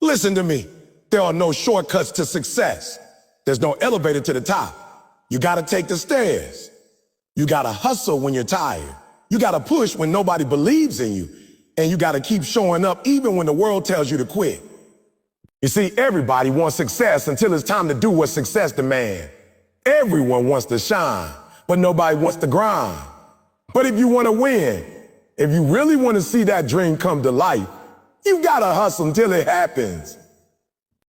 Listen to me. There are no shortcuts to success. There's no elevator to the top. You gotta take the stairs. You gotta hustle when you're tired. You gotta push when nobody believes in you. And you gotta keep showing up even when the world tells you to quit. You see, everybody wants success until it's time to do what success demands. Everyone wants to shine, but nobody wants to grind. But if you want to win, if you really want to see that dream come to life, you gotta hustle until it happens.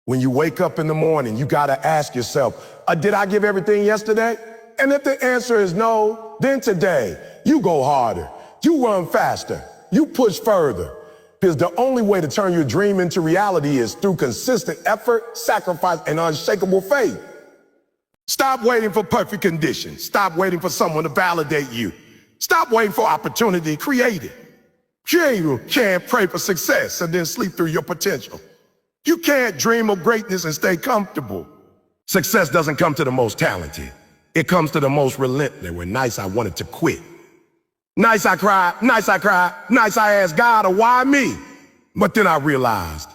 When you wake up in the morning, you gotta ask yourself, did I give everything yesterday? And if the answer is no, then today, you go harder, you run faster, you push further. Because the only way to turn your dream into reality is through consistent effort, sacrifice, and unshakable faith. Stop waiting for perfect conditions. Stop waiting for someone to validate you. Stop waiting for opportunity. Create it. You can't pray for success and then sleep through your potential. You can't dream of greatness and stay comfortable. Success doesn't come to the most talented. It comes to the most relentless. When nights I wanted to quit. Nights I cried, nights I cried, nights I asked God, why me? But then I realized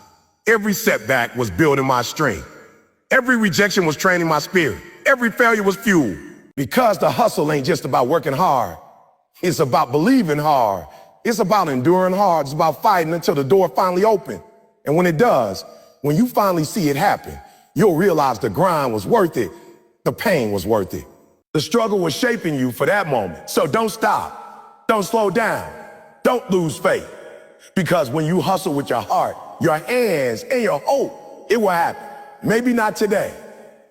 every setback was building my strength. Every rejection was training my spirit. Every failure was fuel. Because the hustle ain't just about working hard. It's about believing hard. It's about enduring hard. It's about fighting until the door finally opens. And when it does, when you finally see it happen, you'll realize the grind was worth it. The pain was worth it. The struggle was shaping you for that moment. So don't stop. Don't slow down. Don't lose faith. Because when you hustle with your heart, your hands, and your hope, it will happen. Maybe not today.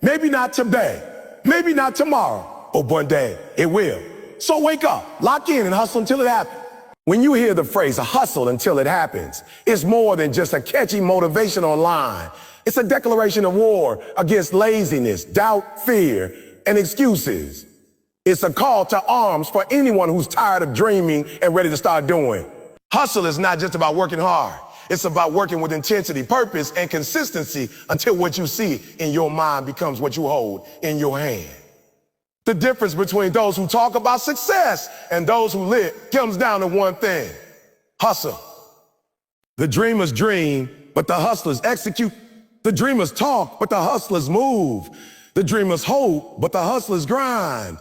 Maybe not today. Maybe not tomorrow. But one day, it will. So wake up, lock in, and hustle until it happens. When you hear the phrase, hustle until it happens, it's more than just a catchy motivational line. It's a declaration of war against laziness, doubt, fear, and excuses. It's a call to arms for anyone who's tired of dreaming and ready to start doing. Hustle is not just about working hard. It's about working with intensity, purpose, and consistency until what you see in your mind becomes what you hold in your hand. The difference between those who talk about success and those who live comes down to one thing: hustle. The dreamers dream, but the hustlers execute. The dreamers talk, but the hustlers move. The dreamers hope, but the hustlers grind.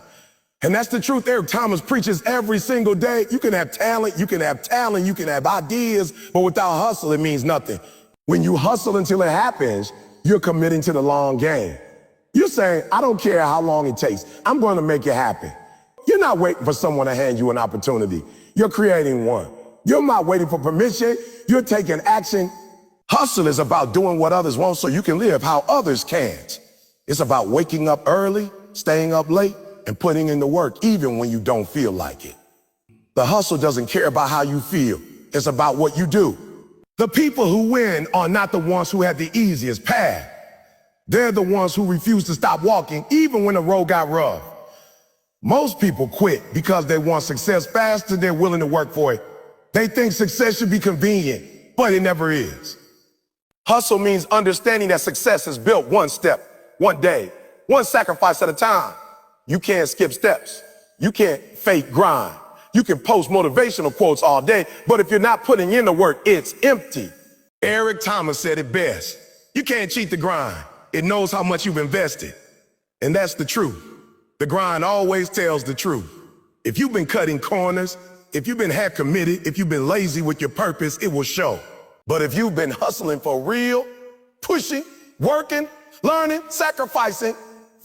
And that's the truth Eric Thomas preaches every single day. You can have talent, you can have ideas, but without hustle, it means nothing. When you hustle until it happens, you're committing to the long game. You're saying, I don't care how long it takes. I'm going to make it happen. You're not waiting for someone to hand you an opportunity. You're creating one. You're not waiting for permission. You're taking action. Hustle is about doing what others won't so you can live how others can't. It's about waking up early, staying up late, and putting in the work even when you don't feel like it. The hustle doesn't care about how you feel. It's about what you do. The people who win are not the ones who have the easiest path. They're the ones who refuse to stop walking even when the road got rough. Most people quit because they want success faster than they're willing to work for it. They think success should be convenient, but it never is. Hustle means understanding that success is built one step, one day, one sacrifice at a time. You can't skip steps. You can't fake grind. You can post motivational quotes all day, but if you're not putting in the work, it's empty. Eric Thomas said it best. You can't cheat the grind. It knows how much you've invested. And that's the truth. The grind always tells the truth. If you've been cutting corners, if you've been half committed, if you've been lazy with your purpose, it will show. But if you've been hustling for real, pushing, working, learning, sacrificing,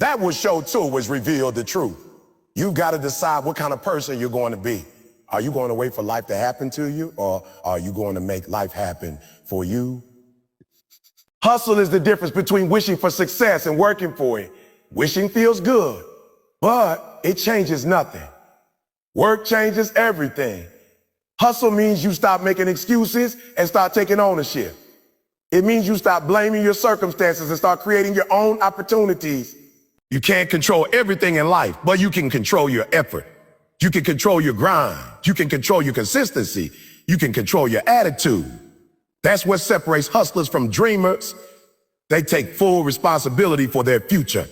that will show too, which revealed the truth. You've got to decide what kind of person you're going to be. Are you going to wait for life to happen to you, or are you going to make life happen for you? Hustle is the difference between wishing for success and working for it. Wishing feels good, but it changes nothing. Work changes everything. Hustle means you stop making excuses and start taking ownership. It means you stop blaming your circumstances and start creating your own opportunities. You can't control everything in life, but you can control your effort. You can control your grind. You can control your consistency. You can control your attitude. That's what separates hustlers from dreamers. They take full responsibility for their future.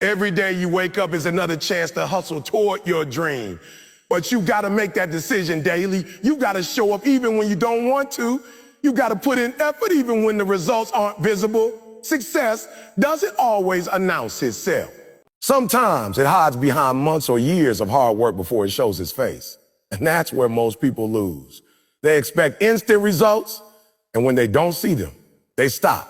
Every day you wake up is another chance to hustle toward your dream. But you gotta make that decision daily. You gotta show up even when you don't want to. You got to put in effort even when the results aren't visible. Success doesn't always announce itself. Sometimes it hides behind months or years of hard work before it shows its face. And that's where most people lose. They expect instant results, and when they don't see them, they stop.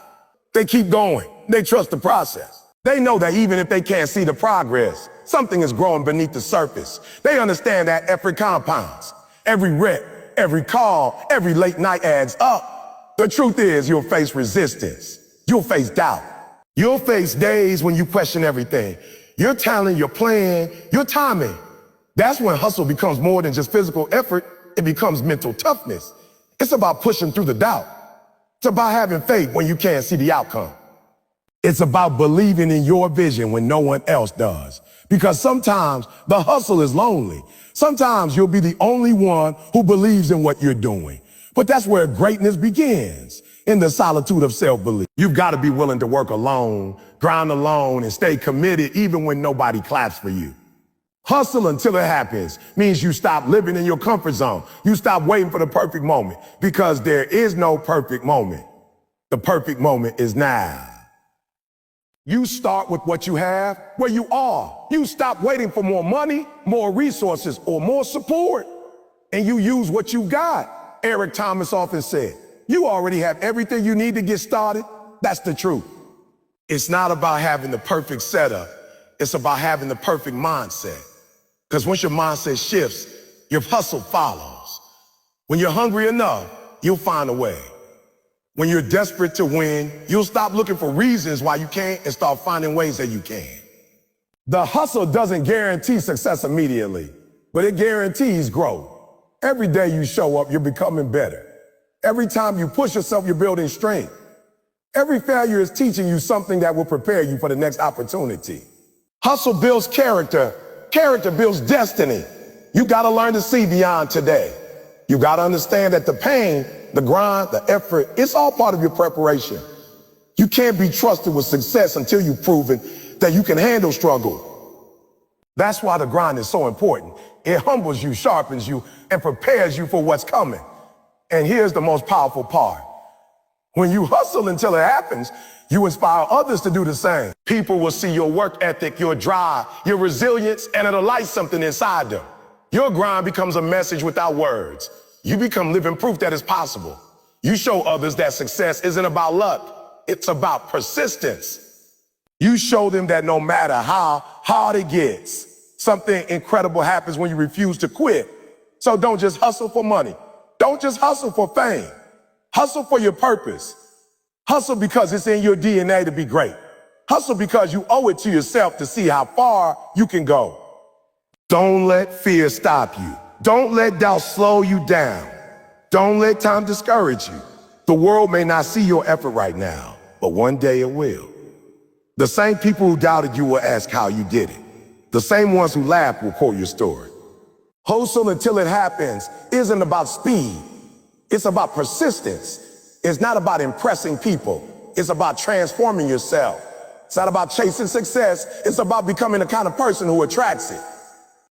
They keep going. They trust the process. They know that even if they can't see the progress, something is growing beneath the surface. They understand that effort compounds. Every rep, every call, every late night adds up. The truth is, you'll face resistance. You'll face doubt. You'll face days when you question everything. Your talent, your plan, your timing. That's when hustle becomes more than just physical effort. It becomes mental toughness. It's about pushing through the doubt. It's about having faith when you can't see the outcome. It's about believing in your vision when no one else does. Because sometimes the hustle is lonely. Sometimes you'll be the only one who believes in what you're doing. But that's where greatness begins, in the solitude of self-belief. You've got to be willing to work alone, grind alone, and stay committed even when nobody claps for you. Hustle until it happens means you stop living in your comfort zone. You stop waiting for the perfect moment, because there is no perfect moment. The perfect moment is now. You start with what you have, where you are. You stop waiting for more money, more resources, or more support. And you use what you got. Eric Thomas often said, you already have everything you need to get started. That's the truth. It's not about having the perfect setup. It's about having the perfect mindset. Because once your mindset shifts, your hustle follows. When you're hungry enough, you'll find a way. When you're desperate to win, you'll stop looking for reasons why you can't and start finding ways that you can. The hustle doesn't guarantee success immediately, but it guarantees growth. Every day you show up, you're becoming better. Every time you push yourself, you're building strength. Every failure is teaching you something that will prepare you for the next opportunity. Hustle builds character. Character builds destiny. You got to learn to see beyond today. You got to understand that the pain, the grind, the effort, it's all part of your preparation. You can't be trusted with success until you've proven that you can handle struggle. That's why the grind is so important. It humbles you, sharpens you, and prepares you for what's coming. And here's the most powerful part. When you hustle until it happens, you inspire others to do the same. People will see your work ethic, your drive, your resilience, and it'll light something inside them. Your grind becomes a message without words. You become living proof that it's possible. You show others that success isn't about luck. It's about persistence. You show them that no matter how hard it gets, something incredible happens when you refuse to quit. So don't just hustle for money. Don't just hustle for fame. Hustle for your purpose. Hustle because it's in your DNA to be great. Hustle because you owe it to yourself to see how far you can go. Don't let fear stop you. Don't let doubt slow you down. Don't let time discourage you. The world may not see your effort right now, but one day it will. The same people who doubted you will ask how you did it. The same ones who laughed will quote your story. Hustle until it happens isn't about speed. It's about persistence. It's not about impressing people. It's about transforming yourself. It's not about chasing success. It's about becoming the kind of person who attracts it.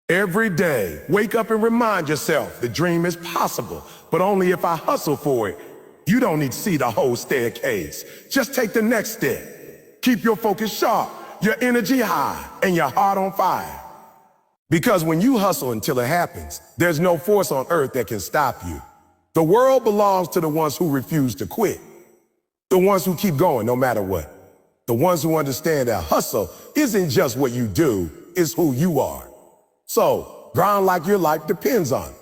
Every day, wake up and remind yourself the dream is possible, but only if I hustle for it. You don't need to see the whole staircase. Just take the next step. Keep your focus sharp, your energy high, and your heart on fire. Because when you hustle until it happens, there's no force on earth that can stop you. The world belongs to the ones who refuse to quit. The ones who keep going no matter what. The ones who understand that hustle isn't just what you do, it's who you are. So, grind like your life depends on it.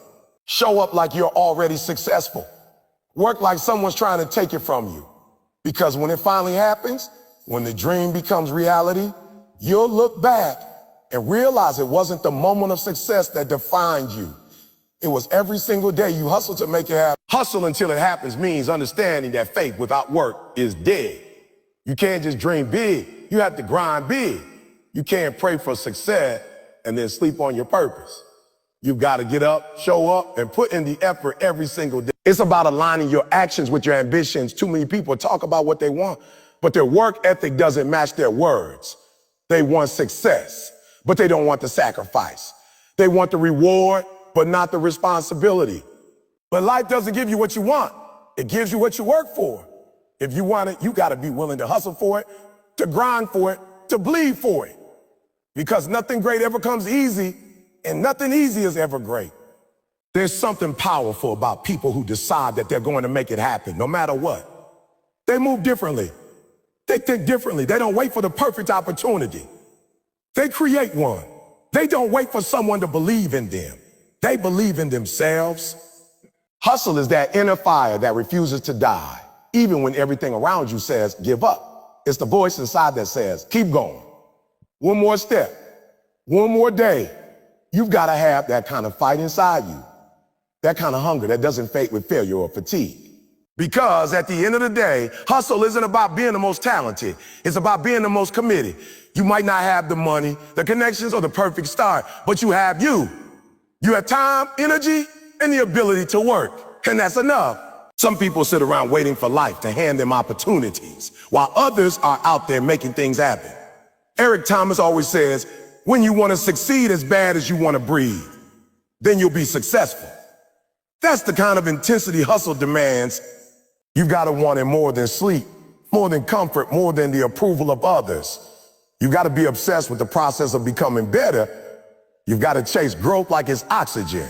Show up like you're already successful. Work like someone's trying to take it from you. Because when it finally happens, when the dream becomes reality, you'll look back and realize it wasn't the moment of success that defined you. It was every single day you hustle to make it happen. Hustle until it happens means understanding that faith without work is dead. You can't just dream big. You have to grind big. You can't pray for success and then sleep on your purpose. You've got to get up, show up, and put in the effort every single day. It's about aligning your actions with your ambitions. Too many people talk about what they want, but their work ethic doesn't match their words. They want success, but they don't want the sacrifice. They want the reward, but not the responsibility. But life doesn't give you what you want. It gives you what you work for. If you want it, you got to be willing to hustle for it, to grind for it, to bleed for it. Because nothing great ever comes easy, and nothing easy is ever great. There's something powerful about people who decide that they're going to make it happen, no matter what. They move differently. They think differently. They don't wait for the perfect opportunity. They create one. They don't wait for someone to believe in them. They believe in themselves. Hustle is that inner fire that refuses to die, even when everything around you says, give up. It's the voice inside that says, keep going. One more step, one more day. You've got to have that kind of fight inside you, that kind of hunger that doesn't fade with failure or fatigue. Because at the end of the day, hustle isn't about being the most talented. It's about being the most committed. You might not have the money, the connections, or the perfect start, but you have you. You have time, energy, and the ability to work, and that's enough. Some people sit around waiting for life to hand them opportunities, while others are out there making things happen. Eric Thomas always says, when you want to succeed as bad as you want to breathe, then you'll be successful. That's the kind of intensity hustle demands. You've got to want it more than sleep, more than comfort, more than the approval of others. You've got to be obsessed with the process of becoming better. You've got to chase growth like it's oxygen.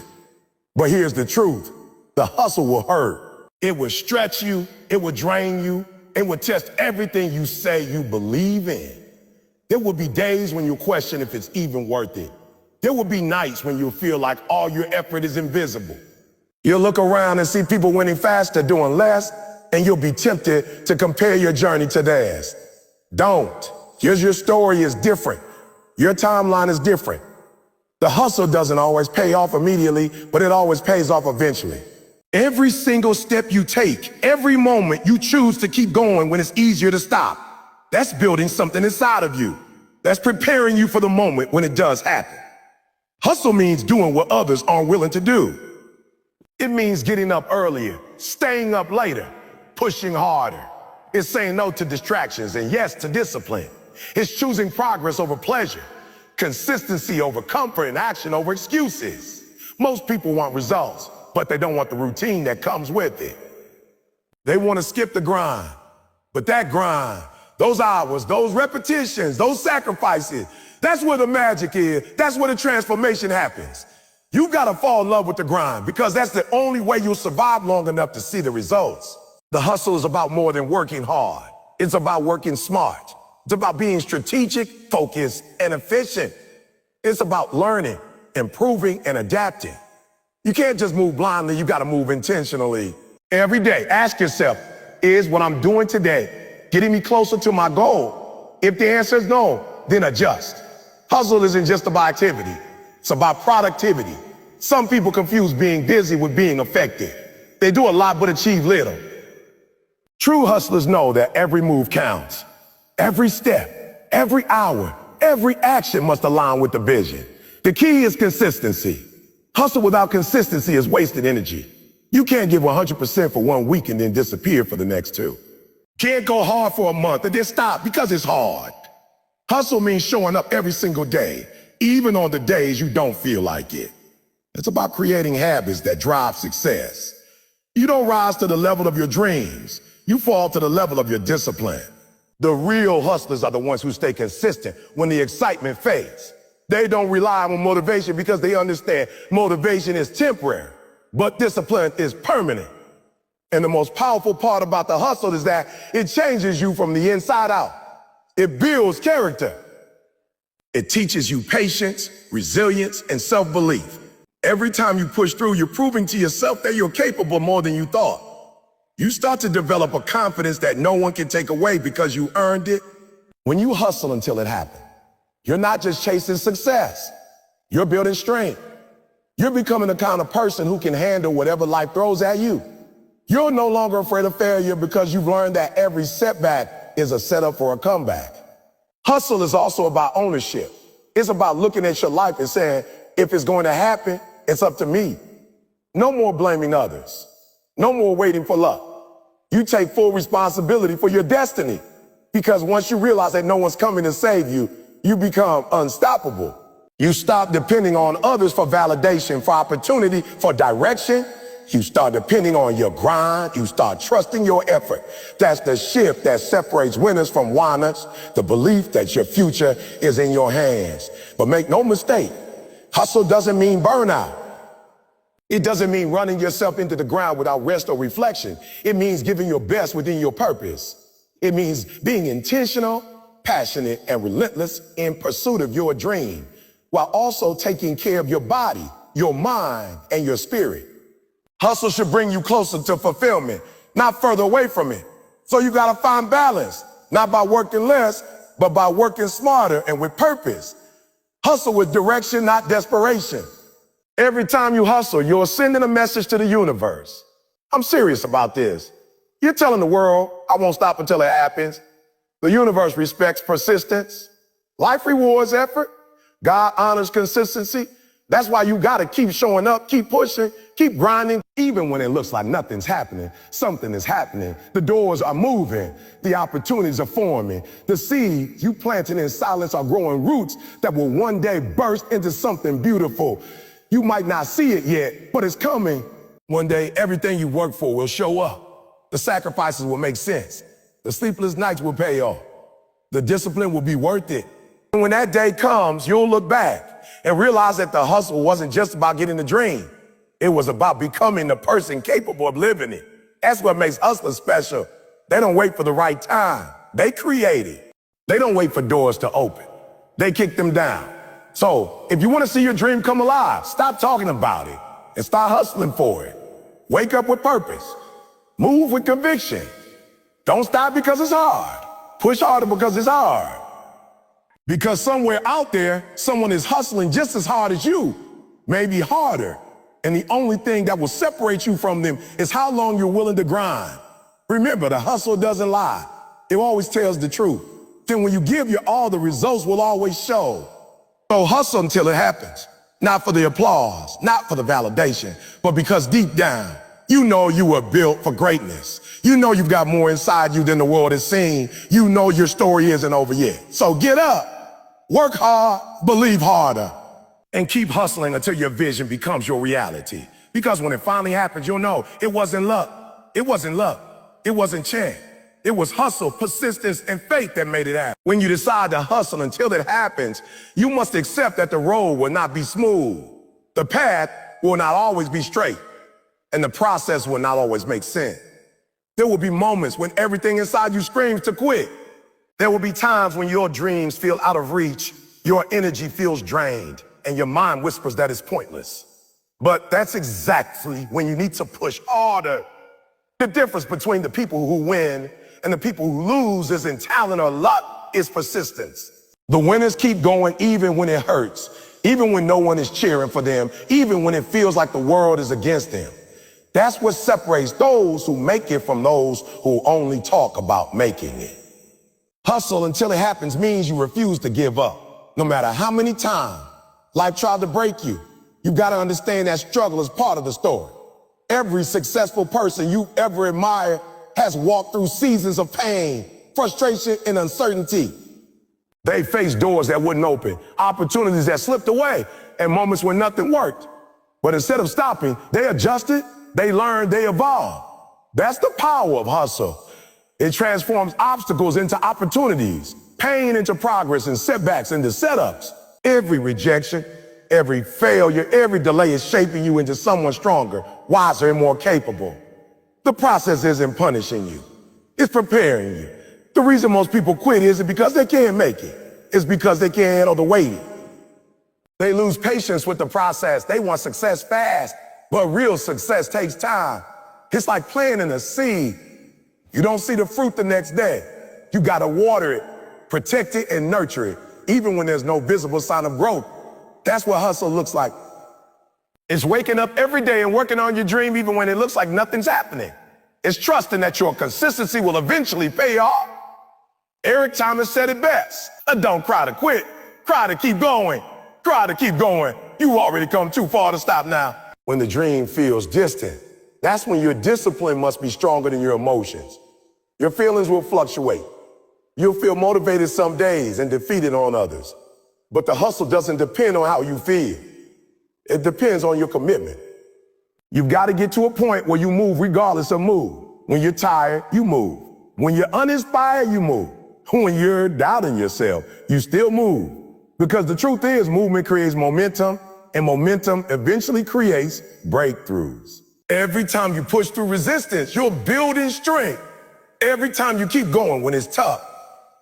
But here's the truth. The hustle will hurt. It will stretch you. It will drain you. It will test everything you say you believe in. There will be days when you'll question if it's even worth it. There will be nights when you'll feel like all your effort is invisible. You'll look around and see people winning faster, doing less, and you'll be tempted to compare your journey to theirs. Don't. Your story is different. Your timeline is different. The hustle doesn't always pay off immediately, but it always pays off eventually. Every single step you take, every moment you choose to keep going when it's easier to stop, that's building something inside of you. That's preparing you for the moment when it does happen. Hustle means doing what others aren't willing to do. It means getting up earlier, staying up later, pushing harder. It's saying no to distractions and yes to discipline. It's choosing progress over pleasure, consistency over comfort, and action over excuses. Most people want results, but they don't want the routine that comes with it. They want to skip the grind, but that grind, those hours, those repetitions, those sacrifices, that's where the magic is. That's where the transformation happens. You've got to fall in love with the grind because that's the only way you'll survive long enough to see the results. The hustle is about more than working hard. It's about working smart. It's about being strategic, focused, and efficient. It's about learning, improving, and adapting. You can't just move blindly. You got to move intentionally. Every day, ask yourself, is what I'm doing today getting me closer to my goal? If the answer is no, then adjust. Hustle isn't just about activity. It's about productivity. Some people confuse being busy with being effective. They do a lot but achieve little. True hustlers know that every move counts. Every step, every hour, every action must align with the vision. The key is consistency. Hustle without consistency is wasted energy. You can't give 100% for 1 week and then disappear for the next 2. Can't go hard for a month and then stop because it's hard. Hustle means showing up every single day, even on the days you don't feel like it. It's about creating habits that drive success. You don't rise to the level of your dreams. You fall to the level of your discipline. The real hustlers are the ones who stay consistent when the excitement fades. They don't rely on motivation because they understand motivation is temporary, but discipline is permanent. And the most powerful part about the hustle is that it changes you from the inside out. It builds character. It teaches you patience, resilience, and self-belief. Every time you push through, you're proving to yourself that you're capable more than you thought. You start to develop a confidence that no one can take away because you earned it. When you hustle until it happens, you're not just chasing success. You're building strength. You're becoming the kind of person who can handle whatever life throws at you. You're no longer afraid of failure because you've learned that every setback is a setup for a comeback. Hustle is also about ownership. It's about looking at your life and saying, if it's going to happen, it's up to me. No more blaming others. No more waiting for luck. You take full responsibility for your destiny because once you realize that no one's coming to save you, you become unstoppable. You stop depending on others for validation, for opportunity, for direction, You start depending on your grind. You start trusting your effort. That's the shift that separates winners from whiners, the belief that your future is in your hands. But make no mistake, hustle doesn't mean burnout. It doesn't mean running yourself into the ground without rest or reflection. It means giving your best within your purpose. It means being intentional, passionate, and relentless in pursuit of your dream, while also taking care of your body, your mind, and your spirit. Hustle should bring you closer to fulfillment, not further away from it. So you gotta find balance, not by working less, but by working smarter and with purpose. Hustle with direction, not desperation. Every time you hustle, you're sending a message to the universe. I'm serious about this. You're telling the world, I won't stop until it happens. The universe respects persistence. Life rewards effort. God honors consistency. That's why you gotta keep showing up, keep pushing, keep grinding. Even when it looks like nothing's happening, something is happening. The doors are moving. The opportunities are forming. The seeds you planted in silence are growing roots that will one day burst into something beautiful. You might not see it yet, but it's coming. One day, everything you work for will show up. The sacrifices will make sense. The sleepless nights will pay off. The discipline will be worth it. And when that day comes, you'll look back and realize that the hustle wasn't just about getting the dream. It was about becoming the person capable of living it. That's what makes hustlers special. They don't wait for the right time. They create it. They don't wait for doors to open. They kick them down. So if you want to see your dream come alive, stop talking about it and start hustling for it. Wake up with purpose. Move with conviction. Don't stop because it's hard. Push harder because it's hard. Because somewhere out there, someone is hustling just as hard as you, maybe harder. And the only thing that will separate you from them is how long you're willing to grind. Remember, the hustle doesn't lie. It always tells the truth. Then when you give your all, the results will always show. So hustle until it happens. Not for the applause, not for the validation, but because deep down, you know you were built for greatness. You know you've got more inside you than the world has seen. You know your story isn't over yet. So get up, work hard, believe harder, and keep hustling until your vision becomes your reality. Because when it finally happens, you'll know it wasn't luck. It wasn't luck. It wasn't chance. It was hustle, persistence, and faith that made it happen. When you decide to hustle until it happens, you must accept that the road will not be smooth. The path will not always be straight. And the process will not always make sense. There will be moments when everything inside you screams to quit. There will be times when your dreams feel out of reach, your energy feels drained, and your mind whispers that it's pointless. But that's exactly when you need to push harder. The difference between the people who win and the people who lose isn't talent or luck, it's persistence. The winners keep going even when it hurts, even when no one is cheering for them, even when it feels like the world is against them. That's what separates those who make it from those who only talk about making it. Hustle until it happens means you refuse to give up. No matter how many times life tried to break you, you gotta understand that struggle is part of the story. Every successful person you ever admire has walked through seasons of pain, frustration, and uncertainty. They faced doors that wouldn't open, opportunities that slipped away, and moments when nothing worked. But instead of stopping, they adjusted, they learned, they evolved. That's the power of hustle. It transforms obstacles into opportunities, pain into progress, and setbacks into setups. Every rejection, every failure, every delay is shaping you into someone stronger, wiser, and more capable. The process isn't punishing you. It's preparing you. The reason most people quit isn't because they can't make it. It's because they can't handle the waiting. They lose patience with the process. They want success fast, but real success takes time. It's like planting a seed. You don't see the fruit the next day. You gotta water it, protect it, and nurture it, even when there's no visible sign of growth. That's what hustle looks like. It's waking up every day and working on your dream even when it looks like nothing's happening. It's trusting that your consistency will eventually pay off. Eric Thomas said it best. Don't cry to quit, cry to keep going, cry to keep going. You already come too far to stop now. When the dream feels distant, that's when your discipline must be stronger than your emotions. Your feelings will fluctuate. You'll feel motivated some days and defeated on others. But the hustle doesn't depend on how you feel. It depends on your commitment. You've got to get to a point where you move regardless of mood. When you're tired, you move. When you're uninspired, you move. When you're doubting yourself, you still move. Because the truth is, movement creates momentum, and momentum eventually creates breakthroughs. Every time you push through resistance, you're building strength. Every time you keep going when it's tough,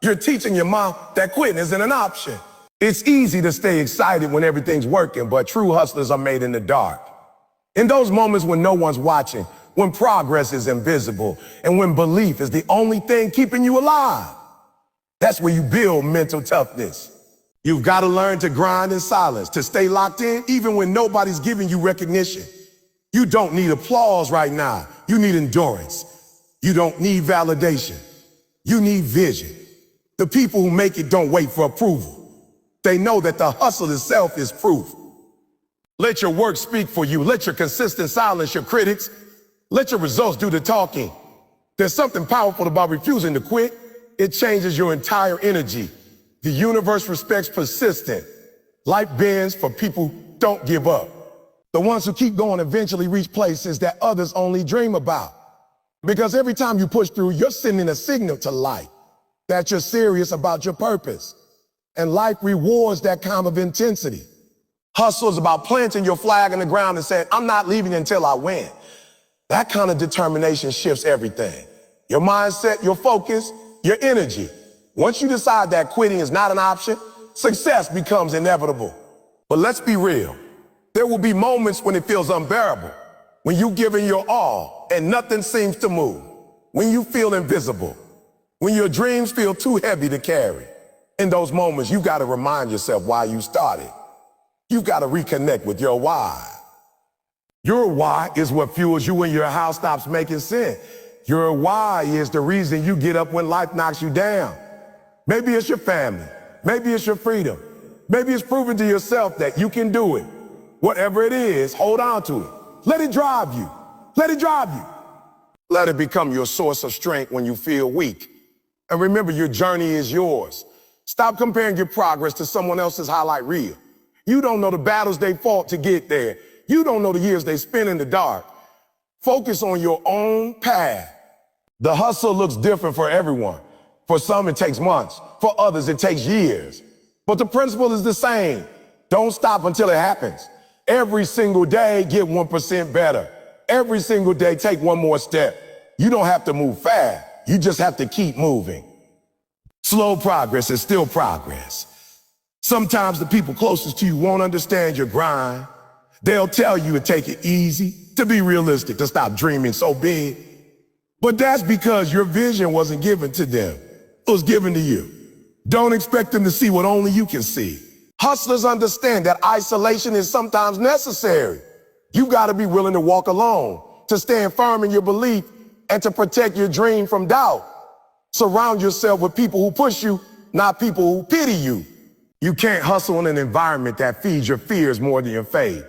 you're teaching your mouth that quitting isn't an option. It's easy to stay excited when everything's working, but true hustlers are made in the dark. In those moments when no one's watching, when progress is invisible, and when belief is the only thing keeping you alive, that's where you build mental toughness. You've got to learn to grind in silence, to stay locked in even when nobody's giving you recognition. You don't need applause right now. You need endurance. You don't need validation. You need vision. The people who make it don't wait for approval. They know that the hustle itself is proof. Let your work speak for you. Let your consistent silence your critics. Let your results do the talking. There's something powerful about refusing to quit. It changes your entire energy. The universe respects persistence. Life bends for people who don't give up. The ones who keep going eventually reach places that others only dream about. Because every time you push through, you're sending a signal to life that you're serious about your purpose. And life rewards that kind of intensity. Hustle is about planting your flag in the ground and saying, I'm not leaving until I win. That kind of determination shifts everything. Your mindset, your focus, your energy. Once you decide that quitting is not an option, success becomes inevitable. But let's be real. There will be moments when it feels unbearable, when you're giving your all and nothing seems to move, when you feel invisible, when your dreams feel too heavy to carry. In those moments, you got to remind yourself why you started. You got to reconnect with your why. Your why is what fuels you when your house stops making sense. Your why is the reason you get up when life knocks you down. Maybe it's your family. Maybe it's your freedom. Maybe it's proving to yourself that you can do it. Whatever it is, hold on to it. Let it drive you. Let it drive you. Let it become your source of strength when you feel weak. And remember, your journey is yours. Stop comparing your progress to someone else's highlight reel. You don't know the battles they fought to get there. You don't know the years they spent in the dark. Focus on your own path. The hustle looks different for everyone. For some, it takes months. For others, it takes years. But the principle is the same. Don't stop until it happens. Every single day, get 1% better. Every single day, take one more step. You don't have to move fast. You just have to keep moving. Slow progress is still progress. Sometimes the people closest to you won't understand your grind. They'll tell you to take it easy, to be realistic, to stop dreaming so big. But that's because your vision wasn't given to them. It was given to you. Don't expect them to see what only you can see. Hustlers understand that isolation is sometimes necessary. You got to be willing to walk alone, to stand firm in your belief, and to protect your dream from doubt. Surround yourself with people who push you, not people who pity you. You can't hustle in an environment that feeds your fears more than your faith.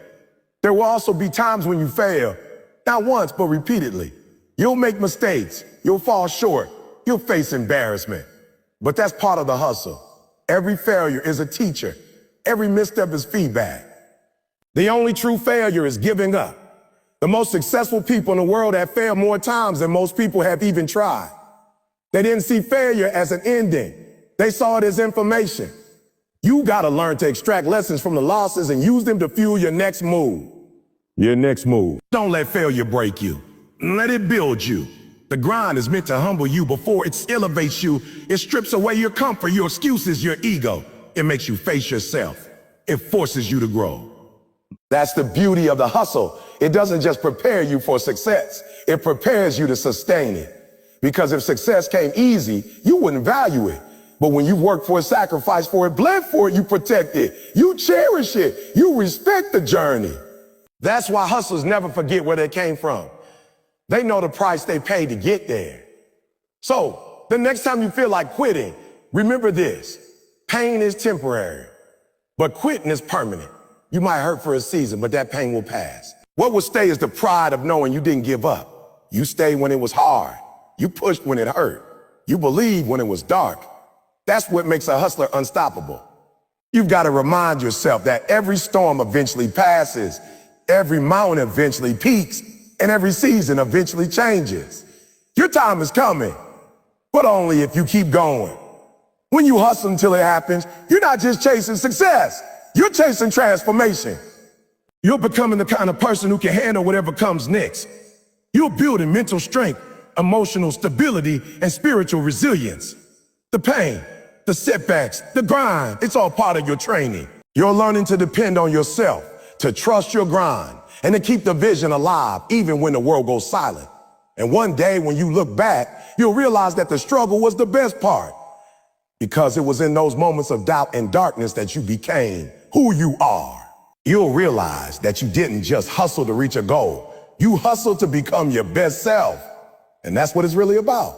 There will also be times when you fail, not once, but repeatedly. You'll make mistakes. You'll fall short. You'll face embarrassment. But that's part of the hustle. Every failure is a teacher. Every misstep is feedback. The only true failure is giving up. The most successful people in the world have failed more times than most people have even tried. They didn't see failure as an ending. They saw it as information. You got to learn to extract lessons from the losses and use them to fuel your next move. Your next move. Don't let failure break you. Let it build you. The grind is meant to humble you before it elevates you. It strips away your comfort, your excuses, your ego. It makes you face yourself. It forces you to grow. That's the beauty of the hustle. It doesn't just prepare you for success. It prepares you to sustain it. Because if success came easy, you wouldn't value it. But when you work for it, sacrifice for it, bled for it, you protect it. You cherish it. You respect the journey. That's why hustlers never forget where they came from. They know the price they paid to get there. So the next time you feel like quitting, remember this. Pain is temporary, but quitting is permanent. You might hurt for a season, but that pain will pass. What will stay is the pride of knowing you didn't give up. You stayed when it was hard. You pushed when it hurt. You believed when it was dark. That's what makes a hustler unstoppable. You've got to remind yourself that every storm eventually passes. Every mountain eventually peaks, and every season eventually changes. Your time is coming, but only if you keep going. When you hustle until it happens, you're not just chasing success, you're chasing transformation. You're becoming the kind of person who can handle whatever comes next. You're building mental strength, emotional stability, and spiritual resilience. The pain, the setbacks, the grind, it's all part of your training. You're learning to depend on yourself, to trust your grind, and to keep the vision alive even when the world goes silent. And one day when you look back, you'll realize that the struggle was the best part, because it was in those moments of doubt and darkness that you became who you are. You'll realize that you didn't just hustle to reach a goal. You hustled to become your best self. And that's what it's really about.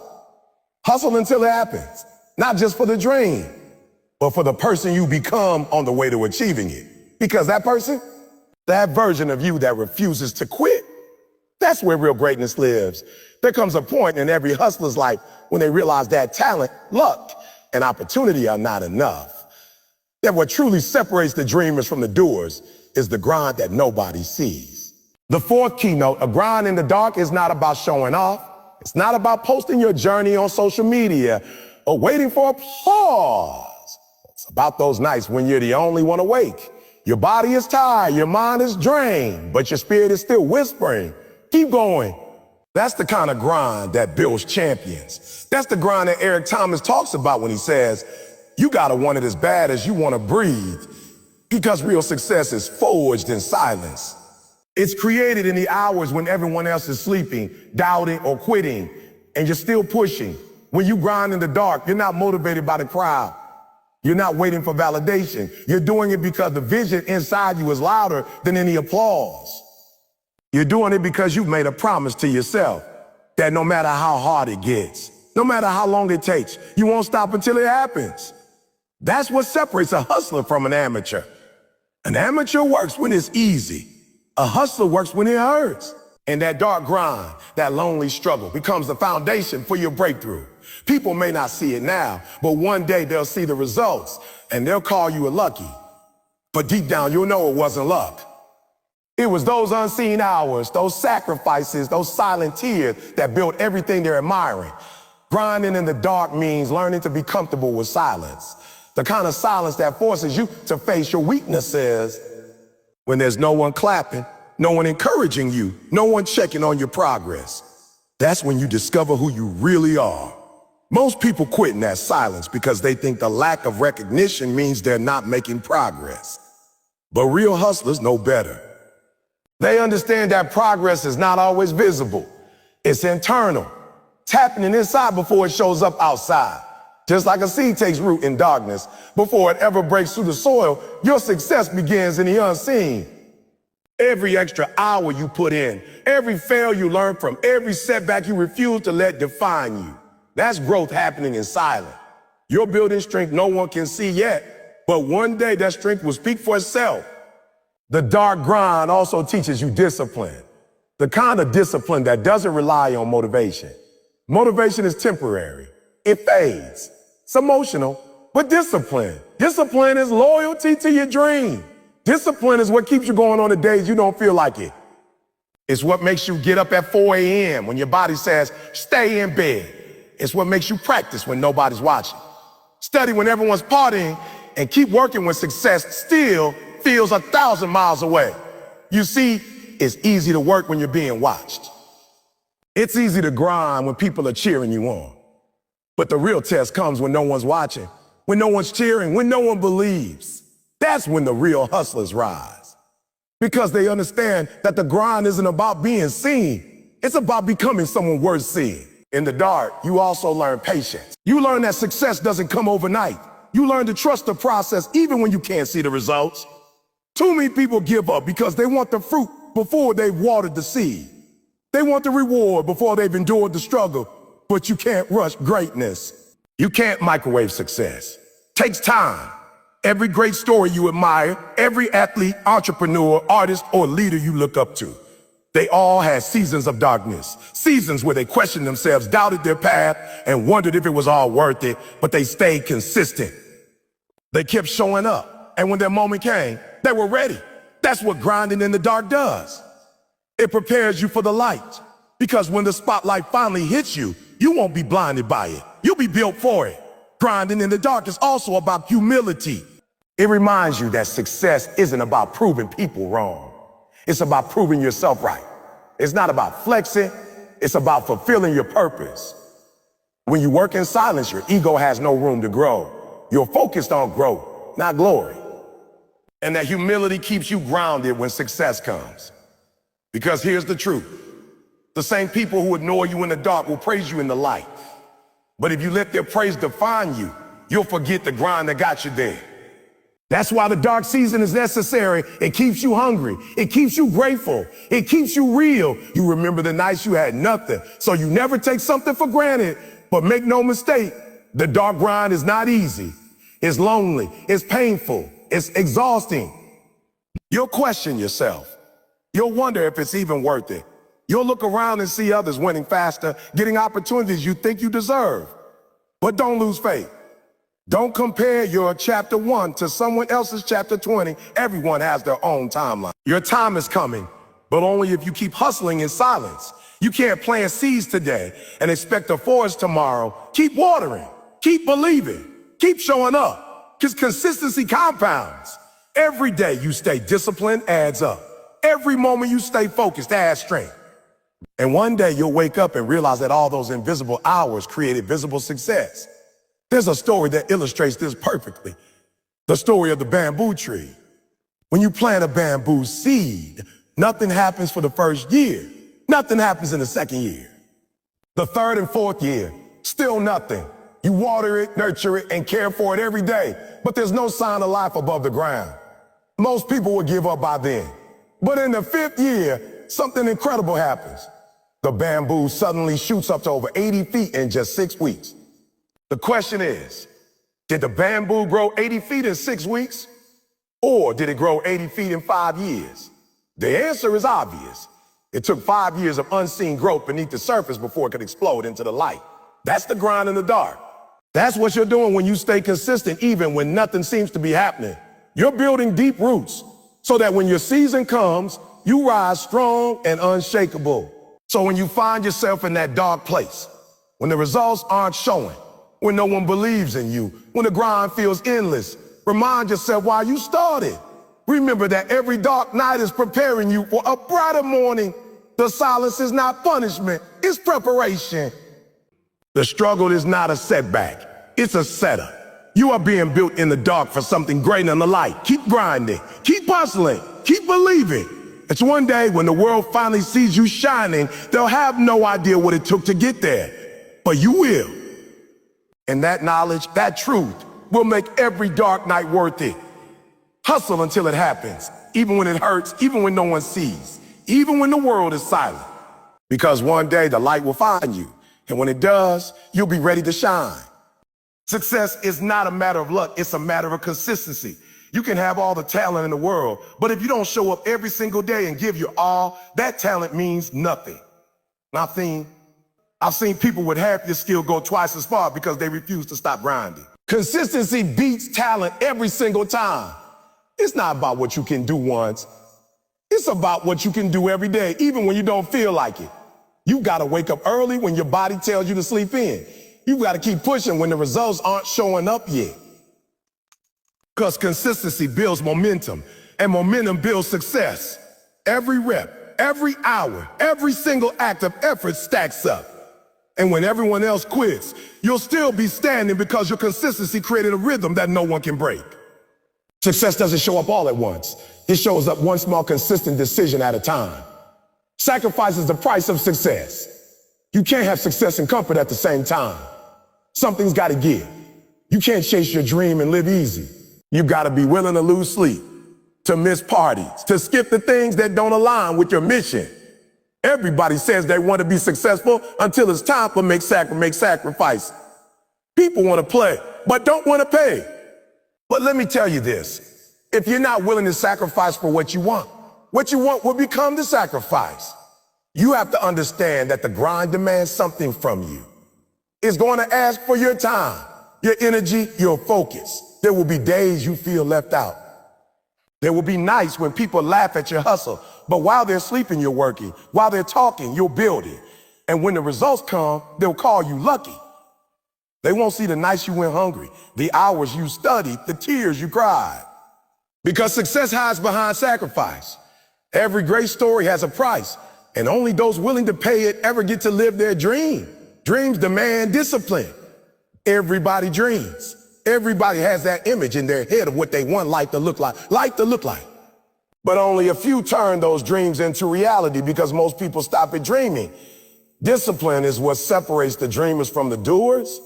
Hustle until it happens, not just for the dream, but for the person you become on the way to achieving it. Because that person, that version of you that refuses to quit, that's where real greatness lives. There comes a point in every hustler's life when they realize that talent, luck, and opportunity are not enough. That what truly separates the dreamers from the doers is the grind that nobody sees. The fourth keynote, a grind in the dark, is not about showing off. It's not about posting your journey on social media or waiting for applause. It's about those nights when you're the only one awake. Your body is tired, your mind is drained, but your spirit is still whispering, keep going. That's the kind of grind that builds champions. That's the grind that Eric Thomas talks about when he says, you gotta want it as bad as you wanna breathe, because real success is forged in silence. It's created in the hours when everyone else is sleeping, doubting, or quitting, and you're still pushing. When you grind in the dark, you're not motivated by the crowd. You're not waiting for validation. You're doing it because the vision inside you is louder than any applause. You're doing it because you've made a promise to yourself that no matter how hard it gets, no matter how long it takes, you won't stop until it happens. That's what separates a hustler from an amateur. An amateur works when it's easy. A hustler works when it hurts. And that dark grind, that lonely struggle becomes the foundation for your breakthrough. People may not see it now, but one day they'll see the results and they'll call you a lucky. But deep down, you'll know it wasn't luck. It was those unseen hours, those sacrifices, those silent tears that built everything they're admiring. Grinding in the dark means learning to be comfortable with silence. The kind of silence that forces you to face your weaknesses. When there's no one clapping, no one encouraging you, no one checking on your progress. That's when you discover who you really are. Most people quit in that silence because they think the lack of recognition means they're not making progress. But real hustlers know better. They understand that progress is not always visible. It's internal. It's happening inside before it shows up outside. Just like a seed takes root in darkness, before it ever breaks through the soil, your success begins in the unseen. Every extra hour you put in, every fail you learn from, every setback you refuse to let define you, that's growth happening in silence. You're building strength no one can see yet, but one day that strength will speak for itself. The dark grind also teaches you discipline, the kind of discipline that doesn't rely on motivation. Motivation is temporary. It fades. It's emotional, but discipline is loyalty to your dream. Discipline is what keeps you going on the days you don't feel like it. It's what makes you get up at 4 a.m. when your body says, stay in bed. It's what makes you practice when nobody's watching. Study when everyone's partying, and keep working when success still feels 1,000 miles away. You see, it's easy to work when you're being watched. It's easy to grind when people are cheering you on. But the real test comes when no one's watching, when no one's cheering, when no one believes. That's when the real hustlers rise. Because they understand that the grind isn't about being seen. It's about becoming someone worth seeing. In the dark, you also learn patience. You learn that success doesn't come overnight. You learn to trust the process even when you can't see the results. Too many people give up because they want the fruit before they've watered the seed. They want the reward before they've endured the struggle. But you can't rush greatness. You can't microwave success. Takes time. Every great story you admire, every athlete, entrepreneur, artist, or leader you look up to, they all had seasons of darkness, seasons where they questioned themselves, doubted their path, and wondered if it was all worth it, but they stayed consistent. They kept showing up, and when their moment came, they were ready. That's what grinding in the dark does. It prepares you for the light. Because when the spotlight finally hits you, you won't be blinded by it. You'll be built for it. Grinding in the dark is also about humility. It reminds you that success isn't about proving people wrong. It's about proving yourself right. It's not about flexing. It's about fulfilling your purpose. When you work in silence, your ego has no room to grow. You're focused on growth, not glory. And that humility keeps you grounded when success comes. Because here's the truth. The same people who ignore you in the dark will praise you in the light. But if you let their praise define you, you'll forget the grind that got you there. That's why the dark season is necessary. It keeps you hungry. It keeps you grateful. It keeps you real. You remember the nights you had nothing. So you never take something for granted. But make no mistake, the dark grind is not easy. It's lonely. It's painful. It's exhausting. You'll question yourself. You'll wonder if it's even worth it. You'll look around and see others winning faster, getting opportunities you think you deserve. But don't lose faith. Don't compare your chapter 1 to someone else's chapter 20. Everyone has their own timeline. Your time is coming, but only if you keep hustling in silence. You can't plant seeds today and expect a forest tomorrow. Keep watering, keep believing, keep showing up, because consistency compounds. Every day you stay disciplined adds up. Every moment you stay focused adds strength. And one day you'll wake up and realize that all those invisible hours created visible success. There's a story that illustrates this perfectly. The story of the bamboo tree. When you plant a bamboo seed, nothing happens for the first year. Nothing happens in the second year. The third and fourth year, still nothing. You water it, nurture it, and care for it every day, but there's no sign of life above the ground. Most people would give up by then. But in the fifth year, something incredible happens. The bamboo suddenly shoots up to over 80 feet in just 6 weeks. The question is, did the bamboo grow 80 feet in 6 weeks? Or did it grow 80 feet in 5 years? The answer is obvious. It took 5 years of unseen growth beneath the surface before it could explode into the light. That's the grind in the dark. That's what you're doing when you stay consistent, even when nothing seems to be happening. You're building deep roots so that when your season comes, you rise strong and unshakable. So when you find yourself in that dark place, when the results aren't showing, when no one believes in you, when the grind feels endless, remind yourself why you started. Remember that every dark night is preparing you for a brighter morning. The silence is not punishment, it's preparation. The struggle is not a setback, it's a setup. You are being built in the dark for something greater in the light. Keep grinding, keep hustling, keep believing. It's one day when the world finally sees you shining, they'll have no idea what it took to get there, but you will. And that knowledge, that truth, will make every dark night worth it. Hustle until it happens, even when it hurts, even when no one sees, even when the world is silent. Because one day the light will find you, and when it does, you'll be ready to shine. Success is not a matter of luck, it's a matter of consistency. You can have all the talent in the world, but if you don't show up every single day and give your all, that talent means nothing. And I've seen people with half your skill go twice as far because they refuse to stop grinding. Consistency beats talent every single time. It's not about what you can do once. It's about what you can do every day, even when you don't feel like it. You gotta wake up early when your body tells you to sleep in. You gotta keep pushing when the results aren't showing up yet. Because consistency builds momentum, and momentum builds success. Every rep, every hour, every single act of effort stacks up. And when everyone else quits, you'll still be standing because your consistency created a rhythm that no one can break. Success doesn't show up all at once. It shows up one small consistent decision at a time. Sacrifice is the price of success. You can't have success and comfort at the same time. Something's got to give. You can't chase your dream and live easy. You got to be willing to lose sleep, to miss parties, to skip the things that don't align with your mission. Everybody says they want to be successful until it's time to make sacrifice. People want to play, but don't want to pay. But let me tell you this, if you're not willing to sacrifice for what you want will become the sacrifice. You have to understand that the grind demands something from you. It's going to ask for your time, your energy, your focus. There will be days you feel left out. There will be nights when people laugh at your hustle, but while they're sleeping, you're working. While they're talking, you're building. And when the results come, they'll call you lucky. They won't see the nights you went hungry, the hours you studied, the tears you cried. Because success hides behind sacrifice. Every great story has a price, and only those willing to pay it ever get to live their dream. Dreams demand discipline. Everybody dreams. Everybody has that image in their head of what they want life to look like. But only a few turn those dreams into reality because most people stop at dreaming. Discipline is what separates the dreamers from the doers.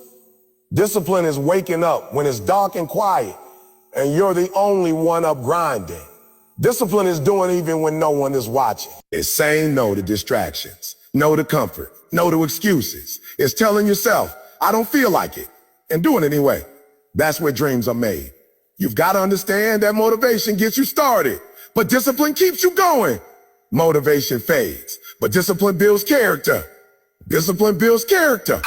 Discipline is waking up when it's dark and quiet and you're the only one up grinding. Discipline is doing even when no one is watching. It's saying no to distractions, no to comfort, no to excuses. It's telling yourself, I don't feel like it, and doing it anyway. That's where dreams are made. You've got to understand that motivation gets you started, but discipline keeps you going. Motivation fades, but discipline builds character. Discipline builds character.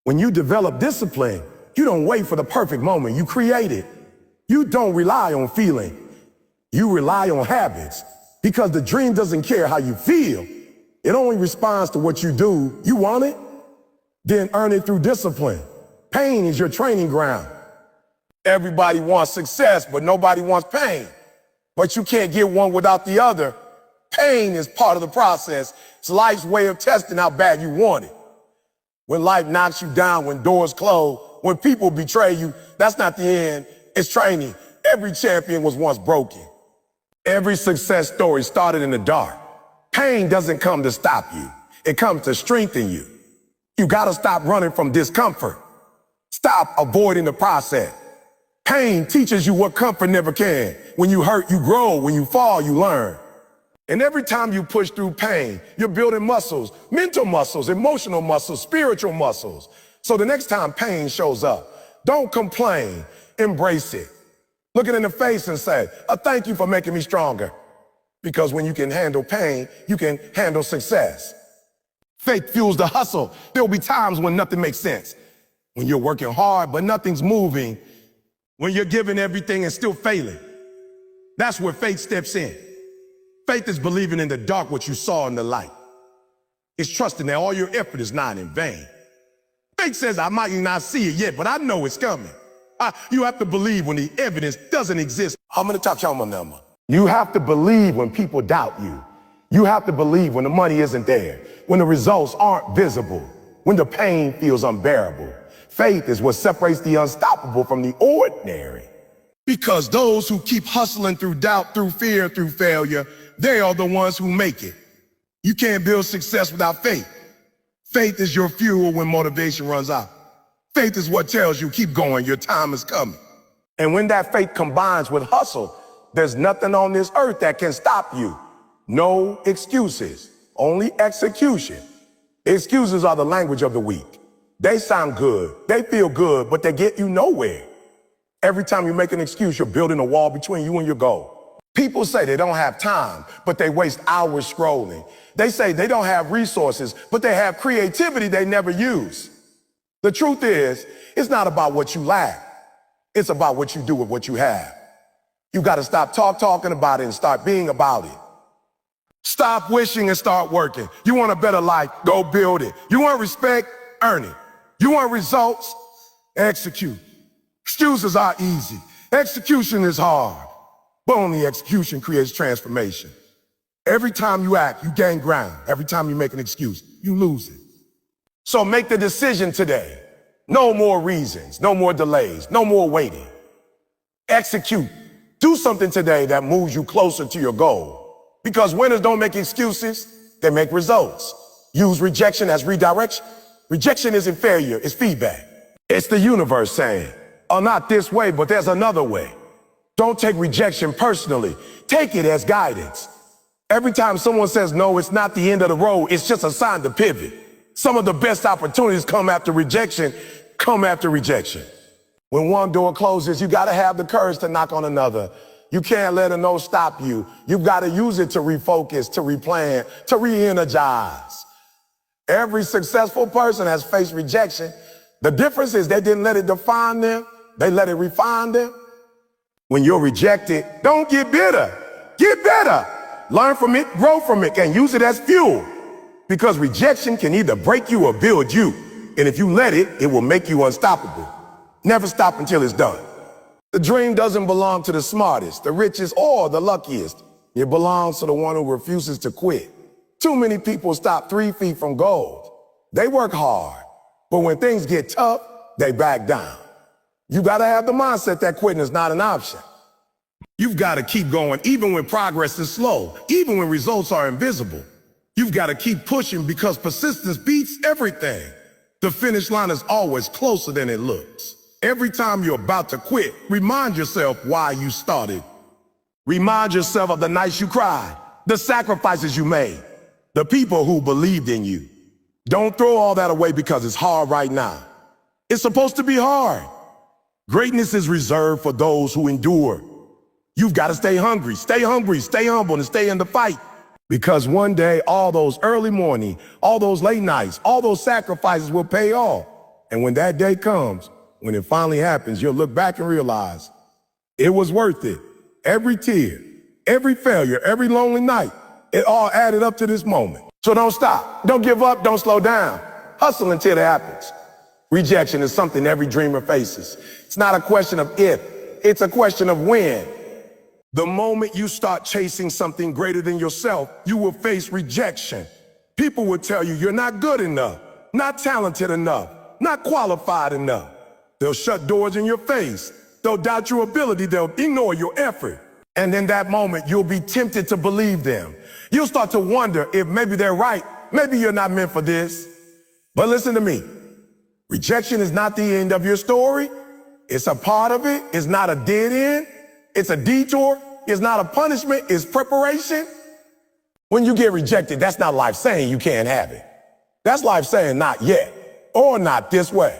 When you develop discipline, you don't wait for the perfect moment. You create it. You don't rely on feeling. You rely on habits because the dream doesn't care how you feel. It only responds to what you do. You want it? Then earn it through discipline. Pain is your training ground. Everybody wants success, but nobody wants pain. But you can't get one without the other. Pain is part of the process. It's life's way of testing how bad you want it. When life knocks you down, when doors close, when people betray you, that's not the end, it's training. Every champion was once broken. Every success story started in the dark. Pain doesn't come to stop you. It comes to strengthen you. You gotta stop running from discomfort. Stop avoiding the process. Pain teaches you what comfort never can. When you hurt, you grow. When you fall, you learn. And every time you push through pain, you're building muscles, mental muscles, emotional muscles, spiritual muscles. So the next time pain shows up, don't complain, embrace it. Look it in the face and say, thank you for making me stronger. Because when you can handle pain, you can handle success. Faith fuels the hustle. There'll be times when nothing makes sense. When you're working hard, but nothing's moving. When you're giving everything and still failing. That's where faith steps in. Faith is believing in the dark what you saw in the light. It's trusting that all your effort is not in vain. Faith says, I might not see it yet, but I know it's coming. You have to believe when the evidence doesn't exist. You have to believe when people doubt you. You have to believe when the money isn't there, when the results aren't visible, when the pain feels unbearable. Faith is what separates the unstoppable from the ordinary. Because those who keep hustling through doubt, through fear, through failure, they are the ones who make it. You can't build success without faith. Faith is your fuel when motivation runs out. Faith is what tells you keep going, your time is coming. And when that faith combines with hustle, there's nothing on this earth that can stop you. No excuses, only execution. Excuses are the language of the weak. They sound good, they feel good, but they get you nowhere. Every time you make an excuse, you're building a wall between you and your goal. People say they don't have time, but they waste hours scrolling. They say they don't have resources, but they have creativity they never use. The truth is, it's not about what you lack. It's about what you do with what you have. You got to stop talking about it and start being about it. Stop wishing and start working. You want a better life? Go build it. You want respect? Earn it. You want results? Execute. Excuses are easy. Execution is hard. But only execution creates transformation. Every time you act, you gain ground. Every time you make an excuse, you lose it. So make the decision today. No more reasons, no more delays, no more waiting. Execute. Do something today that moves you closer to your goal. Because winners don't make excuses, they make results. Use rejection as redirection. Rejection isn't failure, it's feedback. It's the universe saying, oh, not this way, but there's another way. Don't take rejection personally. Take it as guidance. Every time someone says no, it's not the end of the road, it's just a sign to pivot. Some of the best opportunities come after rejection. When one door closes, you gotta have the courage to knock on another. You can't let a no stop you. You've gotta use it to refocus, to replan, to re-energize. Every successful person has faced rejection. The difference is they didn't let it define them, they let it refine them. When you're rejected, don't get bitter. Get better. Learn from it, grow from it, and use it as fuel. Because rejection can either break you or build you. And if you let it, it will make you unstoppable. Never stop until it's done. The dream doesn't belong to the smartest, the richest, or the luckiest. It belongs to the one who refuses to quit. Too many people stop 3 feet from gold. They work hard, but when things get tough, they back down. You gotta have the mindset that quitting is not an option. You've gotta keep going even when progress is slow, even when results are invisible. You've gotta keep pushing because persistence beats everything. The finish line is always closer than it looks. Every time you're about to quit, remind yourself why you started. Remind yourself of the nights you cried, the sacrifices you made, the people who believed in you. Don't throw all that away because it's hard right now. It's supposed to be hard. Greatness is reserved for those who endure. You've got to stay hungry, stay humble, and stay in the fight. Because one day, all those early morning, all those late nights, all those sacrifices will pay off. And when that day comes, when it finally happens, you'll look back and realize it was worth it. Every tear, every failure, every lonely night, it all added up to this moment. So don't stop, don't give up, don't slow down. Hustle until it happens. Rejection is something every dreamer faces. It's not a question of if, it's a question of when. The moment you start chasing something greater than yourself, you will face rejection. People will tell you you're not good enough, not talented enough, not qualified enough. They'll shut doors in your face. They'll doubt your ability. They'll ignore your effort. And in that moment, you'll be tempted to believe them. You'll start to wonder if maybe they're right. Maybe you're not meant for this. But listen to me. Rejection is not the end of your story. It's a part of it. It's not a dead end. It's a detour. It's not a punishment. It's preparation. When you get rejected, that's not life saying you can't have it. That's life saying not yet or not this way.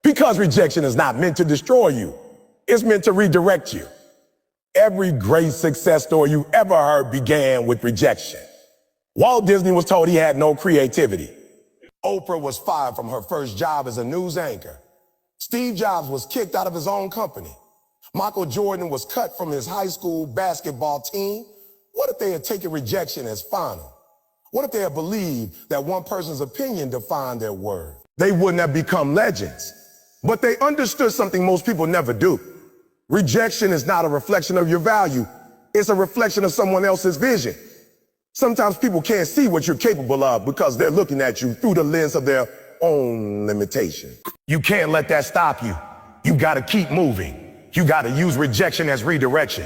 Because rejection is not meant to destroy you. It's meant to redirect you. Every great success story you ever heard began with rejection. Walt Disney was told he had no creativity. Oprah was fired from her first job as a news anchor. Steve Jobs was kicked out of his own company. Michael Jordan was cut from his high school basketball team. What if they had taken rejection as final? What if they had believed that one person's opinion defined their worth? They wouldn't have become legends. But they understood something most people never do. Rejection is not a reflection of your value. It's a reflection of someone else's vision. Sometimes people can't see what you're capable of because they're looking at you through the lens of their own limitation. You can't let that stop you. You gotta keep moving. You gotta use rejection as redirection.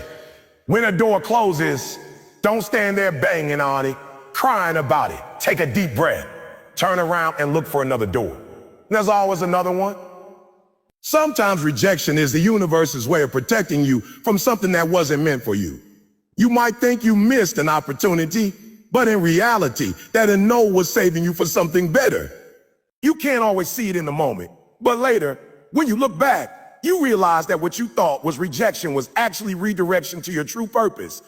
When a door closes, don't stand there banging on it, crying about it. Take a deep breath. Turn around and look for another door. There's always another one. Sometimes rejection is the universe's way of protecting you from something that wasn't meant for you. You might think you missed an opportunity, but in reality, that no was saving you for something better. You can't always see it in the moment, but later, when you look back, you realize that what you thought was rejection was actually redirection to your true purpose.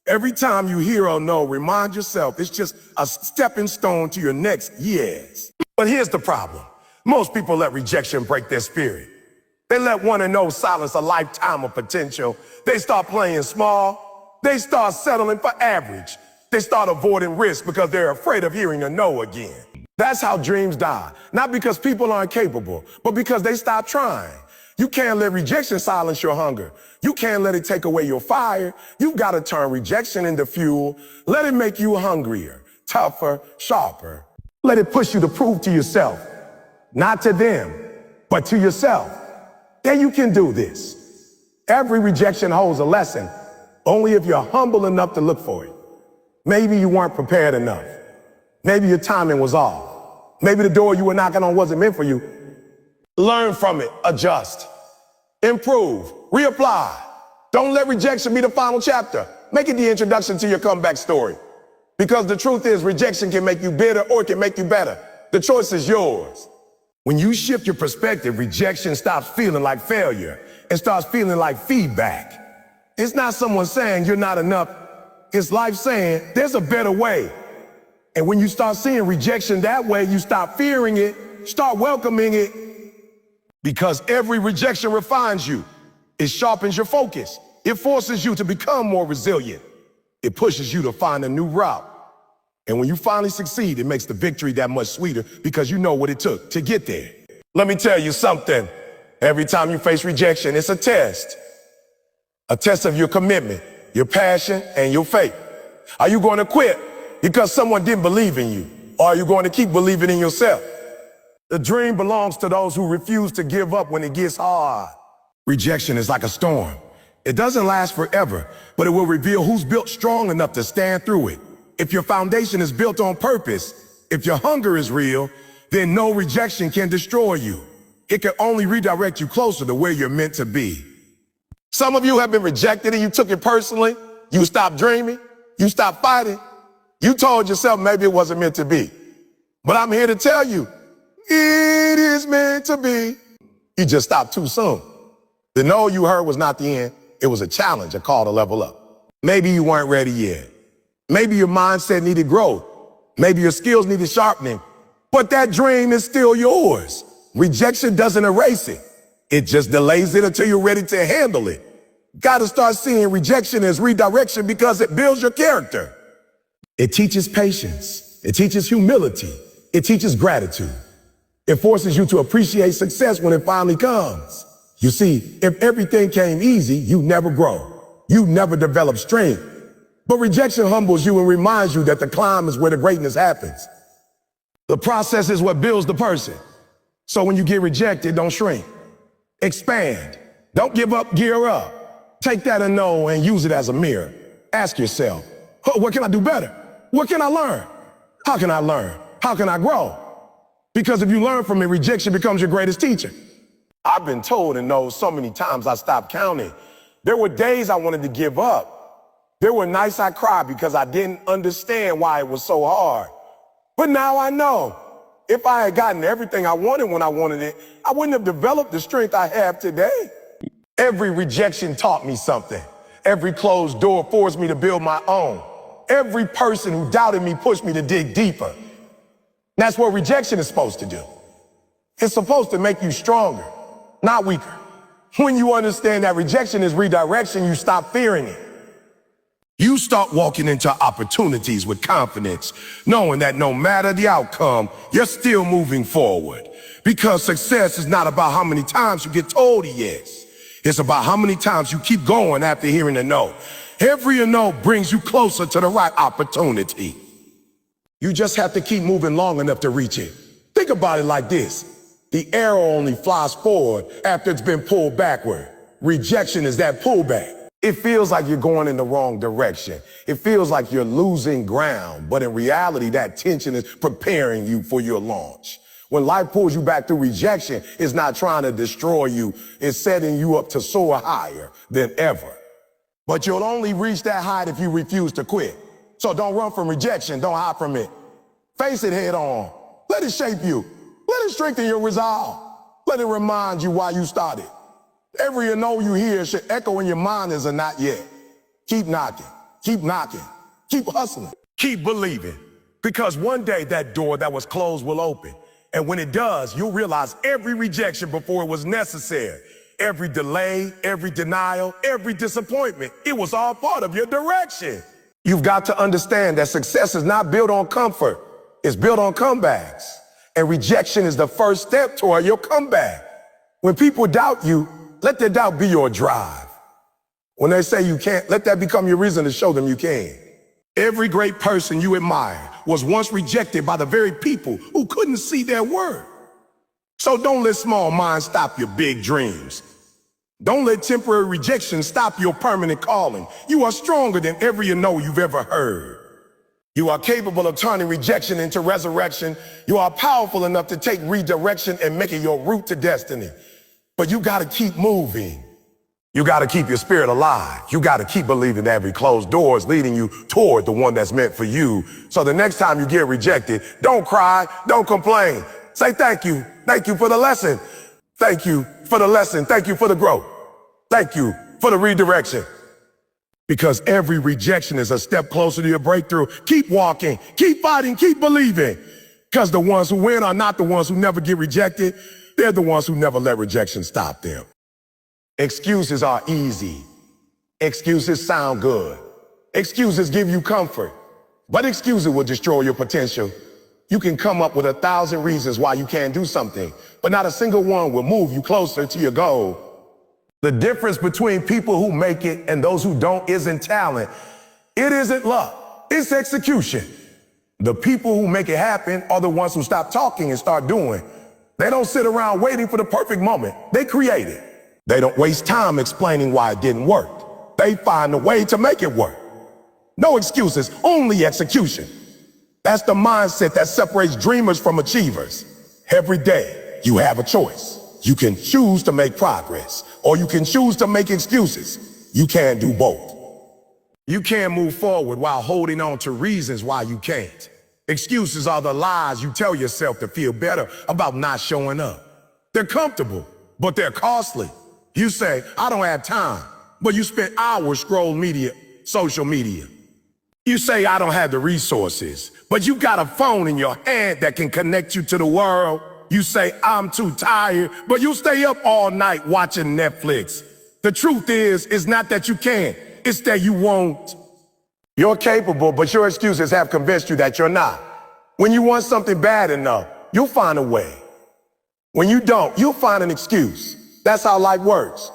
Every time you hear or no, remind yourself it's just a stepping stone to your next yes. But here's the problem. Most people let rejection break their spirit. They let one and no silence a lifetime of potential. They start playing small. They start settling for average. They start avoiding risk because they're afraid of hearing a no again. That's how dreams die. Not because people aren't capable, but because they stop trying. You can't let rejection silence your hunger. You can't let it take away your fire. You've got to turn rejection into fuel. Let it make you hungrier, tougher, sharper. Let it push you to prove to yourself, not to them, but to yourself, that you can do this. Every rejection holds a lesson, only if you're humble enough to look for it. Maybe you weren't prepared enough. Maybe your timing was off. Maybe the door you were knocking on wasn't meant for you. Learn from it, adjust, improve, reapply. Don't let rejection be the final chapter. Make it the introduction to your comeback story. Because the truth is, rejection can make you bitter or it can make you better. The choice is yours. When you shift your perspective, rejection stops feeling like failure and starts feeling like feedback. It's not someone saying you're not enough. It's life saying there's a better way. And when you start seeing rejection that way, you stop fearing it, start welcoming it. Because every rejection refines you. It sharpens your focus. It forces you to become more resilient. It pushes you to find a new route. And when you finally succeed, it makes the victory that much sweeter because you know what it took to get there. Let me tell you something. Every time you face rejection, it's a test. A test of your commitment, your passion, and your faith. Are you going to quit because someone didn't believe in you? Or are you going to keep believing in yourself? The dream belongs to those who refuse to give up when it gets hard. Rejection is like a storm. It doesn't last forever, but it will reveal who's built strong enough to stand through it. If your foundation is built on purpose, if your hunger is real, then no rejection can destroy you. It can only redirect you closer to where you're meant to be. Some of you have been rejected and you took it personally. You stopped dreaming. You stopped fighting. You told yourself maybe it wasn't meant to be. But I'm here to tell you, it is meant to be. You just stopped too soon. The no you heard was not the end. It was a challenge, a call to level up. Maybe you weren't ready yet. Maybe your mindset needed growth. Maybe your skills needed sharpening. But that dream is still yours. Rejection doesn't erase it. It just delays it until you're ready to handle it. Got to start seeing rejection as redirection because it builds your character. It teaches patience. It teaches humility. It teaches gratitude. It forces you to appreciate success when it finally comes. You see, if everything came easy, you never grow. You never develop strength. But rejection humbles you and reminds you that the climb is where the greatness happens. The process is what builds the person. So when you get rejected, don't shrink. Expand. Don't give up, gear up. Take that no and use it as a mirror. Ask yourself, what can I do better? What can I learn? How can I learn? How can I grow? Because if you learn from it, rejection becomes your greatest teacher. I've been told and know so many times I stopped counting. There were days I wanted to give up. There were nights I cried because I didn't understand why it was so hard. But now I know. If I had gotten everything I wanted when I wanted it, I wouldn't have developed the strength I have today. Every rejection taught me something. Every closed door forced me to build my own. Every person who doubted me pushed me to dig deeper. That's what rejection is supposed to do. It's supposed to make you stronger, not weaker. When you understand that rejection is redirection, you stop fearing it. You start walking into opportunities with confidence, knowing that no matter the outcome, you're still moving forward. Because success is not about how many times you get told yes. It's about how many times you keep going after hearing a no. Every no brings you closer to the right opportunity. You just have to keep moving long enough to reach it. Think about it like this. The arrow only flies forward after it's been pulled backward. Rejection is that pullback. It feels like you're going in the wrong direction. It feels like you're losing ground, but in reality, that tension is preparing you for your launch. When life pulls you back through rejection, it's not trying to destroy you. It's setting you up to soar higher than ever. But you'll only reach that height if you refuse to quit. So don't run from rejection. Don't hide from it. Face it head on. Let it shape you. Let it strengthen your resolve. Let it remind you why you started. Every no you hear should echo in your mind as a not yet. Keep knocking, keep hustling, keep believing. Because one day that door that was closed will open. And when it does, you'll realize every rejection before it was necessary. Every delay, every denial, every disappointment, it was all part of your direction. You've got to understand that success is not built on comfort. It's built on comebacks. And rejection is the first step toward your comeback. When people doubt you, let their doubt be your drive. When they say you can't, let that become your reason to show them you can. Every great person you admire was once rejected by the very people who couldn't see their worth. So don't let small minds stop your big dreams. Don't let temporary rejection stop your permanent calling. You are stronger than every no you've ever heard. You are capable of turning rejection into resurrection. You are powerful enough to take redirection and make it your route to destiny. But you got to keep moving. You got to keep your spirit alive. You got to keep believing that every closed door is leading you toward the one that's meant for you. So the next time you get rejected, don't cry, don't complain. Say thank you. Thank you for the lesson. Thank you for the lesson. Thank you for the growth. Thank you for the redirection. Because every rejection is a step closer to your breakthrough. Keep walking, keep fighting, keep believing. Because the ones who win are not the ones who never get rejected. They're the ones who never let rejection stop them. Excuses are easy. Excuses sound good. Excuses give you comfort. But excuses will destroy your potential. You can come up with 1,000 reasons why you can't do something, but not a single one will move you closer to your goal. The difference between people who make it and those who don't isn't talent. It isn't luck. It's execution. The people who make it happen are the ones who stop talking and start doing. They don't sit around waiting for the perfect moment. They create it. They don't waste time explaining why it didn't work. They find a way to make it work. No excuses, only execution. That's the mindset that separates dreamers from achievers. Every day, you have a choice. You can choose to make progress, or you can choose to make excuses. You can't do both. You can't move forward while holding on to reasons why you can't. Excuses are the lies you tell yourself to feel better about not showing up. They're comfortable, but they're costly. You say, I don't have time, but you spend hours scrolling social media. You say, I don't have the resources, but you got a phone in your hand that can connect you to the world. You say, I'm too tired, but you stay up all night watching Netflix. The truth is, it's not that you can't, it's that you won't. You're capable, but your excuses have convinced you that you're not. When you want something bad enough, you'll find a way. When you don't, you'll find an excuse. That's how life works.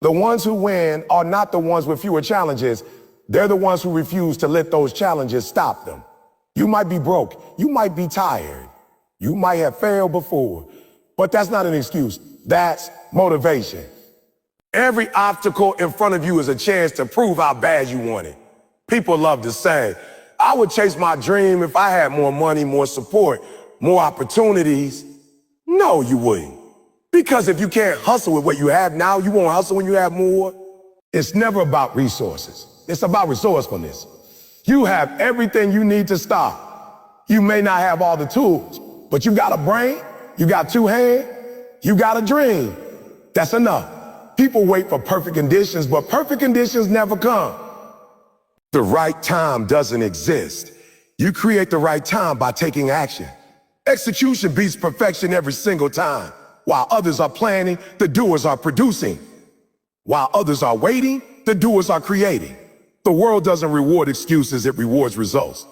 The ones who win are not the ones with fewer challenges. They're the ones who refuse to let those challenges stop them. You might be broke. You might be tired. You might have failed before, but that's not an excuse. That's motivation. Every obstacle in front of you is a chance to prove how bad you want it. People love to say, I would chase my dream if I had more money, more support, more opportunities. No, you wouldn't. Because if you can't hustle with what you have now, you won't hustle when you have more. It's never about resources. It's about resourcefulness. You have everything you need to start. You may not have all the tools, but you got a brain, you got two hands, you got a dream. That's enough. People wait for perfect conditions, but perfect conditions never come. The right time doesn't exist. You create the right time by taking action. Execution beats perfection every single time. While others are planning, the doers are producing. While others are waiting, the doers are creating. The world doesn't reward excuses, it rewards results.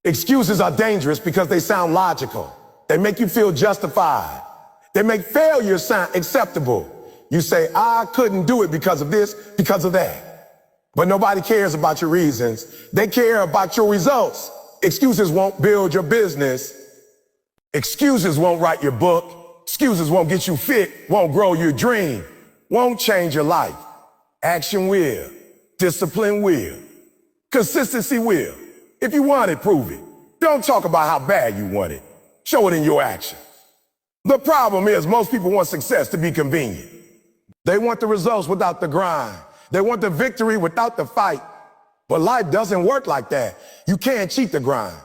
Excuses are dangerous because they sound logical. They make you feel justified. They make failure sound acceptable. You say, I couldn't do it because of this, because of that. But nobody cares about your reasons. They care about your results. Excuses won't build your business. Excuses won't write your book. Excuses won't get you fit, won't grow your dream, won't change your life. Action will. Discipline will. Consistency will. If you want it, prove it. Don't talk about how bad you want it. Show it in your action. The problem is most people want success to be convenient. They want the results without the grind. They want the victory without the fight. But life doesn't work like that. You can't cheat the grind.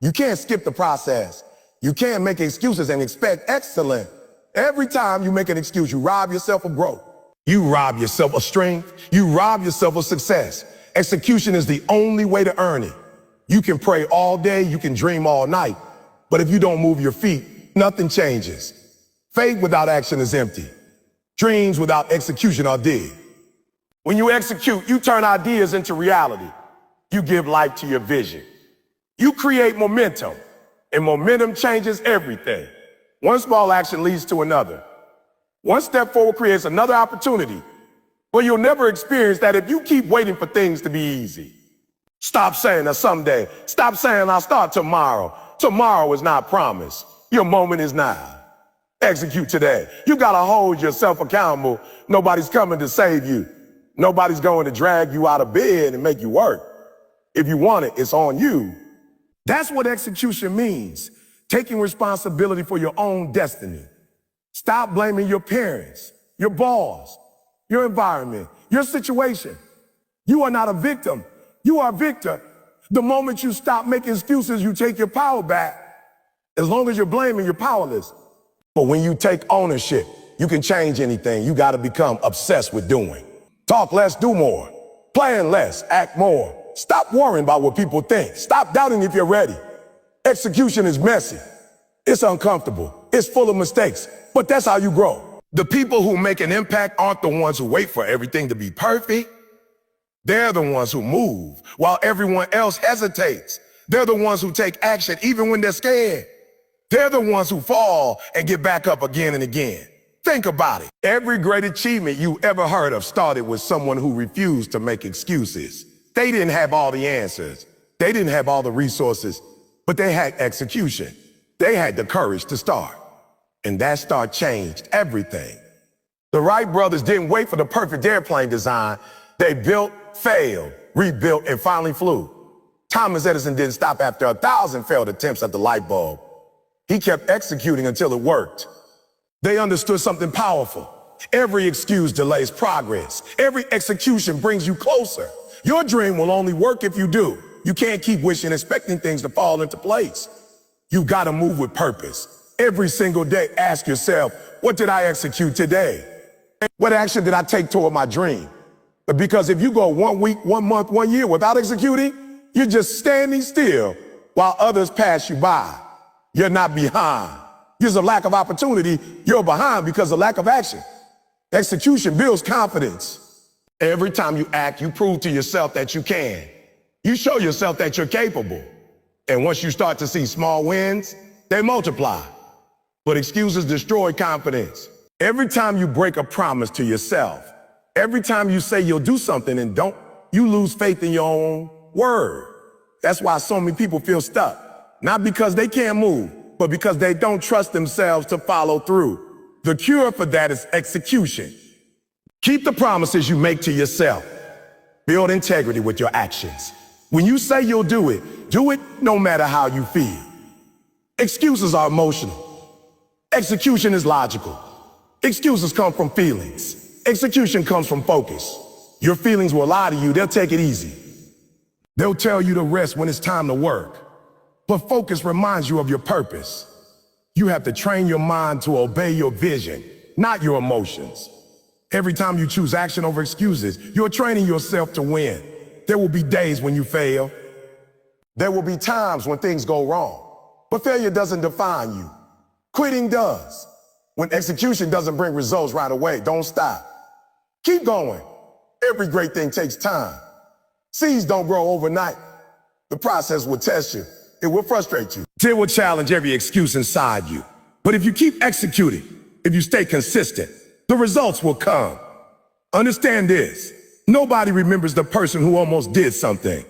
You can't skip the process. You can't make excuses and expect excellence. Every time you make an excuse, you rob yourself of growth. You rob yourself of strength. You rob yourself of success. Execution is the only way to earn it. You can pray all day, you can dream all night, but if you don't move your feet, nothing changes. Faith without action is empty. Dreams without execution are dead. When you execute, you turn ideas into reality. You give life to your vision. You create momentum, and momentum changes everything. One small action leads to another. One step forward creates another opportunity. But you'll never experience that if you keep waiting for things to be easy. Stop saying someday. Stop saying I'll start tomorrow. Tomorrow is not promised. Your moment is now. Execute today. You gotta hold yourself accountable. Nobody's coming to save you. Nobody's going to drag you out of bed and make you work. If you want it, it's on you. That's what execution means. Taking responsibility for your own destiny. Stop blaming your parents, your boss, your environment, your situation. You are not a victim. You are a victor. The moment you stop making excuses, you take your power back. As long as you're blaming, you're powerless. But when you take ownership, you can change anything. You got to become obsessed with doing. Talk less, do more. Plan less, act more. Stop worrying about what people think. Stop doubting if you're ready. Execution is messy. It's uncomfortable. It's full of mistakes. But that's how you grow. The people who make an impact aren't the ones who wait for everything to be perfect. They're the ones who move while everyone else hesitates. They're the ones who take action even when they're scared. They're the ones who fall and get back up again and again. Think about it. Every great achievement you ever heard of started with someone who refused to make excuses. They didn't have all the answers. They didn't have all the resources, but they had execution. They had the courage to start. And that start changed everything. The Wright brothers didn't wait for the perfect airplane design. They built, failed, rebuilt, and finally flew. Thomas Edison didn't stop after 1,000 failed attempts at the light bulb. He kept executing until it worked. They understood something powerful. Every excuse delays progress. Every execution brings you closer. Your dream will only work if you do. You can't keep wishing, expecting things to fall into place. You've got to move with purpose. Every single day, ask yourself, what did I execute today? What action did I take toward my dream? Because if you go 1 week, 1 month, 1 year without executing, you're just standing still while others pass you by. You're not behind. Because of lack of opportunity, you're behind because of lack of action. Execution builds confidence. Every time you act, you prove to yourself that you can. You show yourself that you're capable. And once you start to see small wins, they multiply. But excuses destroy confidence. Every time you break a promise to yourself, every time you say you'll do something and don't, you lose faith in your own word. That's why so many people feel stuck. Not because they can't move, but because they don't trust themselves to follow through. The cure for that is execution. Keep the promises you make to yourself. Build integrity with your actions. When you say you'll do it no matter how you feel. Excuses are emotional. Execution is logical. Excuses come from feelings. Execution comes from focus. Your feelings will lie to you. They'll take it easy. They'll tell you to rest when it's time to work. But focus reminds you of your purpose. You have to train your mind to obey your vision, not your emotions. Every time you choose action over excuses, you're training yourself to win. There will be days when you fail. There will be times when things go wrong. But failure doesn't define you. Quitting does. When execution doesn't bring results right away, don't stop. Keep going. Every great thing takes time. Seeds don't grow overnight. The process will test you. It will frustrate you. It will challenge every excuse inside you. But if you keep executing, if you stay consistent, the results will come. Understand this. Nobody remembers the person who almost did something.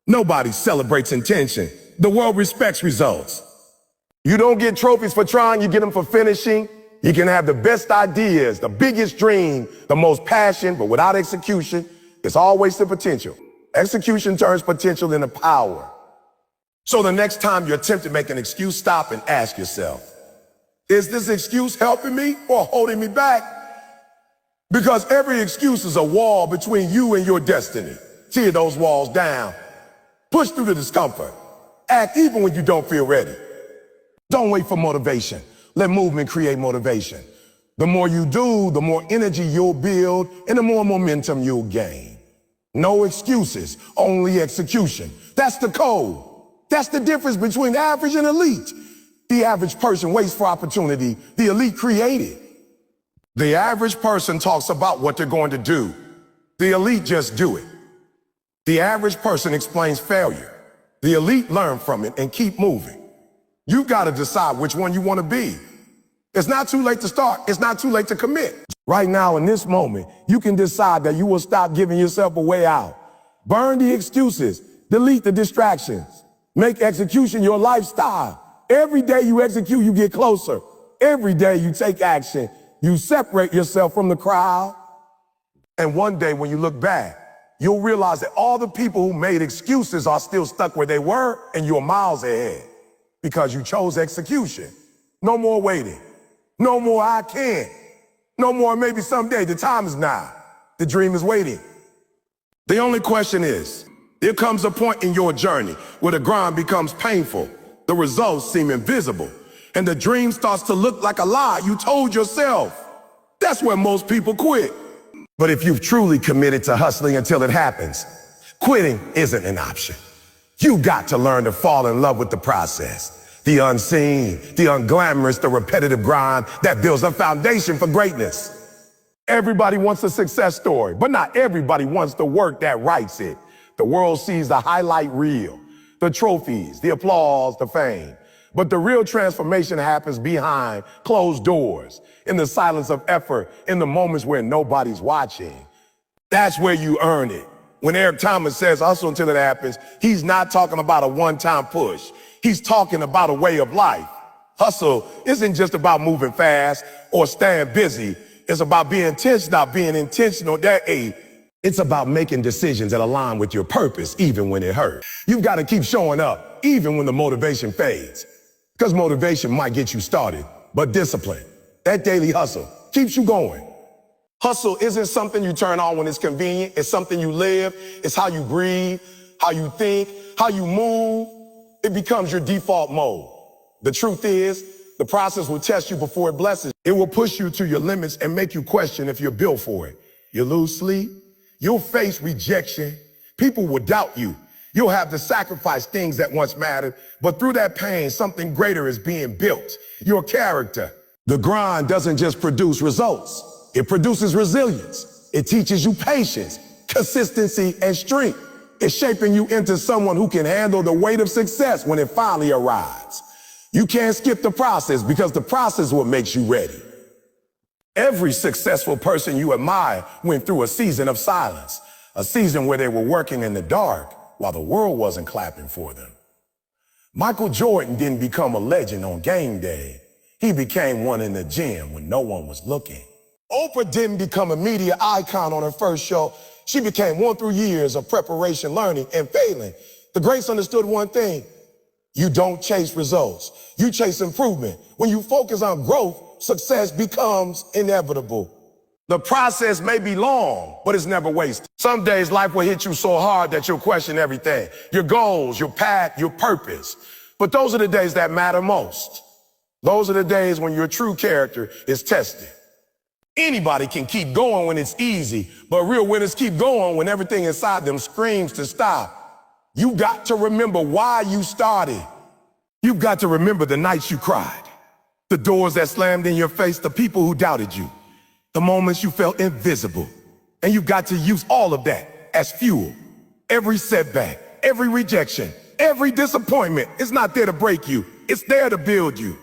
Nobody celebrates intention. The world respects results. You don't get trophies for trying, you get them for finishing. You can have the best ideas, the biggest dream, the most passion, but without execution, it's always the potential. Execution turns potential into power. So the next time you attempt to make an excuse, stop and ask yourself, is this excuse helping me or holding me back? Because every excuse is a wall between you and your destiny. Tear those walls down. Push through the discomfort. Act even when you don't feel ready. Don't wait for motivation. Let movement create motivation. The more you do, the more energy you'll build and the more momentum you'll gain. No excuses, only execution. That's the code. That's the difference between average and elite. The average person waits for opportunity. The elite create it. The average person talks about what they're going to do. The elite just do it. The average person explains failure. The elite learn from it and keep moving. You've got to decide which one you want to be. It's not too late to start. It's not too late to commit. Right now, in this moment, you can decide that you will stop giving yourself a way out. Burn the excuses. Delete the distractions. Make execution your lifestyle. Every day you execute, you get closer. Every day you take action. You separate yourself from the crowd. And one day when you look back, you'll realize that all the people who made excuses are still stuck where they were and you're miles ahead because you chose execution. No more waiting. No more I can. No more maybe someday. The time is now. The dream is waiting. The only question is, there comes a point in your journey where the grind becomes painful. The results seem invisible. And the dream starts to look like a lie you told yourself. That's where most people quit. But if you've truly committed to hustling until it happens, quitting isn't an option. You got to learn to fall in love with the process. The unseen, the unglamorous, the repetitive grind that builds a foundation for greatness. Everybody wants a success story, but not everybody wants the work that writes it. The world sees the highlight reel, the trophies, the applause, the fame. But the real transformation happens behind closed doors, in the silence of effort, in the moments where nobody's watching. That's where you earn it. When Eric Thomas says hustle until it happens, he's not talking about a one-time push. He's talking about a way of life. Hustle isn't just about moving fast or staying busy. It's about being intentional, being intentional. It's about making decisions that align with your purpose, even when it hurts. You've got to keep showing up, even when the motivation fades. Because motivation might get you started, but discipline, that daily hustle, keeps you going. Hustle isn't something you turn on when it's convenient. It's something you live. It's how you breathe, how you think, how you move. It becomes your default mode. The truth is, the process will test you before it blesses. It will push you to your limits and make you question if you're built for it. You lose sleep. You'll face rejection. People will doubt you. You'll have to sacrifice things that once mattered, but through that pain, something greater is being built. Your character. The grind doesn't just produce results. It produces resilience. It teaches you patience, consistency, and strength. It's shaping you into someone who can handle the weight of success when it finally arrives. You can't skip the process because the process is what makes you ready. Every successful person you admire went through a season of silence, a season where they were working in the dark while the world wasn't clapping for them. Michael Jordan didn't become a legend on game day. He became one in the gym when no one was looking. Oprah didn't become a media icon on her first show. She became one through years of preparation, learning, and failing. The greats understood one thing. You don't chase results. You chase improvement. When you focus on growth, success becomes inevitable. The process may be long, but it's never wasted. Some days life will hit you so hard that you'll question everything. Your goals, your path, your purpose. But those are the days that matter most. Those are the days when your true character is tested. Anybody can keep going when it's easy, but real winners keep going when everything inside them screams to stop. You've got to remember why you started. You've got to remember the nights you cried, the doors that slammed in your face, the people who doubted you, the moments you felt invisible. And you've got to use all of that as fuel. Every setback, every rejection, every disappointment is not there to break you. It's there to build you.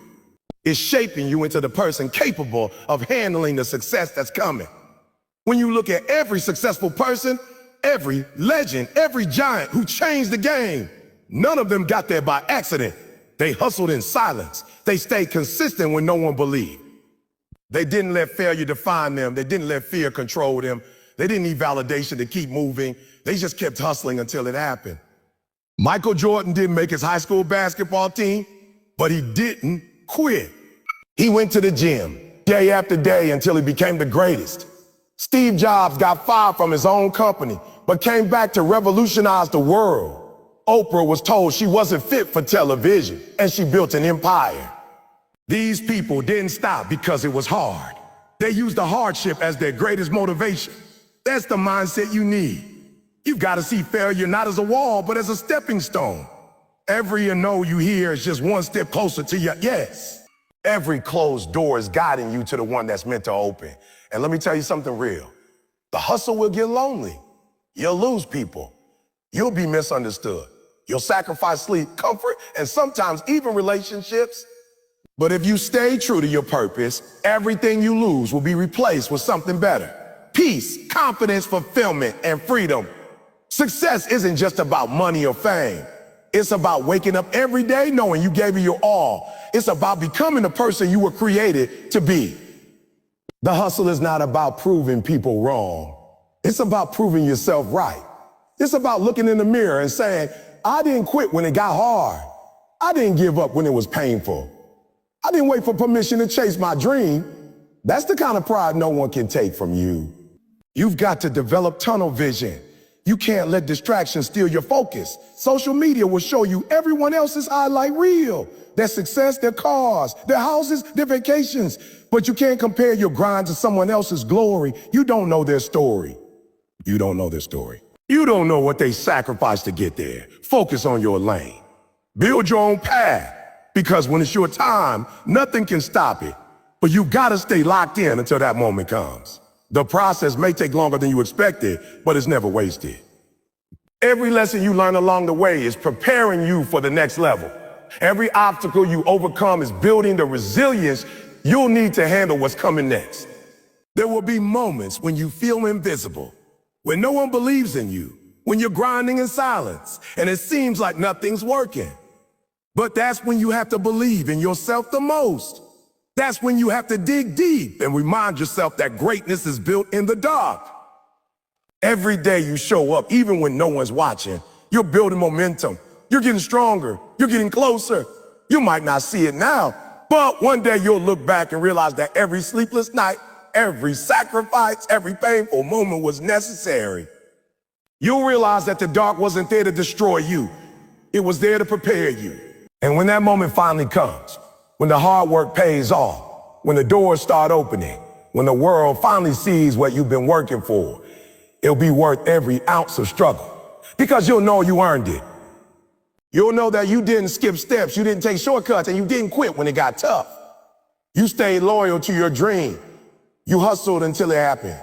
It's shaping you into the person capable of handling the success that's coming. When you look at every successful person, every legend, every giant who changed the game, none of them got there by accident. They hustled in silence. They stayed consistent when no one believed. They didn't let failure define them. They didn't let fear control them. They didn't need validation to keep moving. They just kept hustling until it happened. Michael Jordan didn't make his high school basketball team, but he didn't quit. He went to the gym day after day until he became the greatest. Steve Jobs got fired from his own company, but came back to revolutionize the world. Oprah was told she wasn't fit for television, and she built an empire. These people didn't stop because it was hard. They used the hardship as their greatest motivation. That's the mindset you need. You've got to see failure not as a wall, but as a stepping stone. Every no you hear is just one step closer to your yes. Every closed door is guiding you to the one that's meant to open. And let me tell you something real. The hustle will get lonely. You'll lose people. You'll be misunderstood. You'll sacrifice sleep, comfort, and sometimes even relationships. But if you stay true to your purpose, everything you lose will be replaced with something better. Peace, confidence, fulfillment, and freedom. Success isn't just about money or fame. It's about waking up every day knowing you gave it your all. It's about becoming the person you were created to be. The hustle is not about proving people wrong. It's about proving yourself right. It's about looking in the mirror and saying, I didn't quit when it got hard. I didn't give up when it was painful. I didn't wait for permission to chase my dream. That's the kind of pride no one can take from you. You've got to develop tunnel vision. You can't let distractions steal your focus. Social media will show you everyone else's highlight reel. Their success, their cars, their houses, their vacations. But you can't compare your grind to someone else's glory. You don't know their story. You don't know their story. You don't know what they sacrificed to get there. Focus on your lane. Build your own path. Because when it's your time, nothing can stop it. But you gotta stay locked in until that moment comes. The process may take longer than you expected, but it's never wasted. Every lesson you learn along the way is preparing you for the next level. Every obstacle you overcome is building the resilience you'll need to handle what's coming next. There will be moments when you feel invisible, when no one believes in you, when you're grinding in silence, and it seems like nothing's working. But that's when you have to believe in yourself the most. That's when you have to dig deep and remind yourself that greatness is built in the dark. Every day you show up, even when no one's watching, you're building momentum. You're getting stronger. You're getting closer. You might not see it now, but one day you'll look back and realize that every sleepless night, every sacrifice, every painful moment was necessary. You'll realize that the dark wasn't there to destroy you. It was there to prepare you. And when that moment finally comes, when the hard work pays off, when the doors start opening, when the world finally sees what you've been working for, it'll be worth every ounce of struggle, because you'll know you earned it. You'll know that you didn't skip steps, you didn't take shortcuts, and you didn't quit when it got tough. You stayed loyal to your dream. You hustled until it happened.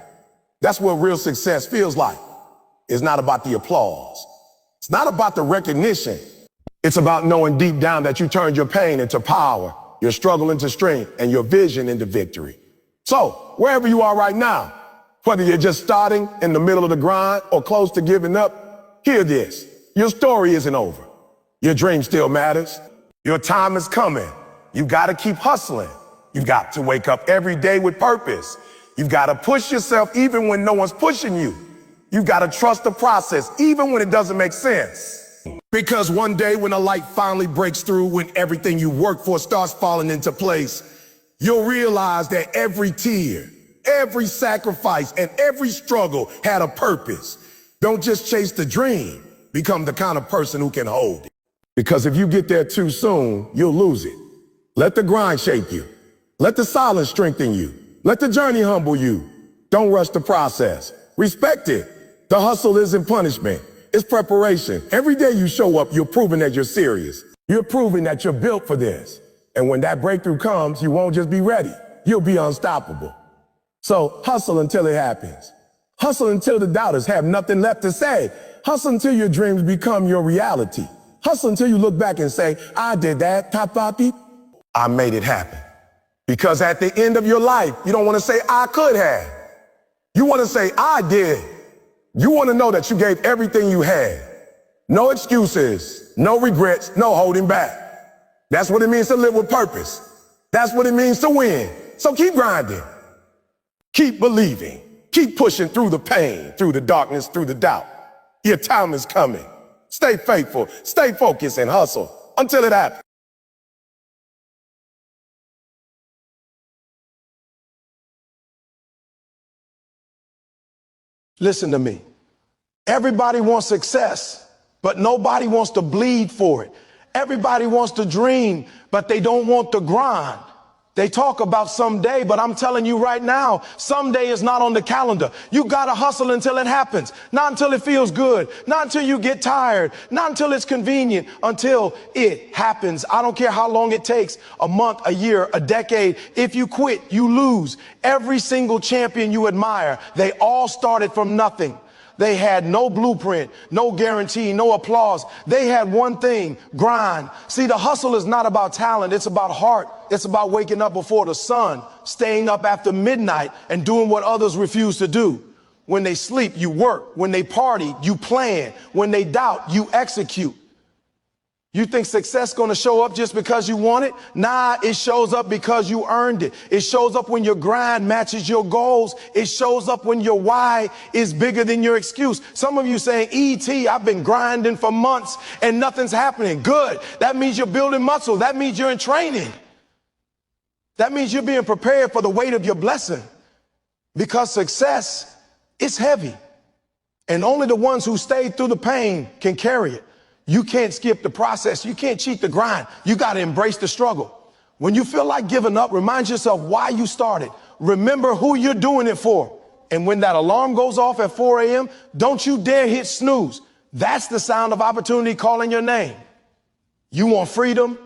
That's what real success feels like. It's not about the applause. It's not about the recognition. It's about knowing deep down that you turned your pain into power, your struggle into strength, and your vision into victory. So, wherever you are right now, whether you're just starting in the middle of the grind or close to giving up, hear this. Your story isn't over. Your dream still matters. Your time is coming. You've got to keep hustling. You've got to wake up every day with purpose. You've got to push yourself even when no one's pushing you. You've got to trust the process even when it doesn't make sense. Because one day when a light finally breaks through, when everything you work for starts falling into place, you'll realize that every tear, every sacrifice, and every struggle had a purpose. Don't just chase the dream. Become the kind of person who can hold it. Because if you get there too soon, you'll lose it. Let the grind shape you. Let the silence strengthen you. Let the journey humble you. Don't rush the process. Respect it. The hustle isn't punishment. It's preparation. Every day you show up, you're proving that you're serious. You're proving that you're built for this. And when that breakthrough comes, you won't just be ready. You'll be unstoppable. So hustle until it happens. Hustle until the doubters have nothing left to say. Hustle until your dreams become your reality. Hustle until you look back and say, I did that, papi. I made it happen. Because at the end of your life, you don't want to say, I could have. You want to say, I did. You want to know that you gave everything you had. No excuses, no regrets, no holding back. That's what it means to live with purpose. That's what it means to win. So keep grinding. Keep believing. Keep pushing through the pain, through the darkness, through the doubt. Your time is coming. Stay faithful, stay focused, and hustle until it happens. Listen to me. Everybody wants success, but nobody wants to bleed for it. Everybody wants to dream, but they don't want to grind. They talk about someday, but I'm telling you right now, someday is not on the calendar. You got to hustle until it happens, not until it feels good, not until you get tired, not until it's convenient, until it happens. I don't care how long it takes, a month, a year, a decade. If you quit, you lose. Every single champion you admire, they all started from nothing. They had no blueprint, no guarantee, no applause. They had one thing, grind. See, the hustle is not about talent. It's about heart. It's about waking up before the sun, staying up after midnight, and doing what others refuse to do. When they sleep, you work. When they party, you plan. When they doubt, you execute. You think success is going to show up just because you want it? Nah, it shows up because you earned it. It shows up when your grind matches your goals. It shows up when your why is bigger than your excuse. Some of you saying, E.T., I've been grinding for months and nothing's happening. Good. That means you're building muscle. That means you're in training. That means you're being prepared for the weight of your blessing. Because success is heavy. And only the ones who stayed through the pain can carry it. You can't skip the process. You can't cheat the grind. You got to embrace the struggle. When you feel like giving up, remind yourself why you started. Remember who you're doing it for. And when that alarm goes off at 4 a.m., don't you dare hit snooze. That's the sound of opportunity calling your name. You want freedom?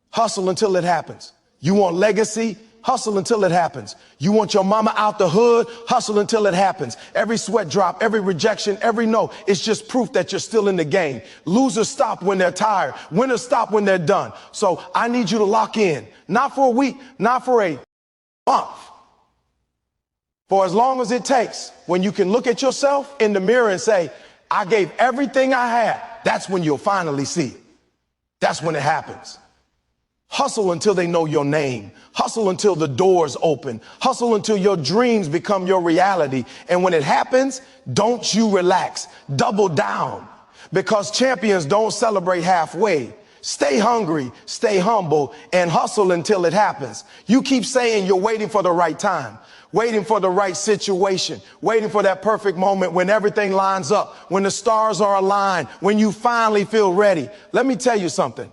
Hustle until it happens. You want legacy? Hustle until it happens. You want your mama out the hood? Hustle until it happens. Every sweat drop, every rejection, every no, it's just proof that you're still in the game. Losers stop when they're tired. Winners stop when they're done. So I need you to lock in. Not for a week, not for a month. For as long as it takes, when you can look at yourself in the mirror and say, I gave everything I had, that's when you'll finally see it. That's when it happens. Hustle until they know your name. Hustle until the doors open. Hustle until your dreams become your reality. And when it happens, don't you relax. Double down. Because champions don't celebrate halfway. Stay hungry, stay humble, and hustle until it happens. You keep saying you're waiting for the right time, waiting for the right situation, waiting for that perfect moment when everything lines up, when the stars are aligned, when you finally feel ready. Let me tell you something.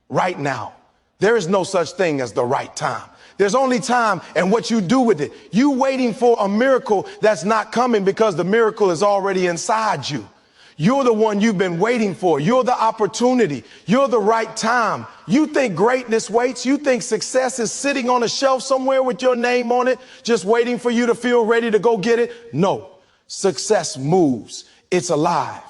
Right now, there is no such thing as the right time. There's only time and what you do with it. You waiting for a miracle that's not coming because the miracle is already inside you. You're the one you've been waiting for. You're the opportunity. You're the right time. You think greatness waits. You think success is sitting on a shelf somewhere with your name on it, just waiting for you to feel ready to go get it. No, success moves. It's alive.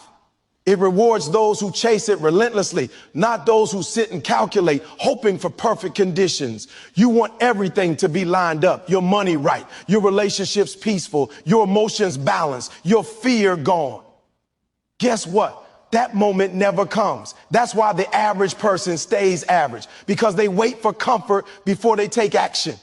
It rewards those who chase it relentlessly, not those who sit and calculate, hoping for perfect conditions. You want everything to be lined up, your money right, your relationships peaceful, your emotions balanced, your fear gone. Guess what? That moment never comes. That's why the average person stays average, because they wait for comfort before they take action.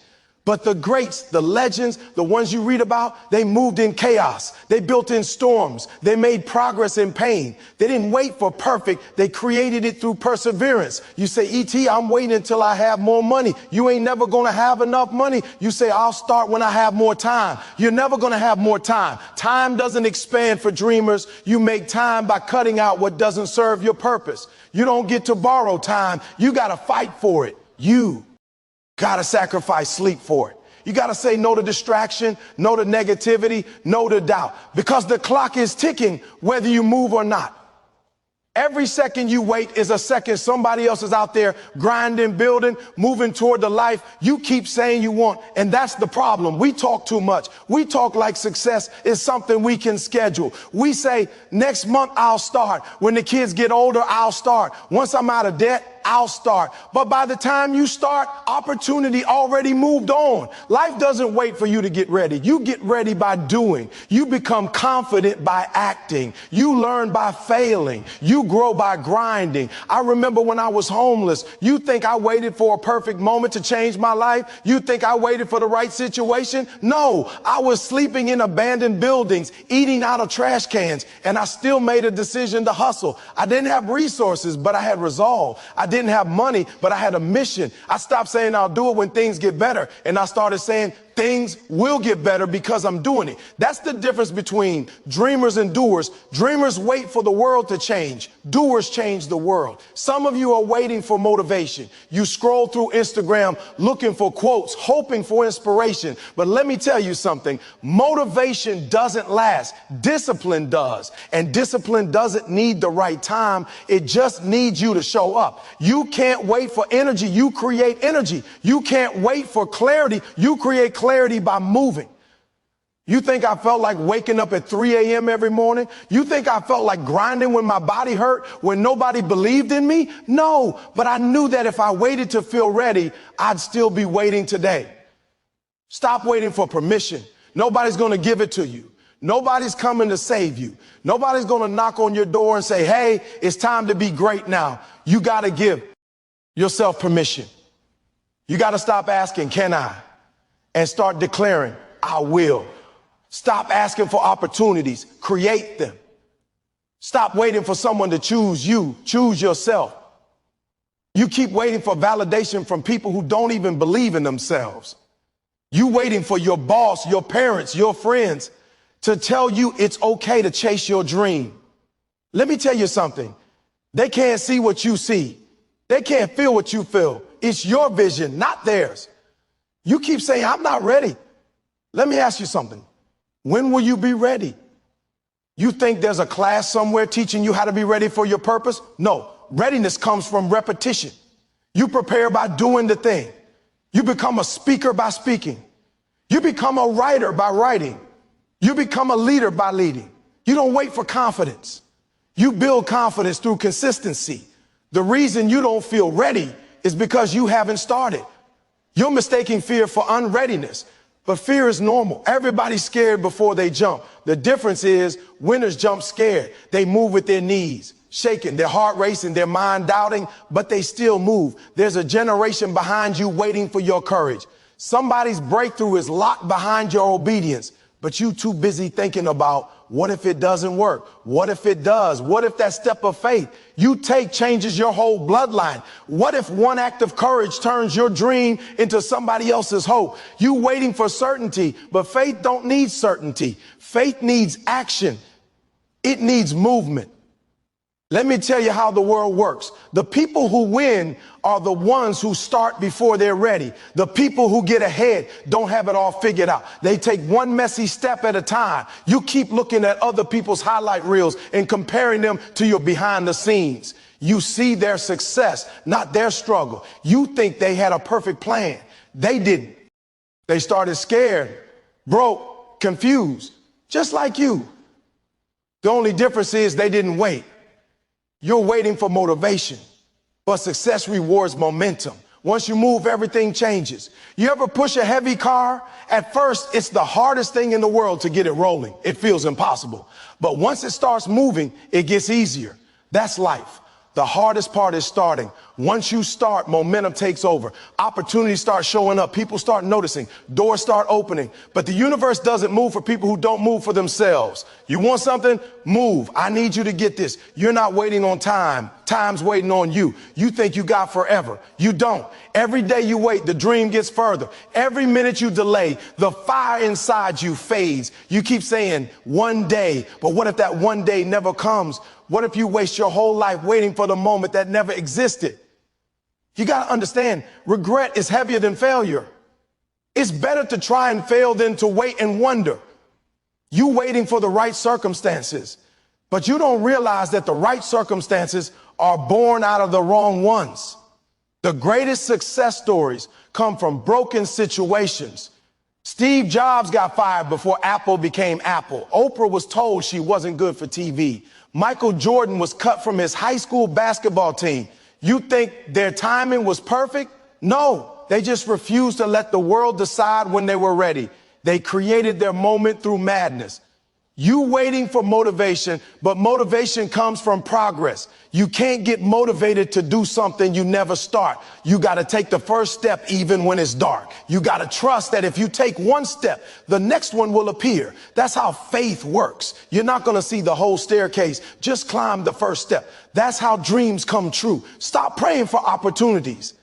But the greats, the legends, the ones you read about, they moved in chaos. They built in storms. They made progress in pain. They didn't wait for perfect. They created it through perseverance. You say, E.T., I'm waiting until I have more money. You ain't never going to have enough money. You say, I'll start when I have more time. You're never going to have more time. Time doesn't expand for dreamers. You make time by cutting out what doesn't serve your purpose. You don't get to borrow time. You got to fight for it. You got to sacrifice sleep for it. You got to say no to distraction, no to negativity, no to doubt, because the clock is ticking whether you move or not. Every second you wait is a second somebody else is out there grinding, building, moving toward the life you keep saying you want. And that's the problem. We talk too much. We talk like success is something we can schedule. We say next month I'll start. When the kids get older, I'll start. Once I'm out of debt, I'll start. But by the time you start, opportunity already moved on. Life doesn't wait for you to get ready. You get ready by doing. You become confident by acting. You learn by failing. You grow by grinding. I remember when I was homeless. You think I waited for a perfect moment to change my life? You think I waited for the right situation? No, I was sleeping in abandoned buildings, eating out of trash cans, and I still made a decision to hustle. I didn't have resources, but I had resolve. I didn't have money, but I had a mission. I stopped saying I'll do it when things get better, and I started saying things will get better because I'm doing it. That's the difference between dreamers and doers. Dreamers wait for the world to change. Doers change the world. Some of you are waiting for motivation. You scroll through Instagram looking for quotes, hoping for inspiration. But let me tell you something. Motivation doesn't last. Discipline does. And discipline doesn't need the right time. It just needs you to show up. You can't wait for energy. You create energy. You can't wait for clarity. You create clarity by moving. You think I felt like waking up at 3 a.m. every morning? You think I felt like grinding when my body hurt, when nobody believed in me? No, but I knew that if I waited to feel ready, I'd still be waiting today. Stop waiting for permission. Nobody's going to give it to you. Nobody's coming to save you. Nobody's going to knock on your door and say, hey, it's time to be great now. You got to give yourself permission. You got to stop asking, can I? And start declaring, I will. Stop asking for opportunities. Create them. Stop waiting for someone to choose you. Choose yourself. You keep waiting for validation from people who don't even believe in themselves. You waiting for your boss, your parents, your friends to tell you it's okay to chase your dream. Let me tell you something. They can't see what you see. They can't feel what you feel. It's your vision, not theirs. You keep saying, I'm not ready. Let me ask you something. When will you be ready? You think there's a class somewhere teaching you how to be ready for your purpose? No, readiness comes from repetition. You prepare by doing the thing. You become a speaker by speaking. You become a writer by writing. You become a leader by leading. You don't wait for confidence. You build confidence through consistency. The reason you don't feel ready is because you haven't started. You're mistaking fear for unreadiness, but fear is normal. Everybody's scared before they jump. The difference is winners jump scared. They move with their knees shaking, their heart racing, their mind doubting, but they still move. There's a generation behind you waiting for your courage. Somebody's breakthrough is locked behind your obedience, but you too busy thinking about what if it doesn't work? What if it does? What if that step of faith you take changes your whole bloodline? What if one act of courage turns your dream into somebody else's hope? You waiting for certainty, but faith don't need certainty. Faith needs action. It needs movement. Let me tell you how the world works. The people who win are the ones who start before they're ready. The people who get ahead don't have it all figured out. They take one messy step at a time. You keep looking at other people's highlight reels and comparing them to your behind the scenes. You see their success, not their struggle. You think they had a perfect plan. They didn't. They started scared, broke, confused, just like you. The only difference is they didn't wait. You're waiting for motivation, but success rewards momentum. Once you move, everything changes. You ever push a heavy car? At first, it's the hardest thing in the world to get it rolling. It feels impossible. But once it starts moving, it gets easier. That's life. The hardest part is starting. Once you start, momentum takes over. Opportunities start showing up. People start noticing. Doors start opening. But the universe doesn't move for people who don't move for themselves. You want something? Move. I need you to get this. You're not waiting on time. Time's waiting on you. You think you got forever. You don't. Every day you wait, the dream gets further. Every minute you delay, the fire inside you fades. You keep saying one day, but what if that one day never comes? What if you waste your whole life waiting for the moment that never existed? You got to understand, regret is heavier than failure. It's better to try and fail than to wait and wonder. You waiting for the right circumstances, but you don't realize that the right circumstances are born out of the wrong ones. The greatest success stories come from broken situations. Steve Jobs got fired before Apple became Apple. Oprah was told she wasn't good for TV. Michael Jordan was cut from his high school basketball team. You think their timing was perfect? No, they just refused to let the world decide when they were ready. They created their moment through madness. You waiting for motivation, but motivation comes from progress. You can't get motivated to do something you never start. You got to take the first step even when it's dark. You got to trust that if you take one step, the next one will appear. That's how faith works. You're not going to see the whole staircase. Just climb the first step. That's how dreams come true. Stop praying for opportunities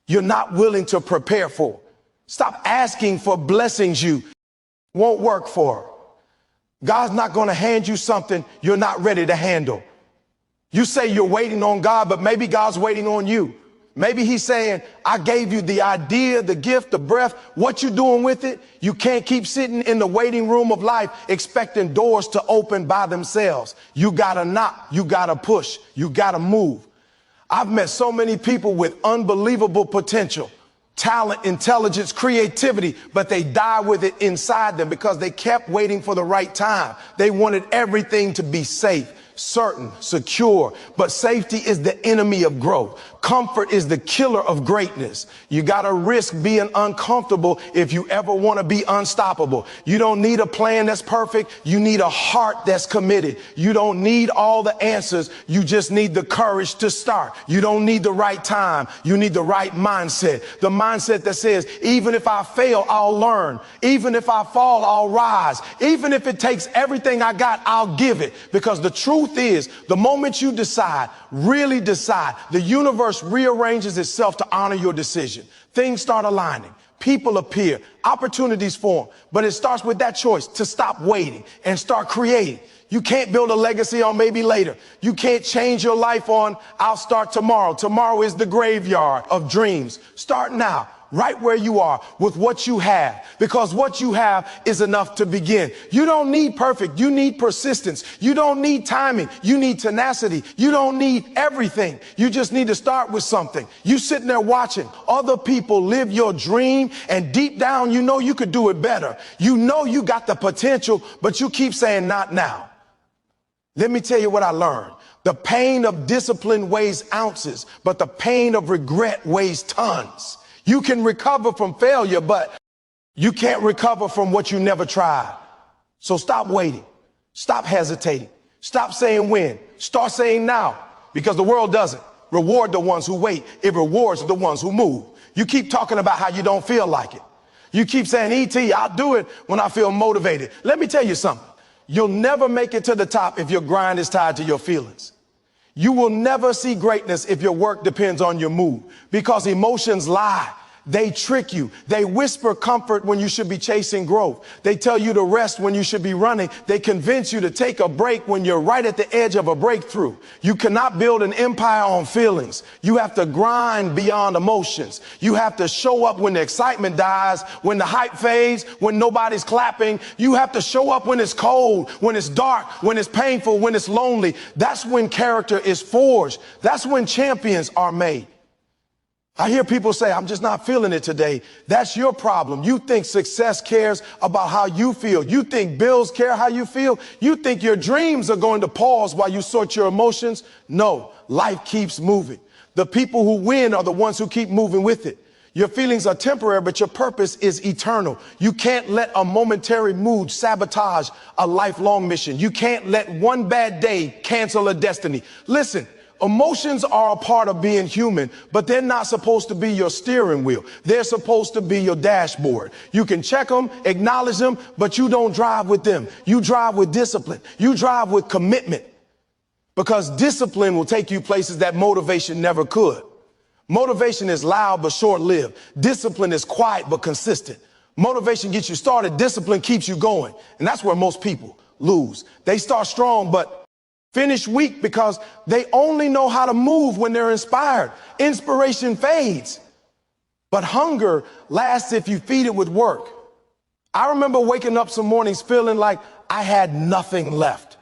you're not willing to prepare for. Stop asking for blessings you won't work for. God's not going to hand you something you're not ready to handle. You say you're waiting on God, but maybe God's waiting on you. Maybe he's saying, I gave you the idea, the gift, the breath. What you doing with it? You can't keep sitting in the waiting room of life expecting doors to open by themselves. You got to knock. You got to push. You got to move. I've met so many people with unbelievable potential, talent, intelligence, creativity, but they die with it inside them because they kept waiting for the right time. They wanted everything to be safe, certain, secure, but safety is the enemy of growth. Comfort is the killer of greatness. You got to risk being uncomfortable if you ever want to be unstoppable. You don't need a plan that's perfect. You need a heart that's committed. You don't need all the answers. You just need the courage to start. You don't need the right time. You need the right mindset. The mindset that says, even if I fail, I'll learn. Even if I fall, I'll rise. Even if it takes everything I got, I'll give it. Because the truth is, the moment you decide, really decide, the universe rearranges itself to honor your decision. Things start aligning. People appear. Opportunities form. But it starts with that choice to stop waiting and start creating. You can't build a legacy on maybe later. You can't change your life on I'll start tomorrow. Tomorrow is the graveyard of dreams. Start now. right where you are with what you have, because what you have is enough to begin. You don't need perfect. You need persistence. You don't need timing. You need tenacity. You don't need everything. You just need to start with something. You sitting there watching other people live your dream, and deep down, you know you could do it better. You know you got the potential, but you keep saying not now. Let me tell you what I learned. The pain of discipline weighs ounces, but the pain of regret weighs tons. You can recover from failure, but you can't recover from what you never tried. So stop waiting. Stop hesitating. Stop saying when. Start saying now, because the world doesn't reward the ones who wait. It rewards the ones who move. You keep talking about how you don't feel like it. You keep saying, E.T., I'll do it when I feel motivated. Let me tell you something. You'll never make it to the top if your grind is tied to your feelings. You will never see greatness if your work depends on your mood, because emotions lie. They trick you. They whisper comfort when you should be chasing growth. They tell you to rest when you should be running. They convince you to take a break when you're right at the edge of a breakthrough. You cannot build an empire on feelings. You have to grind beyond emotions. You have to show up when the excitement dies, when the hype fades, when nobody's clapping. You have to show up when it's cold, when it's dark, when it's painful, when it's lonely. That's when character is forged. That's when champions are made. I hear people say, I'm just not feeling it today. That's your problem. You think success cares about how you feel. You think bills care how you feel. You think your dreams are going to pause while you sort your emotions. No, life keeps moving. The people who win are the ones who keep moving with it. Your feelings are temporary, but your purpose is eternal. You can't let a momentary mood sabotage a lifelong mission. You can't let one bad day cancel a destiny. Listen. Emotions are a part of being human, but they're not supposed to be your steering wheel. They're supposed to be your dashboard. You can check them, acknowledge them, but you don't drive with them. You drive with discipline. You drive with commitment, because discipline will take you places that motivation never could. Motivation is loud but short-lived. Discipline is quiet but consistent. Motivation gets you started. Discipline keeps you going. And that's where most people lose. They start strong, but finish weak because they only know how to move when they're inspired. Inspiration fades, but hunger lasts if you feed it with work. I remember waking up some mornings feeling like I had nothing left.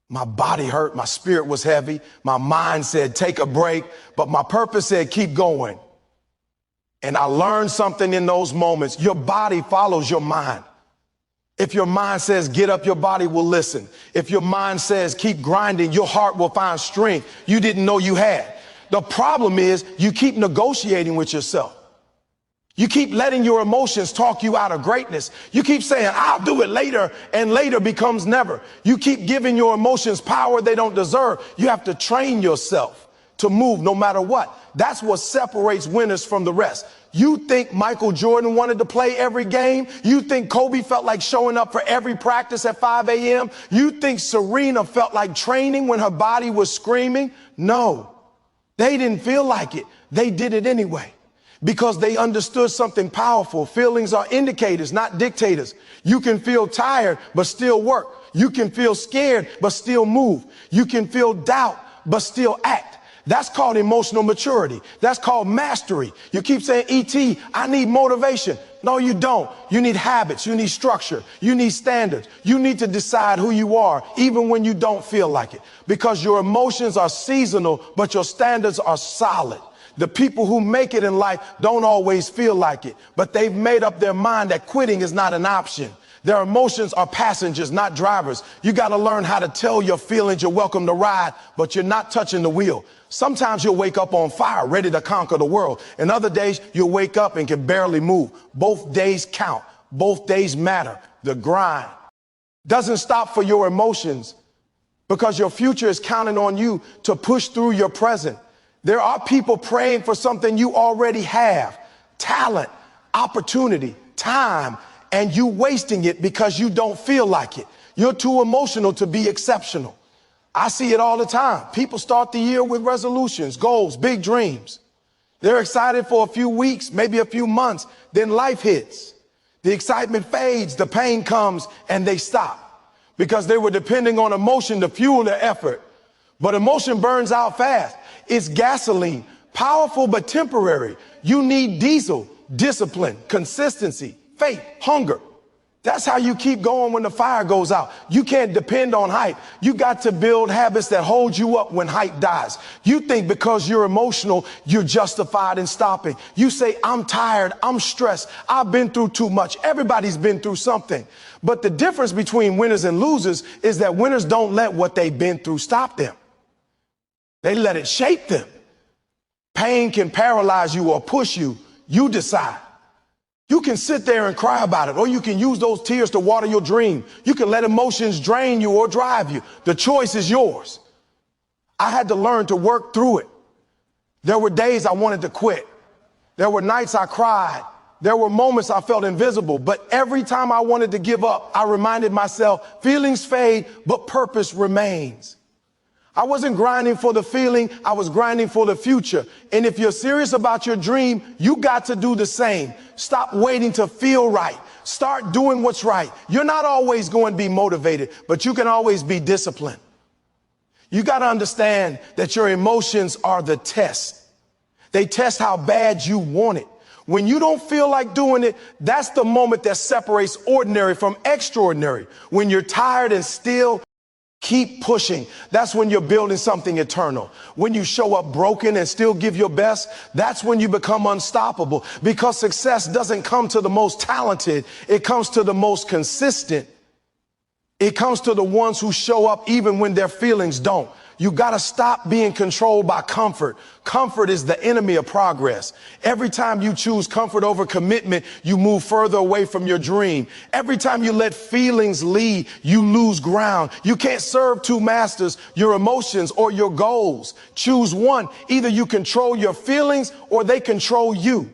My body hurt, my spirit was heavy, my mind said take a break, but my purpose said keep going. And I learned something in those moments. Your body follows your mind. If your mind says get up, your body will listen. If your mind says keep grinding, your heart will find strength you didn't know you had. The problem is you keep negotiating with yourself. You keep letting your emotions talk you out of greatness. You keep saying, I'll do it later, and later becomes never. You keep giving your emotions power they don't deserve. You have to train yourself to move no matter what. That's what separates winners from the rest. You think Michael Jordan wanted to play every game? You think Kobe felt like showing up for every practice at 5 a.m.? You think Serena felt like training when her body was screaming? No, they didn't feel like it. They did it anyway, because they understood something powerful. Feelings are indicators, not dictators. You can feel tired, but still work. You can feel scared, but still move. You can feel doubt, but still act. That's called emotional maturity. That's called mastery. You keep saying, E.T., I need motivation. No, you don't. You need habits. You need structure. You need standards. You need to decide who you are, even when you don't feel like it, because your emotions are seasonal, but your standards are solid. The people who make it in life don't always feel like it, but they've made up their mind that quitting is not an option. Their emotions are passengers, not drivers. You got to learn how to tell your feelings you're welcome to ride, but you're not touching the wheel. Sometimes you'll wake up on fire, ready to conquer the world. And other days you'll wake up and can barely move. Both days count. Both days matter. The grind doesn't stop for your emotions, because your future is counting on you to push through your present. There are people praying for something you already have: talent, opportunity, time, and you wasting it because you don't feel like it. You're too emotional to be exceptional. I see it all the time. People start the year with resolutions, goals, big dreams. They're excited for a few weeks, maybe a few months. Then life hits. The excitement fades, the pain comes, and they stop because they were depending on emotion to fuel their effort. But emotion burns out fast. It's gasoline, powerful but temporary. You need diesel, discipline, consistency, faith, hunger. That's how you keep going when the fire goes out. You can't depend on hype. You got to build habits that hold you up when hype dies. You think because you're emotional, you're justified in stopping. You say, I'm tired, I'm stressed, I've been through too much. Everybody's been through something. But the difference between winners and losers is that winners don't let what they've been through stop them. They let it shape them. Pain can paralyze you or push you. You decide. You can sit there and cry about it, or you can use those tears to water your dream. You can let emotions drain you or drive you. The choice is yours. I had to learn to work through it. There were days I wanted to quit. There were nights I cried. There were moments I felt invisible. But every time I wanted to give up, I reminded myself, feelings fade, but purpose remains. I wasn't grinding for the feeling, I was grinding for the future. And if you're serious about your dream, you got to do the same. Stop waiting to feel right. Start doing what's right. You're not always going to be motivated, but you can always be disciplined. You got to understand that your emotions are the test. They test how bad you want it. When you don't feel like doing it, that's the moment that separates ordinary from extraordinary. When you're tired and still keep pushing. That's when you're building something eternal. When you show up broken and still give your best, that's when you become unstoppable, because success doesn't come to the most talented. It comes to the most consistent. It comes to the ones who show up even when their feelings don't. You got to stop being controlled by comfort. Comfort is the enemy of progress. Every time you choose comfort over commitment, you move further away from your dream. Every time you let feelings lead, you lose ground. You can't serve two masters, your emotions or your goals. Choose one. Either you control your feelings or they control you.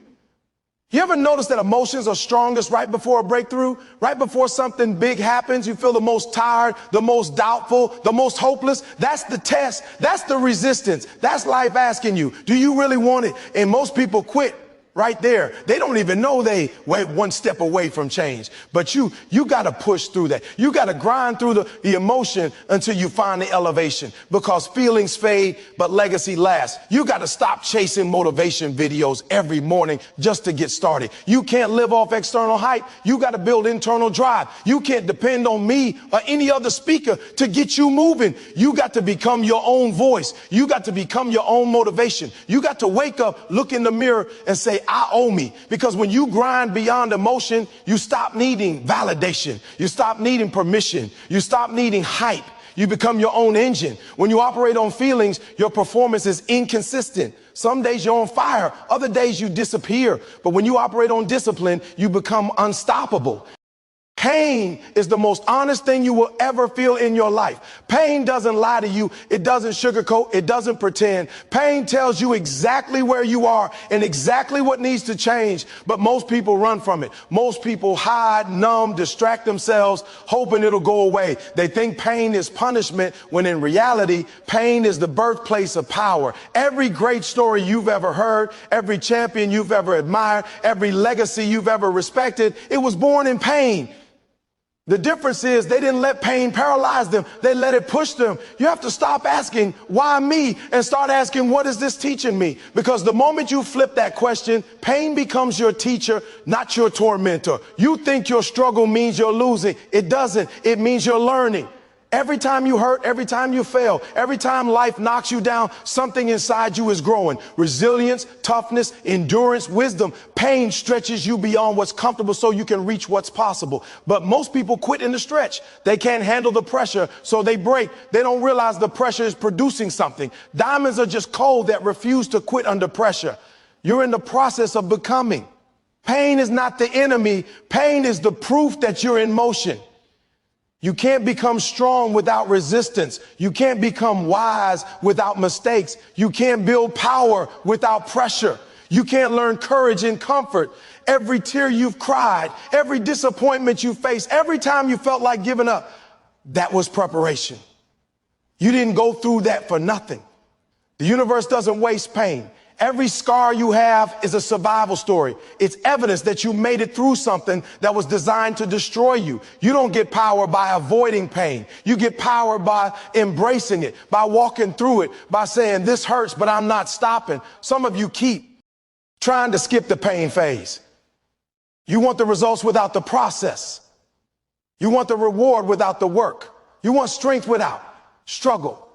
You ever notice that emotions are strongest right before a breakthrough? Right before something big happens, you feel the most tired, the most doubtful, the most hopeless. That's the test. That's the resistance. That's life asking you, do you really want it? And most people quit right there. They don't even know they went one step away from change. But you got to push through that. You got to grind through the emotion until you find the elevation, because feelings fade, but legacy lasts. You got to stop chasing motivation videos every morning just to get started. You can't live off external hype. You got to build internal drive. You can't depend on me or any other speaker to get you moving. You got to become your own voice. You got to become your own motivation. You got to wake up, look in the mirror and say, I owe me. Because when you grind beyond emotion, you stop needing validation. You stop needing permission. You stop needing hype. You become your own engine. When you operate on feelings, your performance is inconsistent. Some days you're on fire. Other days you disappear. But when you operate on discipline, you become unstoppable. Pain is the most honest thing you will ever feel in your life. Pain doesn't lie to you. It doesn't sugarcoat. It doesn't pretend. Pain tells you exactly where you are and exactly what needs to change. But most people run from it. Most people hide, numb, distract themselves, hoping it'll go away. They think pain is punishment, when in reality, pain is the birthplace of power. Every great story you've ever heard, every champion you've ever admired, every legacy you've ever respected, it was born in pain. The difference is they didn't let pain paralyze them. They let it push them. You have to stop asking, why me? And start asking, what is this teaching me? Because the moment you flip that question, pain becomes your teacher, not your tormentor. You think your struggle means you're losing. It doesn't. It means you're learning. Every time you hurt, every time you fail, every time life knocks you down, something inside you is growing. Resilience, toughness, endurance, wisdom. Pain stretches you beyond what's comfortable so you can reach what's possible. But most people quit in the stretch. They can't handle the pressure, so they break. They don't realize the pressure is producing something. Diamonds are just coal that refuse to quit under pressure. You're in the process of becoming. Pain is not the enemy. Pain is the proof that you're in motion. You can't become strong without resistance. You can't become wise without mistakes. You can't build power without pressure. You can't learn courage in comfort. Every tear you've cried, every disappointment you faced, every time you felt like giving up, that was preparation. You didn't go through that for nothing. The universe doesn't waste pain. Every scar you have is a survival story. It's evidence that you made it through something that was designed to destroy you. You don't get power by avoiding pain. You get power by embracing it, by walking through it, by saying, this hurts, but I'm not stopping. Some of you keep trying to skip the pain phase. You want the results without the process. You want the reward without the work. You want strength without struggle.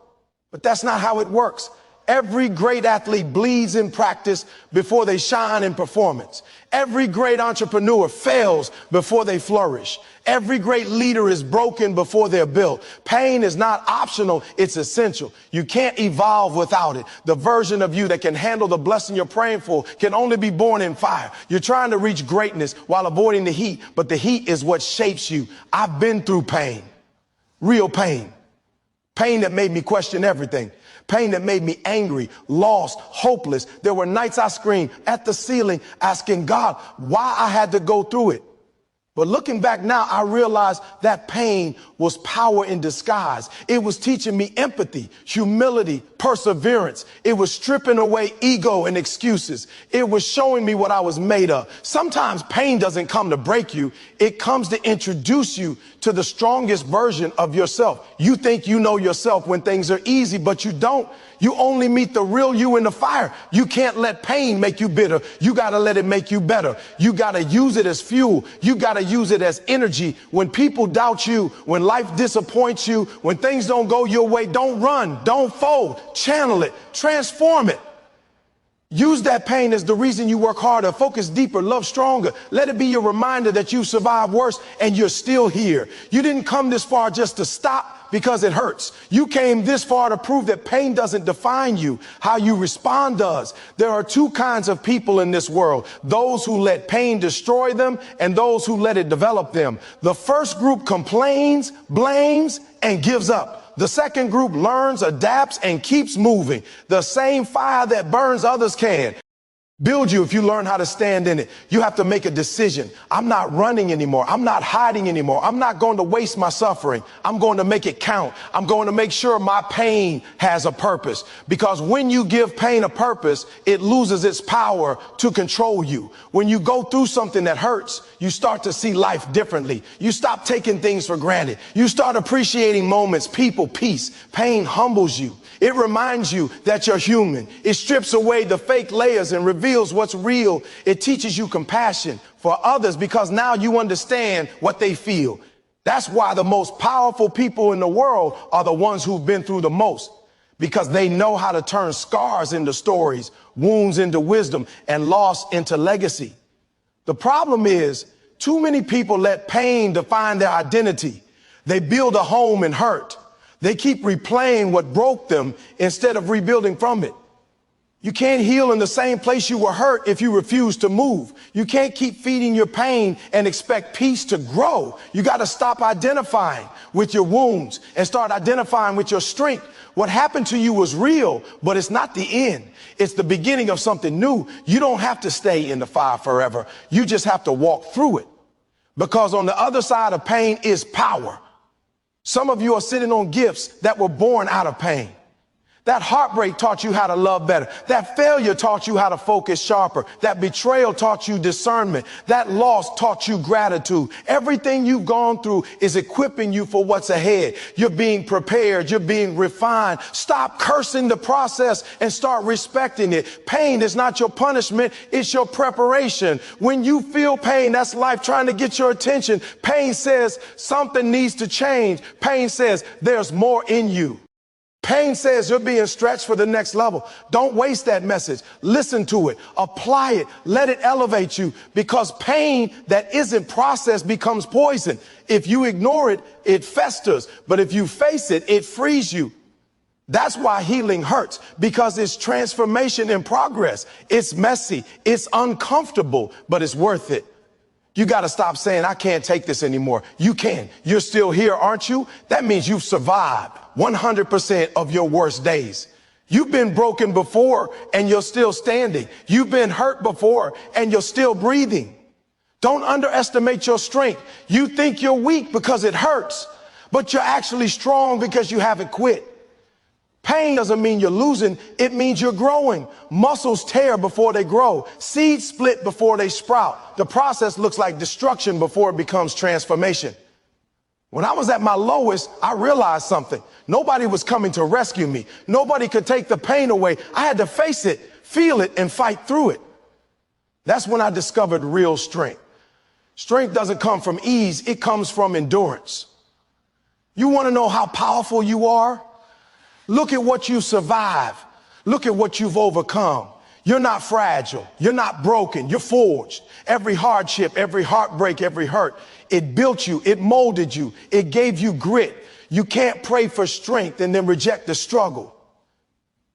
But that's not how it works. Every great athlete bleeds in practice before they shine in performance. Every great entrepreneur fails before they flourish. Every great leader is broken before they're built. Pain is not optional, it's essential. You can't evolve without it. The version of you that can handle the blessing you're praying for can only be born in fire. You're trying to reach greatness while avoiding the heat, but the heat is what shapes you. I've been through pain, real pain, pain that made me question everything. Pain that made me angry, lost, hopeless. There were nights I screamed at the ceiling asking God why I had to go through it. But looking back now, I realized that pain was power in disguise. It was teaching me empathy, humility, perseverance. It was stripping away ego and excuses. It was showing me what I was made of. Sometimes pain doesn't come to break you. It comes to introduce you to the strongest version of yourself. You think you know yourself when things are easy, but you don't. You only meet the real you in the fire. You can't let pain make you bitter. You got to let it make you better. You got to use it as fuel. You got to use it as energy. When people doubt you, when life disappoints you, when things don't go your way, don't run, don't fold, channel it, transform it. Use that pain as the reason you work harder, focus deeper, love stronger. Let it be your reminder that you survived worse and you're still here. You didn't come this far just to stop because it hurts. You came this far to prove that pain doesn't define you. How you respond does. There are two kinds of people in this world: those who let pain destroy them and those who let it develop them. The first group complains, blames, and gives up. The second group learns, adapts, and keeps moving. The same fire that burns others can build you if you learn how to stand in it. You have to make a decision. I'm not running anymore. I'm not hiding anymore. I'm not going to waste my suffering. I'm going to make it count. I'm going to make sure my pain has a purpose. Because when you give pain a purpose, it loses its power to control you. When you go through something that hurts, you start to see life differently. You stop taking things for granted. You start appreciating moments, people, peace. Pain humbles you. It reminds you that you're human. It strips away the fake layers and reveals what's real. It teaches you compassion for others because now you understand what they feel. That's why the most powerful people in the world are the ones who've been through the most, because they know how to turn scars into stories, wounds into wisdom, and loss into legacy. The problem is too many people let pain define their identity. They build a home in hurt. They keep replaying what broke them instead of rebuilding from it. You can't heal in the same place you were hurt if you refuse to move. You can't keep feeding your pain and expect peace to grow. You got to stop identifying with your wounds and start identifying with your strength. What happened to you was real, but it's not the end. It's the beginning of something new. You don't have to stay in the fire forever. You just have to walk through it, because on the other side of pain is power. Some of you are sitting on gifts that were born out of pain. That heartbreak taught you how to love better. That failure taught you how to focus sharper. That betrayal taught you discernment. That loss taught you gratitude. Everything you've gone through is equipping you for what's ahead. You're being prepared. You're being refined. Stop cursing the process and start respecting it. Pain is not your punishment. It's your preparation. When you feel pain, that's life trying to get your attention. Pain says something needs to change. Pain says there's more in you. Pain says you're being stretched for the next level. Don't waste that message. Listen to it. Apply it. Let it elevate you, because pain that isn't processed becomes poison. If you ignore it, it festers. But if you face it, it frees you. That's why healing hurts, because it's transformation in progress. It's messy. It's uncomfortable, but it's worth it. You got to stop saying, I can't take this anymore. You can. You're still here, aren't you? That means you've survived 100% of your worst days. You've been broken before and you're still standing. You've been hurt before and you're still breathing. Don't underestimate your strength. You think you're weak because it hurts, but you're actually strong because you haven't quit. Pain doesn't mean you're losing. It means you're growing. Muscles tear before they grow. Seeds split before they sprout. The process looks like destruction before it becomes transformation. When I was at my lowest, I realized something. Nobody was coming to rescue me. Nobody could take the pain away. I had to face it, feel it, and fight through it. That's when I discovered real strength. Strength doesn't come from ease, it comes from endurance. You want to know how powerful you are? Look at what you survive. Look at what you've overcome. You're not fragile. You're not broken. You're forged. Every hardship, every heartbreak, every hurt, it built you. It molded you. It gave you grit. You can't pray for strength and then reject the struggle.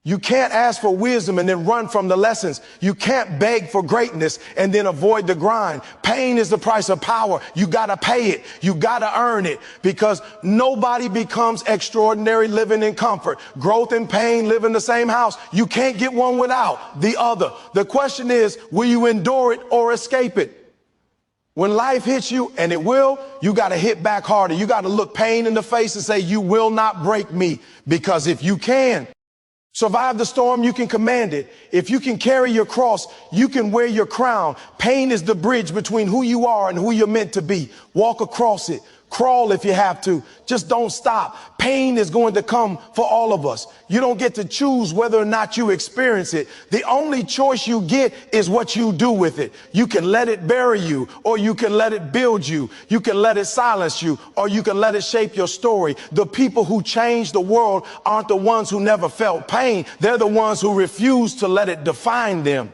You can't ask for wisdom and then run from the lessons. You can't beg for greatness and then avoid the grind. Pain is the price of power. You got to pay it. You got to earn it, because nobody becomes extraordinary living in comfort. Growth and pain live in the same house. You can't get one without the other. The question is, will you endure it or escape it? When life hits you, and it will, you got to hit back harder. You got to look pain in the face and say, you will not break me, because if you can survive the storm, you can command it. If you can carry your cross, you can wear your crown. Pain is the bridge between who you are and who you're meant to be. Walk across it. Crawl if you have to. Just don't stop. Pain is going to come for all of us. You don't get to choose whether or not you experience it. The only choice you get is what you do with it. You can let it bury you, or you can let it build you. You can let it silence you, or you can let it shape your story. The people who change the world aren't the ones who never felt pain. They're the ones who refuse to let it define them.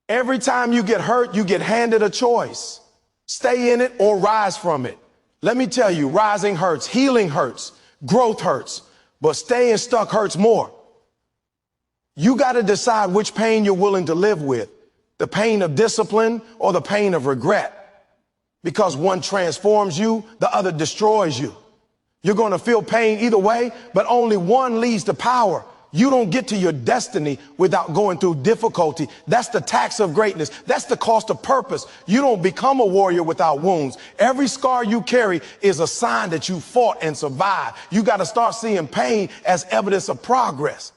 Every time you get hurt, you get handed a choice. Stay in it or rise from it. Let me tell you, rising hurts, healing hurts, growth hurts, but staying stuck hurts more. You got to decide which pain you're willing to live with, the pain of discipline or the pain of regret, because one transforms you, the other destroys you. You're going to feel pain either way, but only one leads to power. You don't get to your destiny without going through difficulty. That's the tax of greatness. That's the cost of purpose. You don't become a warrior without wounds. Every scar you carry is a sign that you fought and survived. You got to start seeing pain as evidence of progress.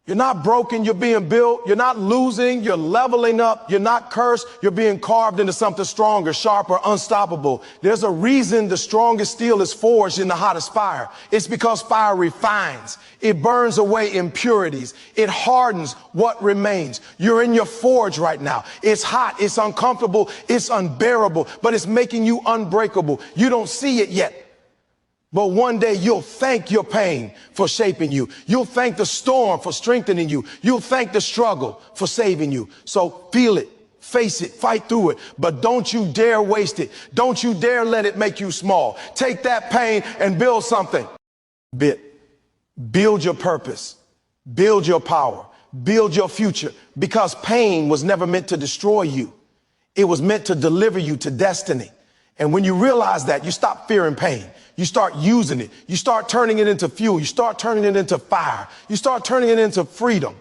You're not broken, you're being built. You're not losing, you're leveling up. You're not cursed, you're being carved into something stronger, sharper, unstoppable. There's a reason the strongest steel is forged in the hottest fire. It's because fire refines. It burns away impurities. It hardens what remains. You're in your forge right now. It's hot, it's uncomfortable, it's unbearable, but it's making you unbreakable. You don't see it yet. But one day you'll thank your pain for shaping you. You'll thank the storm for strengthening you. You'll thank the struggle for saving you. So feel it, face it, fight through it, but don't you dare waste it. Don't you dare let it make you small. Take that pain and build something. Build your purpose, build your power, build your future, because pain was never meant to destroy you. It was meant to deliver you to destiny. And when you realize that, you stop fearing pain. You start using it. You start turning it into fuel. You start turning it into fire. You start turning it into freedom.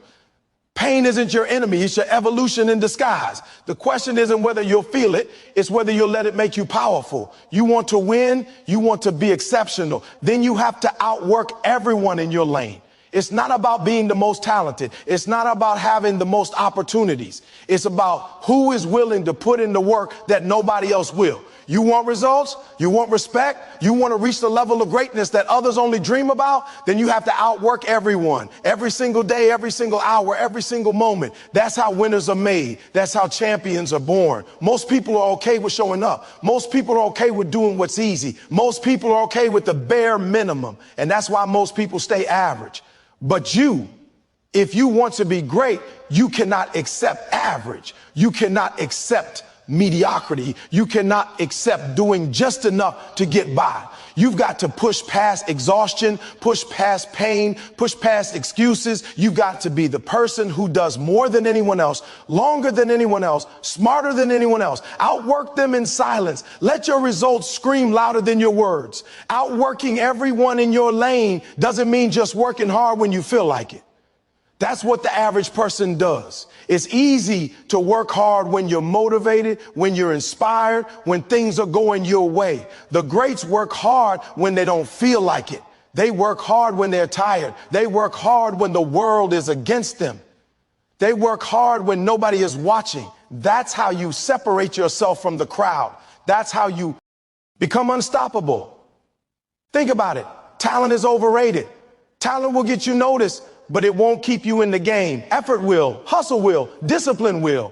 Pain isn't your enemy. It's your evolution in disguise. The question isn't whether you'll feel it. It's whether you'll let it make you powerful. You want to win. You want to be exceptional. Then you have to outwork everyone in your lane. It's not about being the most talented. It's not about having the most opportunities. It's about who is willing to put in the work that nobody else will. You want results? You want respect? You want to reach the level of greatness that others only dream about? Then you have to outwork everyone, every single day, every single hour, every single moment. That's how winners are made. That's how champions are born. Most people are okay with showing up. Most people are okay with doing what's easy. Most people are okay with the bare minimum. And that's why most people stay average. But you, if you want to be great, you cannot accept average. You cannot accept mediocrity. You cannot accept doing just enough to get by. You've got to push past exhaustion, push past pain, push past excuses. You've got to be the person who does more than anyone else, longer than anyone else, smarter than anyone else. Outwork them in silence. Let your results scream louder than your words. Outworking everyone in your lane doesn't mean just working hard when you feel like it. That's what the average person does. It's easy to work hard when you're motivated, when you're inspired, when things are going your way. The greats work hard when they don't feel like it. They work hard when they're tired. They work hard when the world is against them. They work hard when nobody is watching. That's how you separate yourself from the crowd. That's how you become unstoppable. Think about it. Talent is overrated. Talent will get you noticed, but it won't keep you in the game. Effort will, hustle will, discipline will.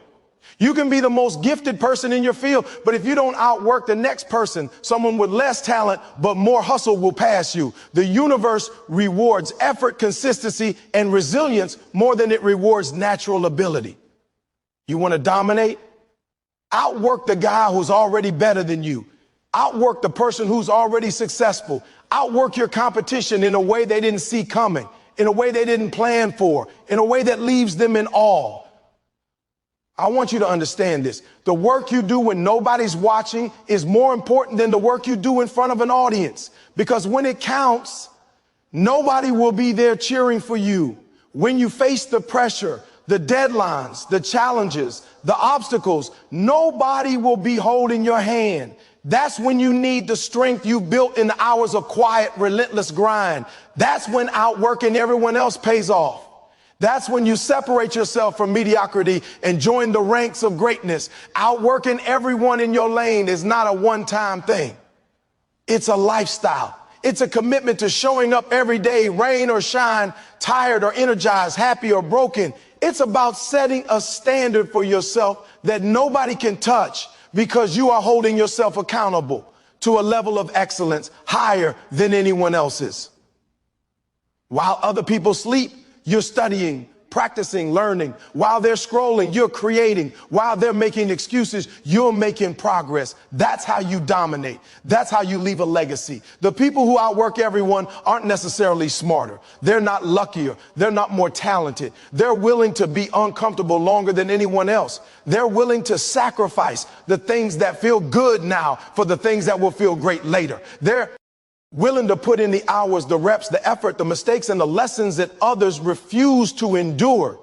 You can be the most gifted person in your field, but if you don't outwork the next person, someone with less talent but more hustle will pass you. The universe rewards effort, consistency, and resilience more than it rewards natural ability. You want to dominate? Outwork the guy who's already better than you. Outwork the person who's already successful. Outwork your competition in a way they didn't see coming, in a way they didn't plan for, in a way that leaves them in awe. I want you to understand this. The work you do when nobody's watching is more important than the work you do in front of an audience. Because when it counts, nobody will be there cheering for you. When you face the pressure, the deadlines, the challenges, the obstacles, nobody will be holding your hand. That's when you need the strength you built in the hours of quiet, relentless grind. That's when outworking everyone else pays off. That's when you separate yourself from mediocrity and join the ranks of greatness. Outworking everyone in your lane is not a one-time thing. It's a lifestyle. It's a commitment to showing up every day, rain or shine, tired or energized, happy or broken. It's about setting a standard for yourself that nobody can touch because you are holding yourself accountable to a level of excellence higher than anyone else's. While other people sleep, you're studying, practicing, learning. While they're scrolling, you're creating. While they're making excuses, you're making progress. That's how you dominate. That's how you leave a legacy. The people who outwork everyone aren't necessarily smarter. They're not luckier. They're not more talented. They're willing to be uncomfortable longer than anyone else. They're willing to sacrifice the things that feel good now for the things that will feel great later. They're willing to put in the hours, the reps, the effort, the mistakes, and the lessons that others refuse to endure.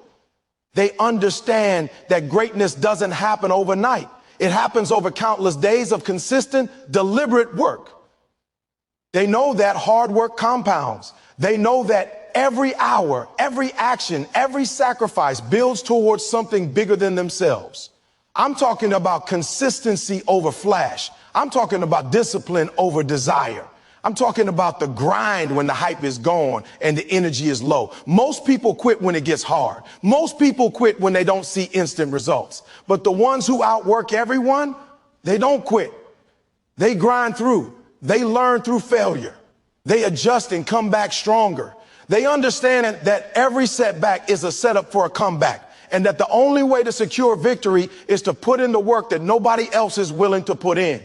They understand that greatness doesn't happen overnight. It happens over countless days of consistent, deliberate work. They know that hard work compounds. They know that every hour, every action, every sacrifice builds towards something bigger than themselves. I'm talking about consistency over flash. I'm talking about discipline over desire. I'm talking about the grind when the hype is gone and the energy is low. Most people quit when it gets hard. Most people quit when they don't see instant results. But the ones who outwork everyone, they don't quit. They grind through. They learn through failure. They adjust and come back stronger. They understand that every setback is a setup for a comeback, and that the only way to secure victory is to put in the work that nobody else is willing to put in.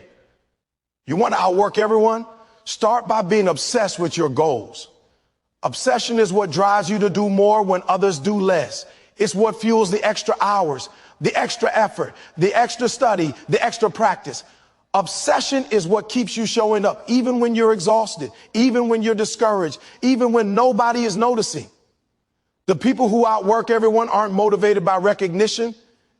You want to outwork everyone? Start by being obsessed with your goals. Obsession is what drives you to do more when others do less. It's what fuels the extra hours, the extra effort, the extra study, the extra practice. Obsession is what keeps you showing up, even when you're exhausted, even when you're discouraged, even when nobody is noticing. The people who outwork everyone aren't motivated by recognition.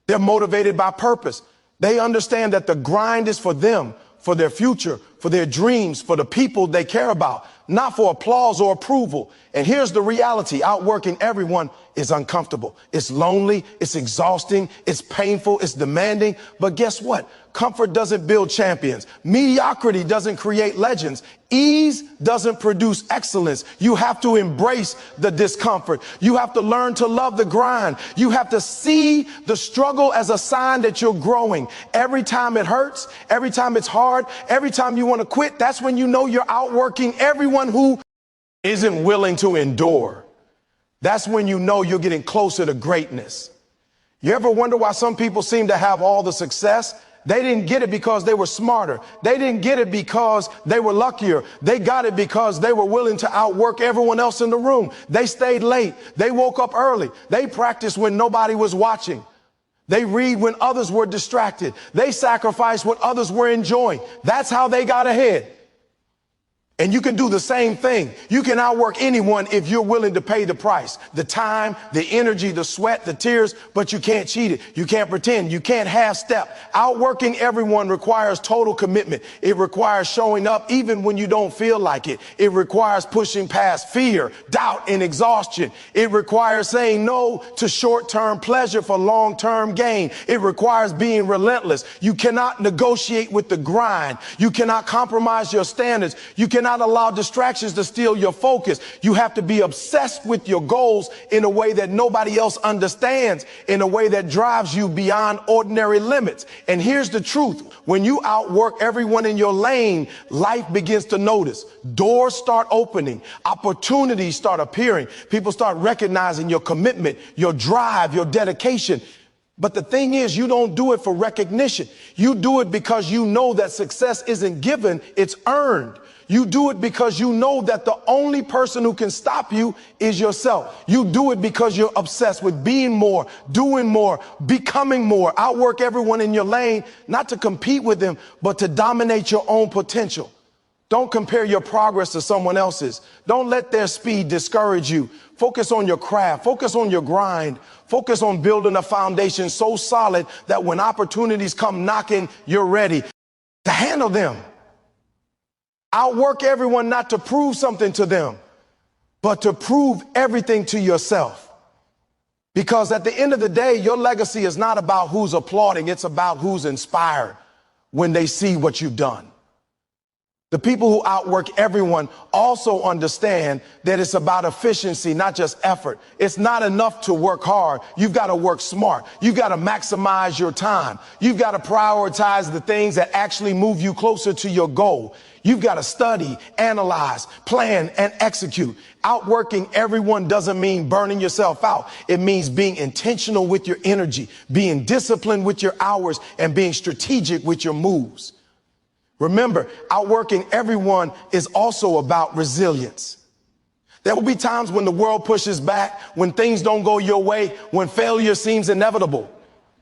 They're motivated by purpose. They understand that the grind is for them, for their future, for their dreams, for the people they care about, not for applause or approval. And here's the reality. Outworking everyone is uncomfortable. It's lonely. It's exhausting. It's painful. It's demanding. But guess what? Comfort doesn't build champions. Mediocrity doesn't create legends. Ease doesn't produce excellence. You have to embrace the discomfort. You have to learn to love the grind. You have to see the struggle as a sign that you're growing. Every time it hurts, every time it's hard, every time you want to quit, that's when you know you're outworking everyone who isn't willing to endure. That's when you know you're getting closer to greatness. You ever wonder why some people seem to have all the success? They didn't get it because they were smarter. They didn't get it because they were luckier. They got it because they were willing to outwork everyone else in the room. They stayed late. They woke up early. They practiced when nobody was watching. They read when others were distracted. They sacrificed what others were enjoying. That's how they got ahead. And you can do the same thing. You can outwork anyone if you're willing to pay the price, the time, the energy, the sweat, the tears, but you can't cheat it. You can't pretend. You can't half step. Outworking everyone requires total commitment. It requires showing up even when you don't feel like it. It requires pushing past fear, doubt, and exhaustion. It requires saying no to short-term pleasure for long-term gain. It requires being relentless. You cannot negotiate with the grind. You cannot compromise your standards. You cannot cannot allow distractions to steal your focus. You have to be obsessed with your goals in a way that nobody else understands, in a way that drives you beyond ordinary limits. And here's the truth. When you outwork everyone in your lane, life begins to notice. Doors start opening. Opportunities start appearing. People start recognizing your commitment, your drive, your dedication. But the thing is, you don't do it for recognition. You do it because you know that success isn't given, it's earned. You do it because you know that the only person who can stop you is yourself. You do it because you're obsessed with being more, doing more, becoming more. Outwork everyone in your lane, not to compete with them, but to dominate your own potential. Don't compare your progress to someone else's. Don't let their speed discourage you. Focus on your craft. Focus on your grind. Focus on building a foundation so solid that when opportunities come knocking, you're ready to handle them. Outwork everyone not to prove something to them, but to prove everything to yourself. Because at the end of the day, your legacy is not about who's applauding. It's about who's inspired when they see what you've done. The people who outwork everyone also understand that it's about efficiency, not just effort. It's not enough to work hard. You've got to work smart. You've got to maximize your time. You've got to prioritize the things that actually move you closer to your goal. You've got to study, analyze, plan, and execute. Outworking everyone doesn't mean burning yourself out. It means being intentional with your energy, being disciplined with your hours, and being strategic with your moves. Remember, outworking everyone is also about resilience. There will be times when the world pushes back, when things don't go your way, when failure seems inevitable.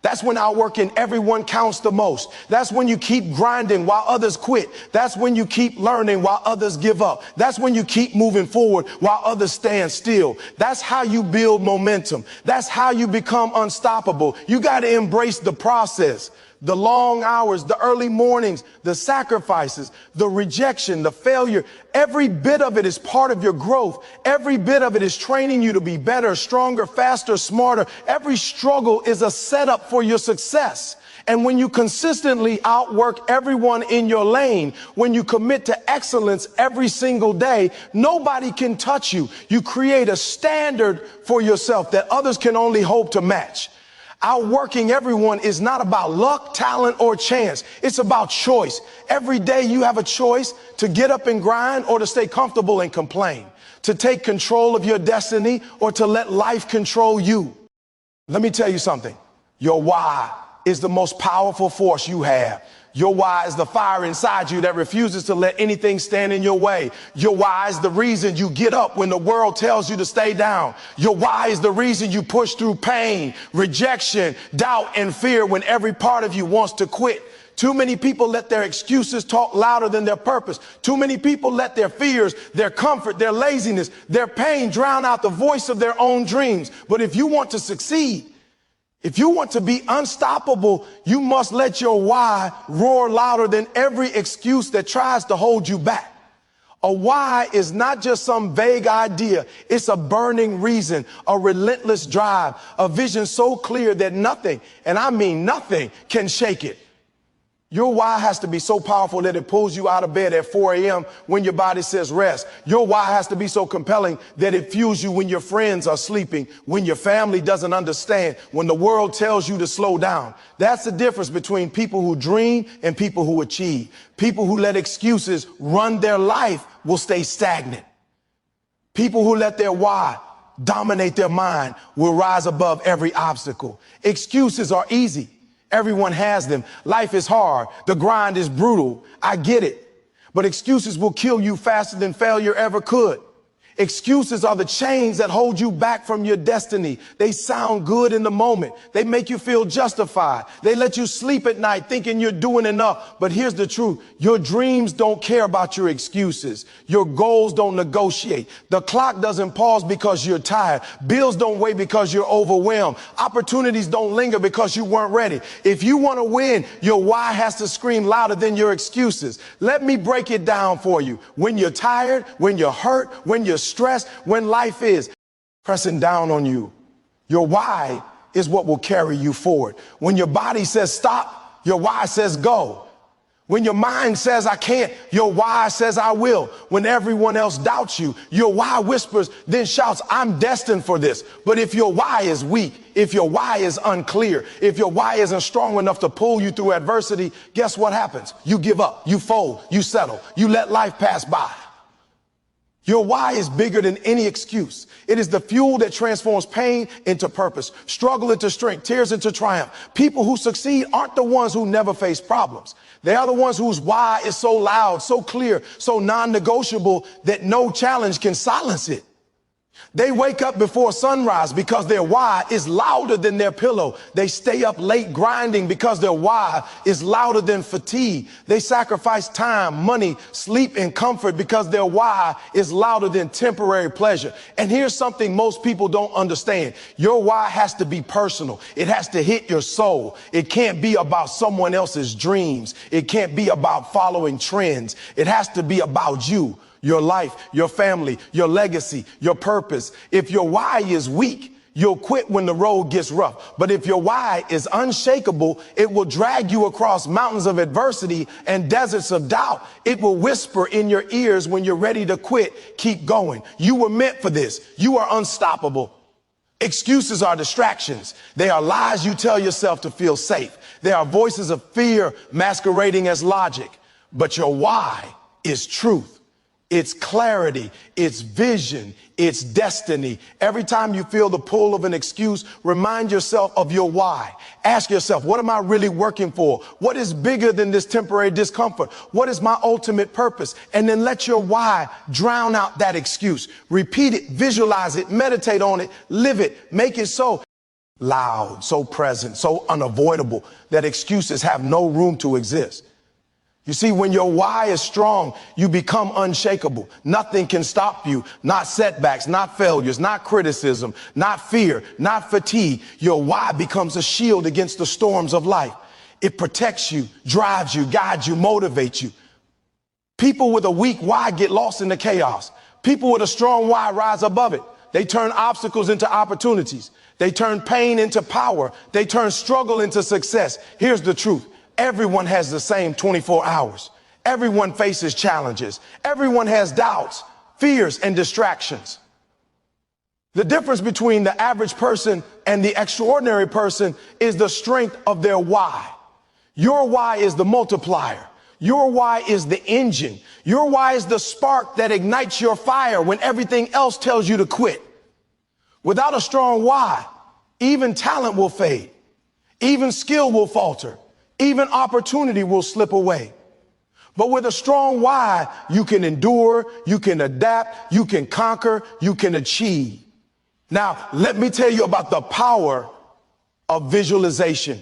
That's when outworking everyone counts the most. That's when you keep grinding while others quit. That's when you keep learning while others give up. That's when you keep moving forward while others stand still. That's how you build momentum. That's how you become unstoppable. You got to embrace the process. The long hours, the early mornings, the sacrifices, the rejection, the failure, every bit of it is part of your growth. Every bit of it is training you to be better, stronger, faster, smarter. Every struggle is a setup for your success. And when you consistently outwork everyone in your lane, when you commit to excellence every single day, nobody can touch you. You create a standard for yourself that others can only hope to match. Outworking everyone is not about luck, talent, or chance. It's about choice. Every day you have a choice to get up and grind or to stay comfortable and complain, to take control of your destiny or to let life control you. Let me tell you something. Your why is the most powerful force you have. Your why is the fire inside you that refuses to let anything stand in your way. Your why is the reason you get up when the world tells you to stay down. Your why is the reason you push through pain, rejection, doubt, and fear when every part of you wants to quit. Too many people let their excuses talk louder than their purpose. Too many people let their fears, their comfort, their laziness, their pain drown out the voice of their own dreams. But if you want to succeed, if you want to be unstoppable, you must let your why roar louder than every excuse that tries to hold you back. A why is not just some vague idea. It's a burning reason, a relentless drive, a vision so clear that nothing, and I mean nothing, can shake it. Your why has to be so powerful that it pulls you out of bed at 4 a.m. when your body says rest. Your why has to be so compelling that it fuels you when your friends are sleeping, when your family doesn't understand, when the world tells you to slow down. That's the difference between people who dream and people who achieve. People who let excuses run their life will stay stagnant. People who let their why dominate their mind will rise above every obstacle. Excuses are easy. Everyone has them. Life is hard. The grind is brutal. I get it. But excuses will kill you faster than failure ever could. Excuses are the chains that hold you back from your destiny. They sound good in the moment. They make you feel justified. They let you sleep at night thinking you're doing enough. But here's the truth. Your dreams don't care about your excuses. Your goals don't negotiate. The clock doesn't pause because you're tired. Bills don't wait because you're overwhelmed. Opportunities don't linger because you weren't ready. If you want to win, your why has to scream louder than your excuses. Let me break it down for you. When you're tired, when you're hurt, when you're stressed, when life is pressing down on you, your why is what will carry you forward. When your body says stop, your why says go. When your mind says I can't, your why says I will. When everyone else doubts you, your why whispers, then shouts, I'm destined for this. But if your why is weak, if your why is unclear, if your why isn't strong enough to pull you through adversity, guess what happens? You give up, you fold, you settle, you let life pass by. Your why is bigger than any excuse. It is the fuel that transforms pain into purpose, struggle into strength, tears into triumph. People who succeed aren't the ones who never face problems. They are the ones whose why is so loud, so clear, so non-negotiable that no challenge can silence it. They wake up before sunrise because their why is louder than their pillow. They stay up late grinding because their why is louder than fatigue. They sacrifice time, money, sleep, and comfort because their why is louder than temporary pleasure. And here's something most people don't understand. Your why has to be personal. It has to hit your soul. It can't be about someone else's dreams. It can't be about following trends. It has to be about you. Your life, your family, your legacy, your purpose. If your why is weak, you'll quit when the road gets rough. But if your why is unshakable, it will drag you across mountains of adversity and deserts of doubt. It will whisper in your ears when you're ready to quit. Keep going. You were meant for this. You are unstoppable. Excuses are distractions. They are lies you tell yourself to feel safe. They are voices of fear masquerading as logic. But your why is truth. It's clarity, it's vision, it's destiny. Every time you feel the pull of an excuse, remind yourself of your why. Ask yourself, what am I really working for? What is bigger than this temporary discomfort? What is my ultimate purpose? And then let your why drown out that excuse. Repeat it, visualize it, meditate on it, live it, make it so loud, so present, so unavoidable that excuses have no room to exist. You see, when your why is strong, you become unshakable. Nothing can stop you. Not setbacks, not failures, not criticism, not fear, not fatigue. Your why becomes a shield against the storms of life. It protects you, drives you, guides you, motivates you. People with a weak why get lost in the chaos. People with a strong why rise above it. They turn obstacles into opportunities. They turn pain into power. They turn struggle into success. Here's the truth. Everyone has the same 24 hours. Everyone faces challenges. Everyone has doubts, fears, and distractions. The difference between the average person and the extraordinary person is the strength of their why. Your why is the multiplier. Your why is the engine. Your why is the spark that ignites your fire when everything else tells you to quit. Without a strong why, even talent will fade. Even skill will falter. Even opportunity will slip away. But with a strong why, you can endure, you can adapt, you can conquer, you can achieve. Now, let me tell you about the power of visualization.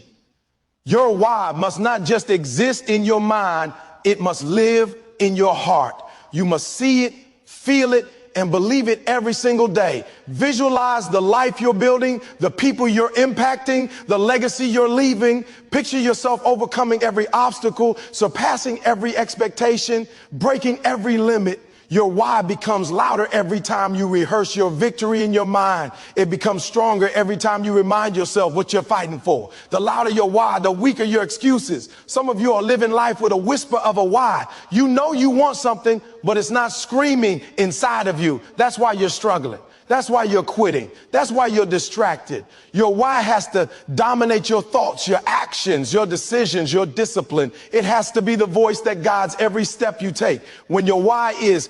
Your why must not just exist in your mind, it must live in your heart. You must see it, feel it, and believe it every single day. Visualize the life you're building, the people you're impacting, the legacy you're leaving. Picture yourself overcoming every obstacle, surpassing every expectation, breaking every limit. Your why becomes louder every time you rehearse your victory in your mind. It becomes stronger every time you remind yourself what you're fighting for. The louder your why, the weaker your excuses. Some of you are living life with a whisper of a why. You know you want something, but it's not screaming inside of you. That's why you're struggling. That's why you're quitting. That's why you're distracted. Your why has to dominate your thoughts, your actions, your decisions, your discipline. It has to be the voice that guides every step you take. When your why is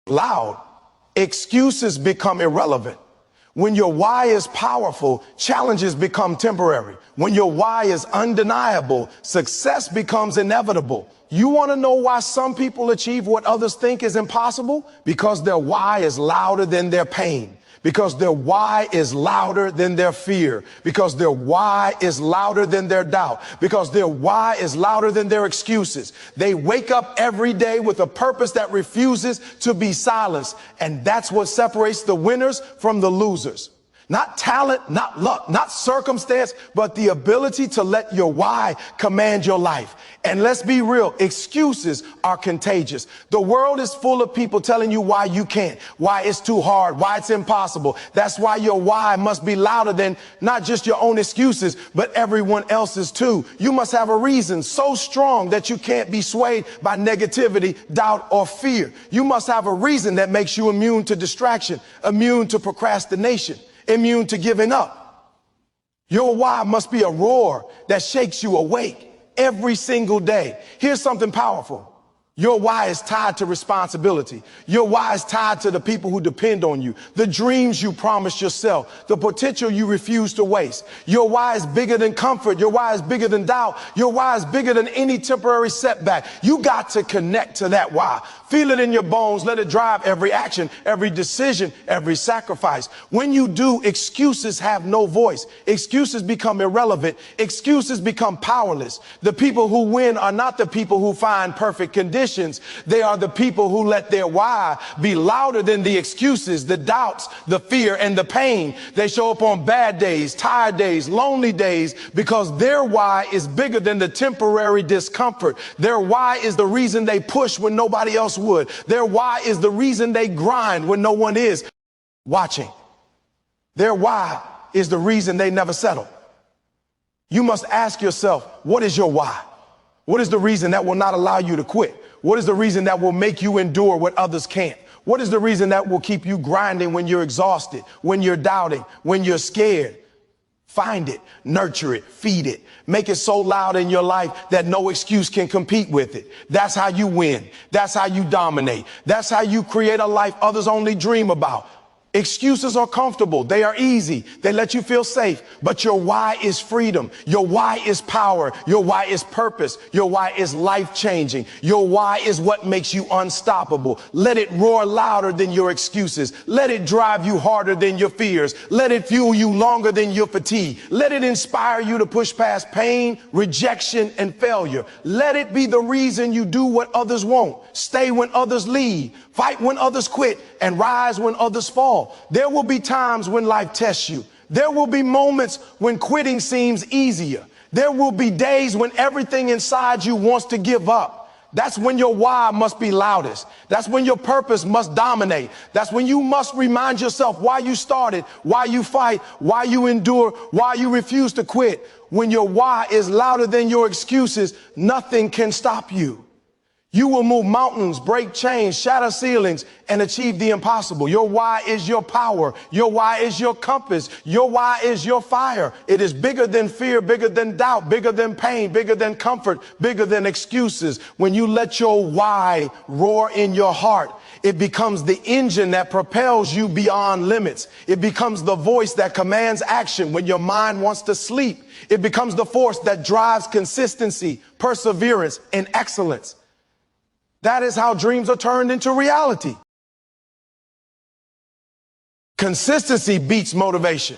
loud, excuses become irrelevant. When your why is powerful, challenges become temporary. When your why is undeniable, success becomes inevitable. You want to know why some people achieve what others think is impossible? Because their why is louder than their pain. Because their why is louder than their fear. Because their why is louder than their doubt. Because their why is louder than their excuses. They wake up every day with a purpose that refuses to be silenced. And that's what separates the winners from the losers. Not talent, not luck, not circumstance, but the ability to let your why command your life. And let's be real, excuses are contagious. The world is full of people telling you why you can't, why it's too hard, why it's impossible. That's why your why must be louder than not just your own excuses, but everyone else's too. You must have a reason so strong that you can't be swayed by negativity, doubt, or fear. You must have a reason that makes you immune to distraction, immune to procrastination, immune to giving up. Your why must be a roar that shakes you awake every single day. Here's something powerful. Your why is tied to responsibility. Your why is tied to the people who depend on you, the dreams you promised yourself, the potential you refuse to waste. Your why is bigger than comfort. Your why is bigger than doubt. Your why is bigger than any temporary setback. You got to connect to that why. Feel it in your bones. Let it drive every action, every decision, every sacrifice. When you do, excuses have no voice. Excuses become irrelevant. Excuses become powerless. The people who win are not the people who find perfect conditions. They are the people who let their why be louder than the excuses, the doubts, the fear, and the pain. They show up on bad days, tired days, lonely days, because their why is bigger than the temporary discomfort. Their why is the reason they push when nobody else would. Their why is the reason they grind when no one is watching. Their why is the reason they never settle. You must ask yourself, what is your why? What is the reason that will not allow you to quit? What is the reason that will make you endure what others can't? What is the reason that will keep you grinding when you're exhausted, when you're doubting, when you're scared? Find it, nurture it, feed it, make it so loud in your life that no excuse can compete with it. That's how you win. That's how you dominate. That's how you create a life others only dream about. Excuses are comfortable. They are easy. They let you feel safe. But your why is freedom. Your why is power. Your why is purpose. Your why is life changing. Your why is what makes you unstoppable. Let it roar louder than your excuses. Let it drive you harder than your fears. Let it fuel you longer than your fatigue. Let it inspire you to push past pain, rejection, and failure. Let it be the reason you do what others won't. Stay when others leave. Fight when others quit, and rise when others fall. There will be times when life tests you. There will be moments when quitting seems easier. There will be days when everything inside you wants to give up. That's when your why must be loudest. That's when your purpose must dominate. That's when you must remind yourself why you started, why you fight, why you endure, why you refuse to quit. When your why is louder than your excuses, nothing can stop you. You will move mountains, break chains, shatter ceilings, and achieve the impossible. Your why is your power. Your why is your compass. Your why is your fire. It is bigger than fear, bigger than doubt, bigger than pain, bigger than comfort, bigger than excuses. When you let your why roar in your heart, it becomes the engine that propels you beyond limits. It becomes the voice that commands action when your mind wants to sleep. It becomes the force that drives consistency, perseverance, and excellence. That is how dreams are turned into reality. Consistency beats motivation.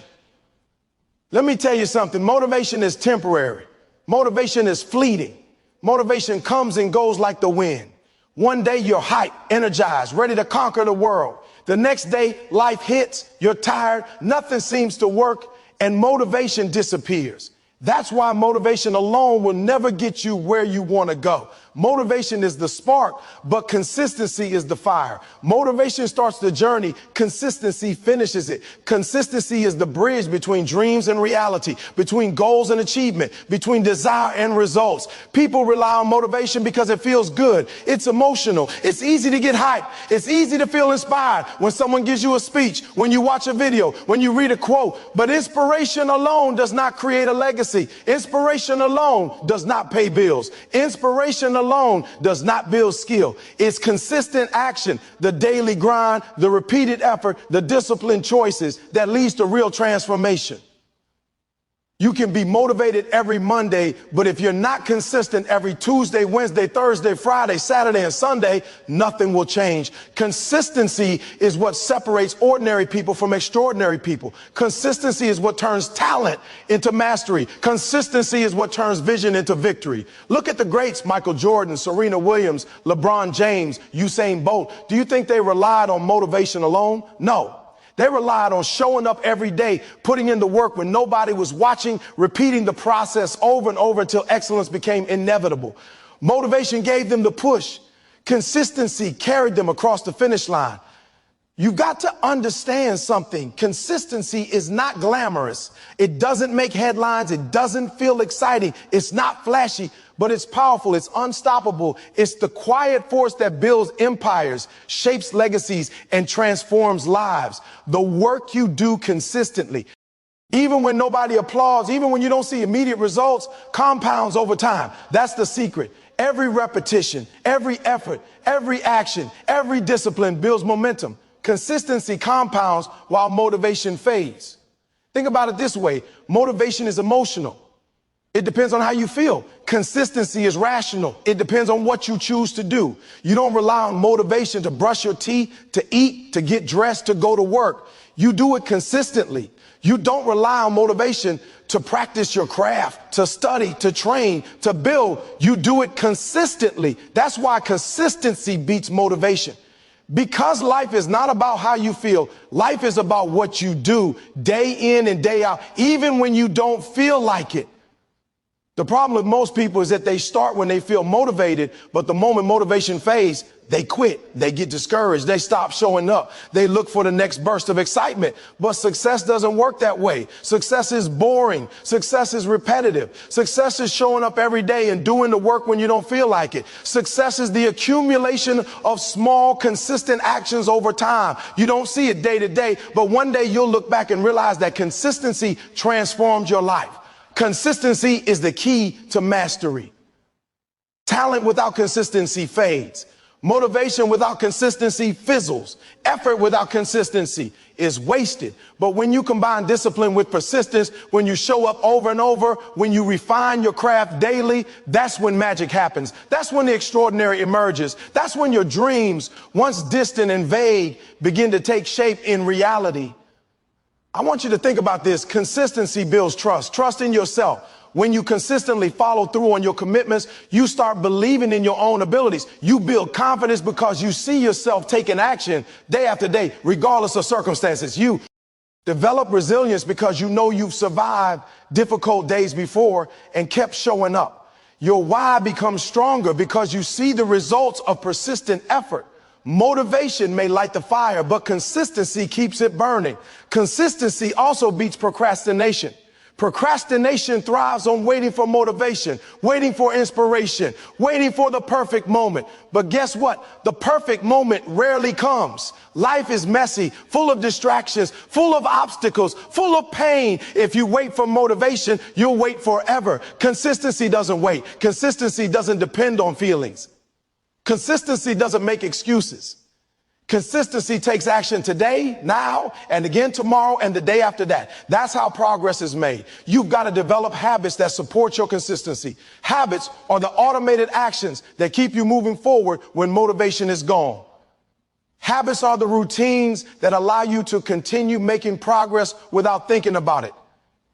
Let me tell you something. Motivation is temporary. Motivation is fleeting. Motivation comes and goes like the wind. One day you're hyped, energized, ready to conquer the world. The next day life hits, you're tired, nothing seems to work, and motivation disappears. That's why motivation alone will never get you where you want to go. Motivation is the spark, but consistency is the fire. Motivation starts the journey. Consistency finishes it. Consistency is the bridge between dreams and reality, between goals and achievement, between desire and results. People rely on motivation because it feels good. It's emotional. It's easy to get hyped. It's easy to feel inspired when someone gives you a speech, when you watch a video, when you read a quote. But inspiration alone does not create a legacy. Inspiration alone does not pay bills. Inspiration alone does not build skill. It's consistent action, the daily grind, the repeated effort, the disciplined choices that leads to real transformation. You can be motivated every Monday, but if you're not consistent every Tuesday, Wednesday, Thursday, Friday, Saturday, and Sunday, nothing will change. Consistency is what separates ordinary people from extraordinary people. Consistency is what turns talent into mastery. Consistency is what turns vision into victory. Look at the greats, Michael Jordan, Serena Williams, LeBron James, Usain Bolt. Do you think they relied on motivation alone? No. They relied on showing up every day, putting in the work when nobody was watching, repeating the process over and over until excellence became inevitable. Motivation gave them the push. Consistency carried them across the finish line. You've got to understand something. Consistency is not glamorous. It doesn't make headlines. It doesn't feel exciting. It's not flashy, but it's powerful. It's unstoppable. It's the quiet force that builds empires, shapes legacies, and transforms lives. The work you do consistently, even when nobody applauds, even when you don't see immediate results, compounds over time. That's the secret. Every repetition, every effort, every action, every discipline builds momentum. Consistency compounds while motivation fades. Think about it this way. Motivation is emotional. It depends on how you feel. Consistency is rational. It depends on what you choose to do. You don't rely on motivation to brush your teeth, to eat, to get dressed, to go to work. You do it consistently. You don't rely on motivation to practice your craft, to study, to train, to build. You do it consistently. That's why consistency beats motivation. Because life is not about how you feel. Life is about what you do day in and day out, even when you don't feel like it. The problem with most people is that they start when they feel motivated, but the moment motivation fades, they quit. They get discouraged. They stop showing up. They look for the next burst of excitement. But success doesn't work that way. Success is boring. Success is repetitive. Success is showing up every day and doing the work when you don't feel like it. Success is the accumulation of small, consistent actions over time. You don't see it day to day, but one day you'll look back and realize that consistency transformed your life. Consistency is the key to mastery. Talent without consistency fades. Motivation without consistency fizzles. Effort without consistency is wasted. But when you combine discipline with persistence, when you show up over and over, when you refine your craft daily, that's when magic happens. That's when the extraordinary emerges. That's when your dreams, once distant and vague, begin to take shape in reality. I want you to think about this. Consistency builds trust. Trust in yourself. When you consistently follow through on your commitments, you start believing in your own abilities. You build confidence because you see yourself taking action day after day, regardless of circumstances. You develop resilience because you know you've survived difficult days before and kept showing up. Your why becomes stronger because you see the results of persistent effort. Motivation may light the fire, but consistency keeps it burning. Consistency also beats procrastination. Procrastination thrives on waiting for motivation, waiting for inspiration, waiting for the perfect moment. But guess what? The perfect moment rarely comes. Life is messy, full of distractions, full of obstacles, full of pain. If you wait for motivation, you'll wait forever. Consistency doesn't wait. Consistency doesn't depend on feelings. Consistency doesn't make excuses. Consistency takes action today, now, and again tomorrow and the day after that. That's how progress is made. You've got to develop habits that support your consistency. Habits are the automated actions that keep you moving forward when motivation is gone. Habits are the routines that allow you to continue making progress without thinking about it.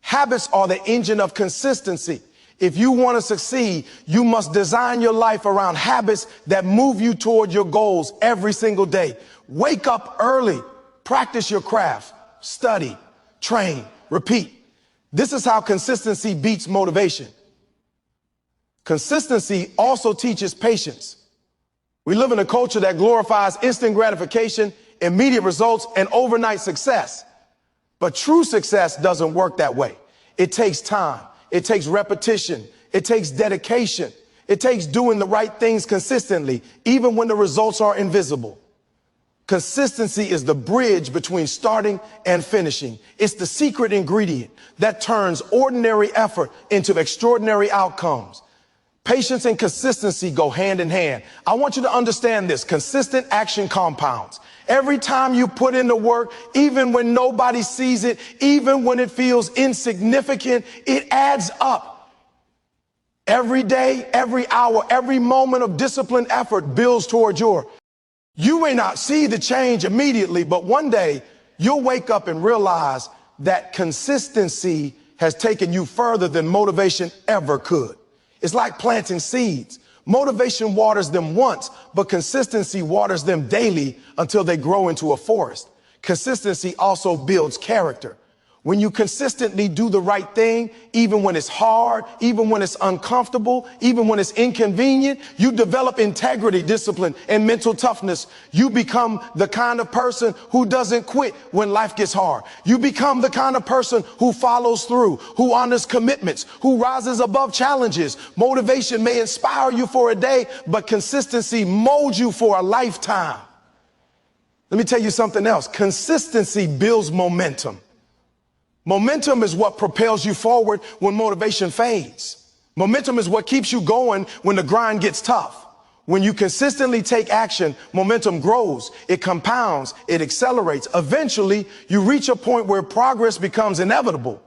Habits are the engine of consistency. If you want to succeed, you must design your life around habits that move you toward your goals every single day. Wake up early, practice your craft, study, train, repeat. This is how consistency beats motivation. Consistency also teaches patience. We live in a culture that glorifies instant gratification, immediate results, and overnight success. But true success doesn't work that way. It takes time. It takes repetition. It takes dedication. It takes doing the right things consistently, even when the results are invisible. Consistency is the bridge between starting and finishing. It's the secret ingredient that turns ordinary effort into extraordinary outcomes. Patience and consistency go hand in hand. I want you to understand this. Consistent action compounds. Every time you put in the work, even when nobody sees it, even when it feels insignificant, it adds up. Every day, every hour, every moment of disciplined effort builds toward you may not see the change immediately, but one day you'll wake up and realize that consistency has taken you further than motivation ever could. It's like planting seeds. Motivation waters them once, but consistency waters them daily until they grow into a forest. Consistency also builds character. When you consistently do the right thing, even when it's hard, even when it's uncomfortable, even when it's inconvenient, you develop integrity, discipline, and mental toughness. You become the kind of person who doesn't quit when life gets hard. You become the kind of person who follows through, who honors commitments, who rises above challenges. Motivation may inspire you for a day, but consistency molds you for a lifetime. Let me tell you something else. Consistency builds momentum. Momentum is what propels you forward when motivation fades. Momentum is what keeps you going when the grind gets tough. When you consistently take action, momentum grows, it compounds, it accelerates. Eventually, you reach a point where progress becomes inevitable.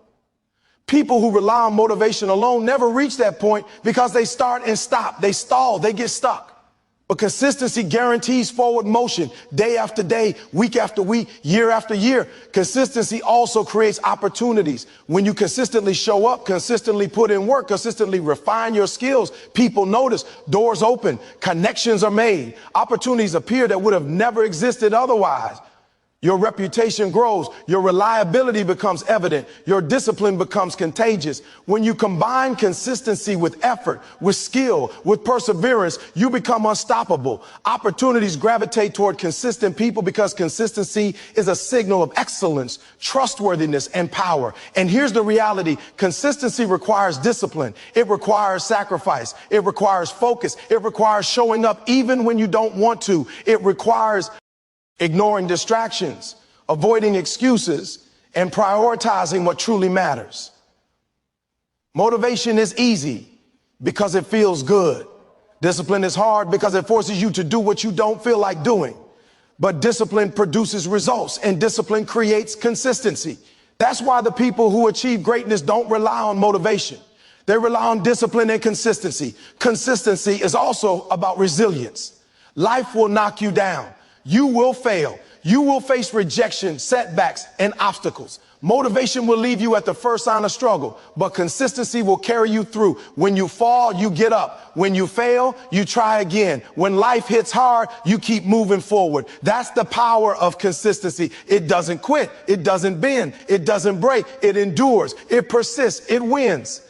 People who rely on motivation alone never reach that point because they start and stop. They stall, they get stuck. But consistency guarantees forward motion day after day, week after week, year after year. Consistency also creates opportunities. When you consistently show up, consistently put in work, consistently refine your skills, people notice, doors open, connections are made, opportunities appear that would have never existed otherwise. Your reputation grows, your reliability becomes evident, your discipline becomes contagious. When you combine consistency with effort, with skill, with perseverance, you become unstoppable. Opportunities gravitate toward consistent people because consistency is a signal of excellence, trustworthiness, and power. And here's the reality. Consistency requires discipline. It requires sacrifice. It requires focus. It requires showing up even when you don't want to. It requires ignoring distractions, avoiding excuses, and prioritizing what truly matters. Motivation is easy because it feels good. Discipline is hard because it forces you to do what you don't feel like doing. But discipline produces results, and discipline creates consistency. That's why the people who achieve greatness don't rely on motivation. They rely on discipline and consistency. Consistency is also about resilience. Life will knock you down. You will fail. You will face rejection, setbacks, and obstacles. Motivation will leave you at the first sign of struggle, but consistency will carry you through. When you fall, you get up. When you fail, you try again. When life hits hard, you keep moving forward. That's the power of consistency. It doesn't quit. It doesn't bend. It doesn't break. It endures. It persists. It wins.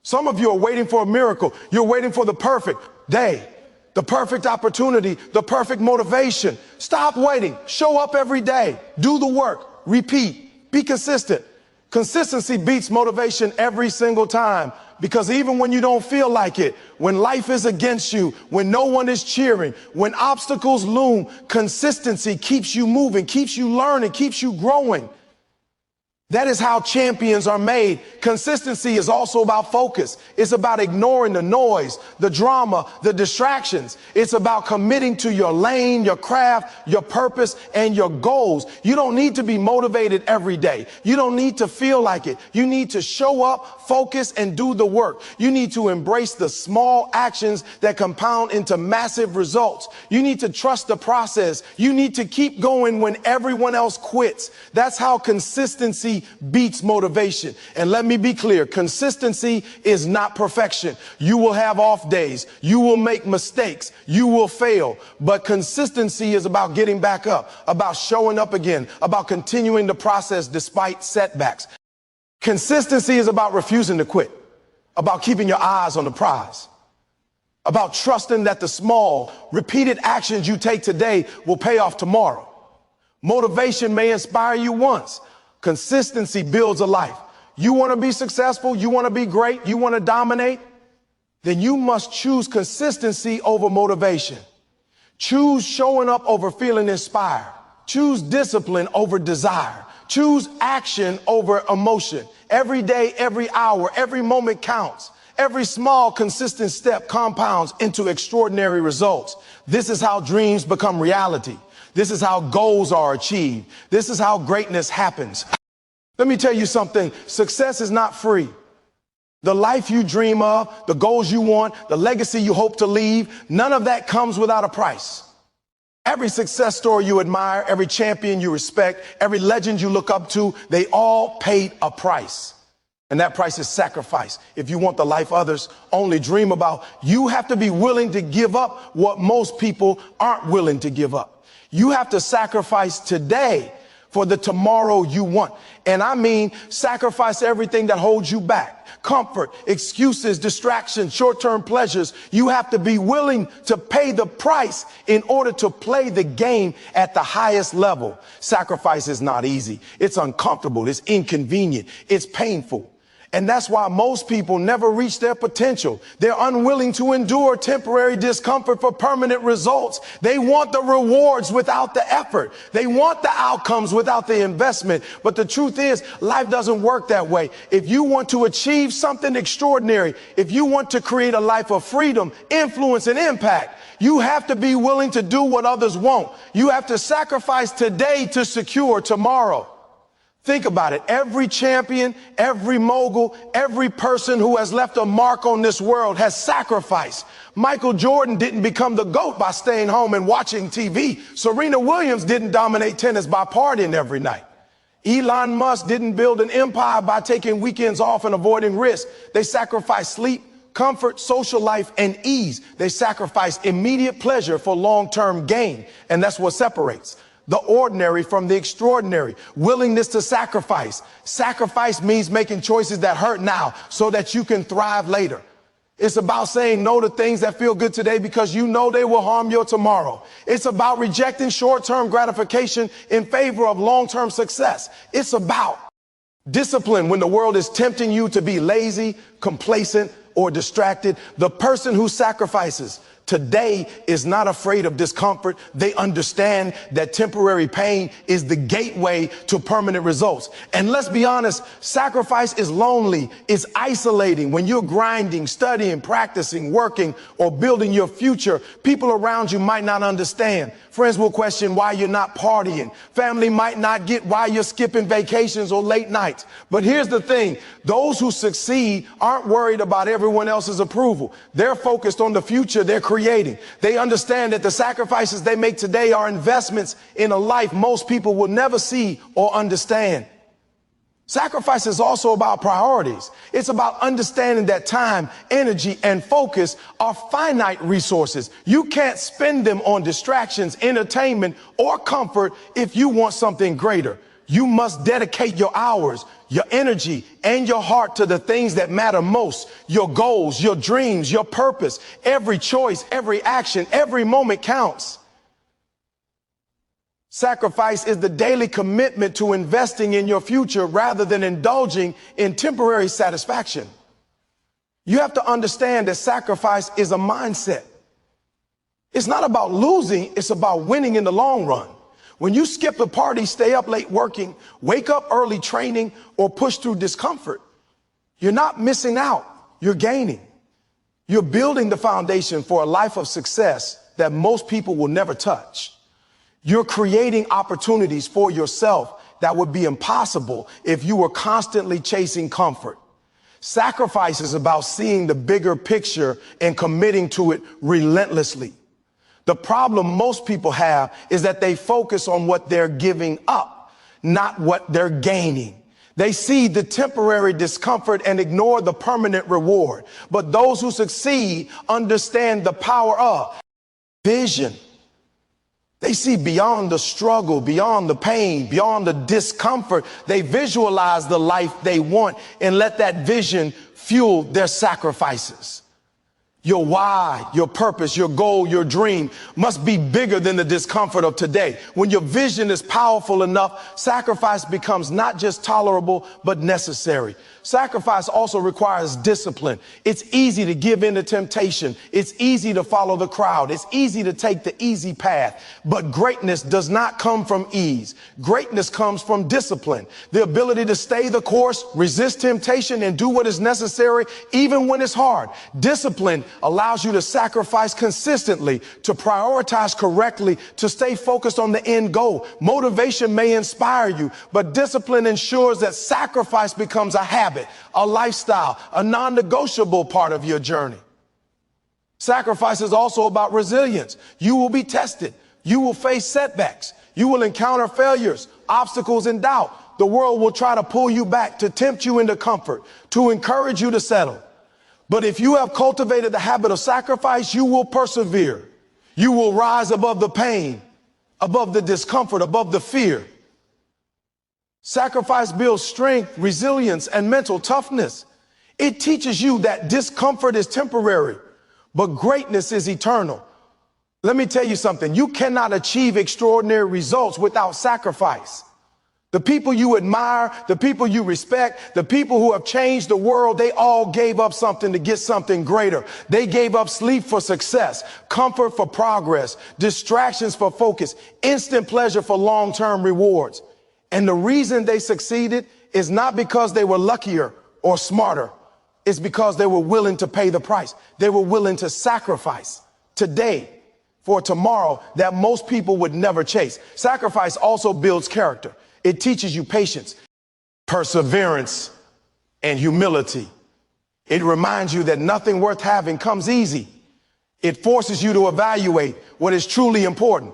Some of you are waiting for a miracle. You're waiting for the perfect day, the perfect opportunity, the perfect motivation. Stop waiting. Show up every day. Do the work. Repeat. Be consistent. Consistency beats motivation every single time, because even when you don't feel like it, when life is against you, when no one is cheering, when obstacles loom, consistency keeps you moving, keeps you learning, keeps you growing. That is how champions are made. Consistency is also about focus. It's about ignoring the noise, the drama, the distractions. It's about committing to your lane, your craft, your purpose, and your goals. You don't need to be motivated every day. You don't need to feel like it. You need to show up, focus, and do the work. You need to embrace the small actions that compound into massive results. You need to trust the process. You need to keep going when everyone else quits. That's how consistency beats motivation. And let me be clear, consistency is not perfection. You will have off days. You will make mistakes. You will fail. But consistency is about getting back up, about showing up again, about continuing the process despite setbacks. Consistency is about refusing to quit, about keeping your eyes on the prize, about trusting that the small, repeated actions you take today will pay off tomorrow. Motivation may inspire you once. Consistency builds a life. You want to be successful? You want to be great? You want to dominate? Then you must choose consistency over motivation. Choose showing up over feeling inspired. Choose discipline over desire. Choose action over emotion. Every day, every hour, every moment counts. Every small, consistent step compounds into extraordinary results. This is how dreams become reality. This is how goals are achieved. This is how greatness happens. Let me tell you something. Success is not free. The life you dream of, the goals you want, the legacy you hope to leave, none of that comes without a price. Every success story you admire, every champion you respect, every legend you look up to, they all paid a price. And that price is sacrifice. If you want the life others only dream about, you have to be willing to give up what most people aren't willing to give up. You have to sacrifice today for the tomorrow you want. And I mean, sacrifice everything that holds you back. Comfort, excuses, distractions, short-term pleasures. You have to be willing to pay the price in order to play the game at the highest level. Sacrifice is not easy. It's uncomfortable. It's inconvenient. It's painful. And that's why most people never reach their potential. They're unwilling to endure temporary discomfort for permanent results. They want the rewards without the effort. They want the outcomes without the investment. But the truth is, life doesn't work that way. If you want to achieve something extraordinary, if you want to create a life of freedom, influence, and impact, you have to be willing to do what others won't. You have to sacrifice today to secure tomorrow. Think about it. Every champion, every mogul, every person who has left a mark on this world has sacrificed. Michael Jordan didn't become the GOAT by staying home and watching TV. Serena Williams didn't dominate tennis by partying every night. Elon Musk didn't build an empire by taking weekends off and avoiding risk. They sacrificed sleep, comfort, social life, and ease. They sacrificed immediate pleasure for long-term gain. And that's what separates the ordinary from the extraordinary. Willingness to sacrifice. Sacrifice means making choices that hurt now so that you can thrive later. It's about saying no to things that feel good today because you know they will harm your tomorrow. It's about rejecting short-term gratification in favor of long-term success. It's about discipline when the world is tempting you to be lazy, complacent, or distracted. The person who sacrifices today is not afraid of discomfort. They understand that temporary pain is the gateway to permanent results. And let's be honest, sacrifice is lonely, it's isolating. When you're grinding, studying, practicing, working, or building your future, people around you might not understand. Friends will question why you're not partying. Family might not get why you're skipping vacations or late nights. But here's the thing, those who succeed aren't worried about everyone else's approval. They're focused on the future they're creating. They understand that the sacrifices they make today are investments in a life most people will never see or understand. Sacrifice is also about priorities. It's about understanding that time, energy, and focus are finite resources. You can't spend them on distractions, entertainment, or comfort if you want something greater. You must dedicate your hours, your energy, and your heart to the things that matter most, your goals, your dreams, your purpose. Every choice, every action, every moment counts. Sacrifice is the daily commitment to investing in your future rather than indulging in temporary satisfaction. You have to understand that sacrifice is a mindset. It's not about losing, it's about winning in the long run. When you skip a party, stay up late working, wake up early training, or push through discomfort, you're not missing out, you're gaining. You're building the foundation for a life of success that most people will never touch. You're creating opportunities for yourself that would be impossible if you were constantly chasing comfort. Sacrifice is about seeing the bigger picture and committing to it relentlessly. The problem most people have is that they focus on what they're giving up, not what they're gaining. They see the temporary discomfort and ignore the permanent reward. But those who succeed understand the power of vision. They see beyond the struggle, beyond the pain, beyond the discomfort. They visualize the life they want and let that vision fuel their sacrifices. Your why, your purpose, your goal, your dream must be bigger than the discomfort of today. When your vision is powerful enough, sacrifice becomes not just tolerable, but necessary. Sacrifice also requires discipline. It's easy to give in to temptation. It's easy to follow the crowd. It's easy to take the easy path. But greatness does not come from ease. Greatness comes from discipline. The ability to stay the course, resist temptation, and do what is necessary, even when it's hard. Discipline allows you to sacrifice consistently, to prioritize correctly, to stay focused on the end goal. Motivation may inspire you, but discipline ensures that sacrifice becomes a habit, a lifestyle, a non-negotiable part of your journey. Sacrifice is also about resilience. You will be tested. You will face setbacks. You will encounter failures, obstacles, and doubt. The world will try to pull you back, to tempt you into comfort, to encourage you to settle. But if you have cultivated the habit of sacrifice, you will persevere. You will rise above the pain, above the discomfort, above the fear. Sacrifice builds strength, resilience, and mental toughness. It teaches you that discomfort is temporary, but greatness is eternal. Let me tell you something. You cannot achieve extraordinary results without sacrifice. The people you admire, the people you respect, the people who have changed the world, they all gave up something to get something greater. They gave up sleep for success, comfort for progress, distractions for focus, instant pleasure for long-term rewards. And the reason they succeeded is not because they were luckier or smarter. It's because they were willing to pay the price. They were willing to sacrifice today for tomorrow that most people would never chase. Sacrifice also builds character. It teaches you patience, perseverance, and humility. It reminds you that nothing worth having comes easy. It forces you to evaluate what is truly important.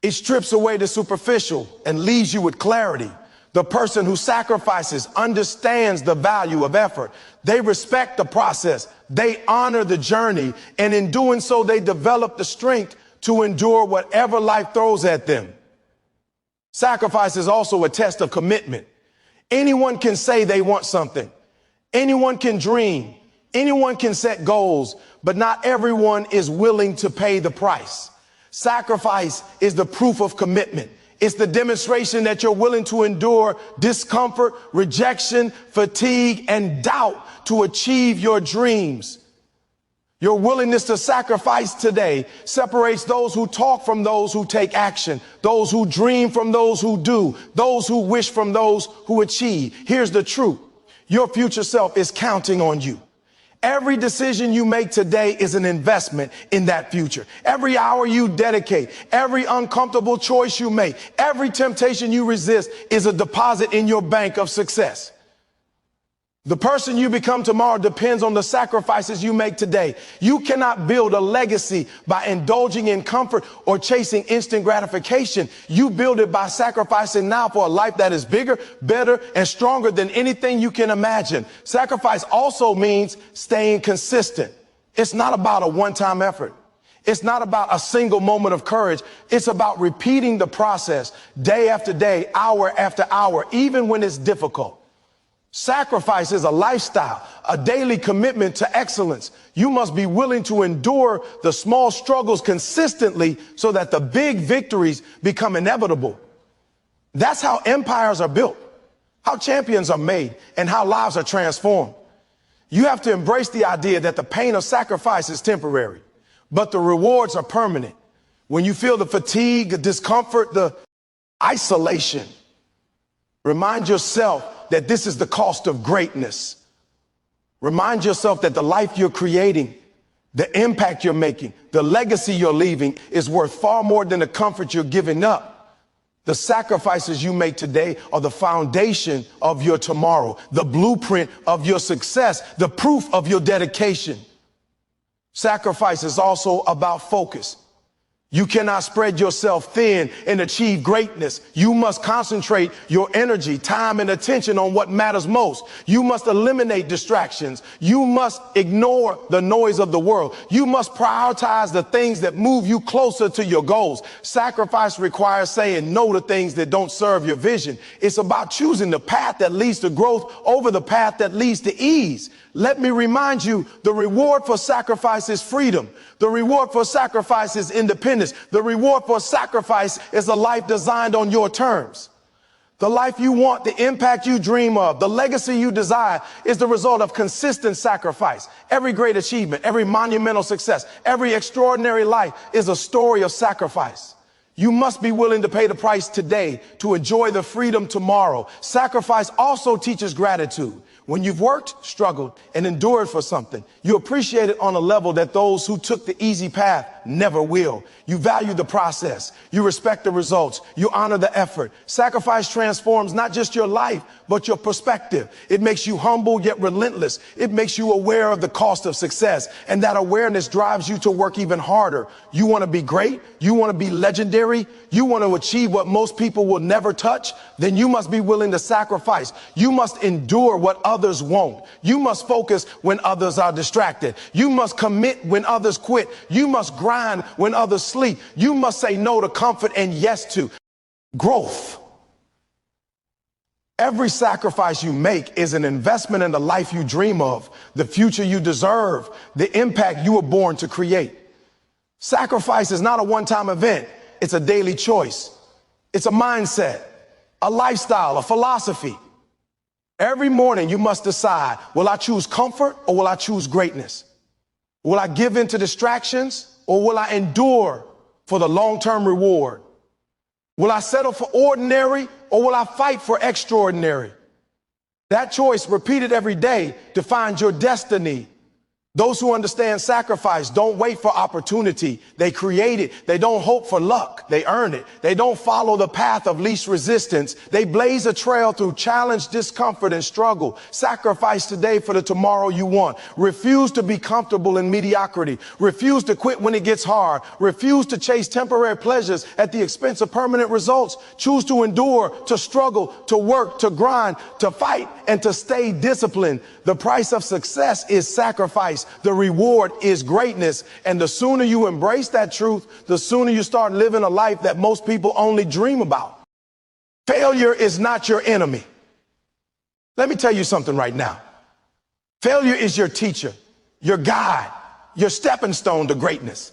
It strips away the superficial and leaves you with clarity. The person who sacrifices understands the value of effort. They respect the process. They honor the journey. And in doing so, they develop the strength to endure whatever life throws at them. Sacrifice is also a test of commitment. Anyone can say they want something. Anyone can dream. Anyone can set goals, but not everyone is willing to pay the price. Sacrifice is the proof of commitment. It's the demonstration that you're willing to endure discomfort, rejection, fatigue, and doubt to achieve your dreams. Your willingness to sacrifice today separates those who talk from those who take action, those who dream from those who do, those who wish from those who achieve. Here's the truth. Your future self is counting on you. Every decision you make today is an investment in that future. Every hour you dedicate, every uncomfortable choice you make, every temptation you resist is a deposit in your bank of success. The person you become tomorrow depends on the sacrifices you make today. You cannot build a legacy by indulging in comfort or chasing instant gratification. You build it by sacrificing now for a life that is bigger, better, and stronger than anything you can imagine. Sacrifice also means staying consistent. It's not about a one-time effort. It's not about a single moment of courage. It's about repeating the process day after day, hour after hour, even when it's difficult. Sacrifice is a lifestyle, a daily commitment to excellence. You must be willing to endure the small struggles consistently so that the big victories become inevitable. That's how empires are built, how champions are made, and how lives are transformed. You have to embrace the idea that the pain of sacrifice is temporary, but the rewards are permanent. When you feel the fatigue, the discomfort, the isolation, remind yourself that this is the cost of greatness. Remind yourself that the life you're creating, the impact you're making, the legacy you're leaving is worth far more than the comfort you're giving up. The sacrifices you make today are the foundation of your tomorrow, the blueprint of your success, the proof of your dedication. Sacrifice is also about focus. You cannot spread yourself thin and achieve greatness. You must concentrate your energy, time, and attention on what matters most. You must eliminate distractions. You must ignore the noise of the world. You must prioritize the things that move you closer to your goals. Sacrifice requires saying no to things that don't serve your vision. It's about choosing the path that leads to growth over the path that leads to ease. Let me remind you, the reward for sacrifice is freedom. The reward for sacrifice is independence. The reward for sacrifice is a life designed on your terms. The life you want, the impact you dream of, the legacy you desire is the result of consistent sacrifice. Every great achievement, every monumental success, every extraordinary life is a story of sacrifice. You must be willing to pay the price today to enjoy the freedom tomorrow. Sacrifice also teaches gratitude. When you've worked, struggled, and endured for something, you appreciate it on a level that those who took the easy path never will. You value the process. You respect the results. You honor the effort. Sacrifice transforms not just your life, but your perspective. It makes you humble yet relentless. It makes you aware of the cost of success. And that awareness drives you to work even harder. You want to be great? You want to be legendary? You want to achieve what most people will never touch? Then you must be willing to sacrifice. You must endure what others won't. You must focus when others are distracted. You must commit when others quit. You must grind when others sleep. You must say no to comfort and yes to growth. Every sacrifice you make is an investment in the life you dream of, the future you deserve, the impact you were born to create. Sacrifice is not a one-time event. It's a daily choice. It's a mindset, a lifestyle, a philosophy. Every morning you must decide, will I choose comfort or will I choose greatness? Will I give in to distractions or will I endure for the long-term reward? Will I settle for ordinary or will I fight for extraordinary? That choice, repeated every day, defines your destiny. Those who understand sacrifice don't wait for opportunity. They create it. They don't hope for luck. They earn it. They don't follow the path of least resistance. They blaze a trail through challenge, discomfort, and struggle. Sacrifice today for the tomorrow you want. Refuse to be comfortable in mediocrity. Refuse to quit when it gets hard. Refuse to chase temporary pleasures at the expense of permanent results. Choose to endure, to struggle, to work, to grind, to fight, and to stay disciplined. The price of success is sacrifice. The reward is greatness. And the sooner you embrace that truth, the sooner you start living a life that most people only dream about. Failure is not your enemy. Let me tell you something right now. Failure is your teacher, your guide, your stepping stone to greatness.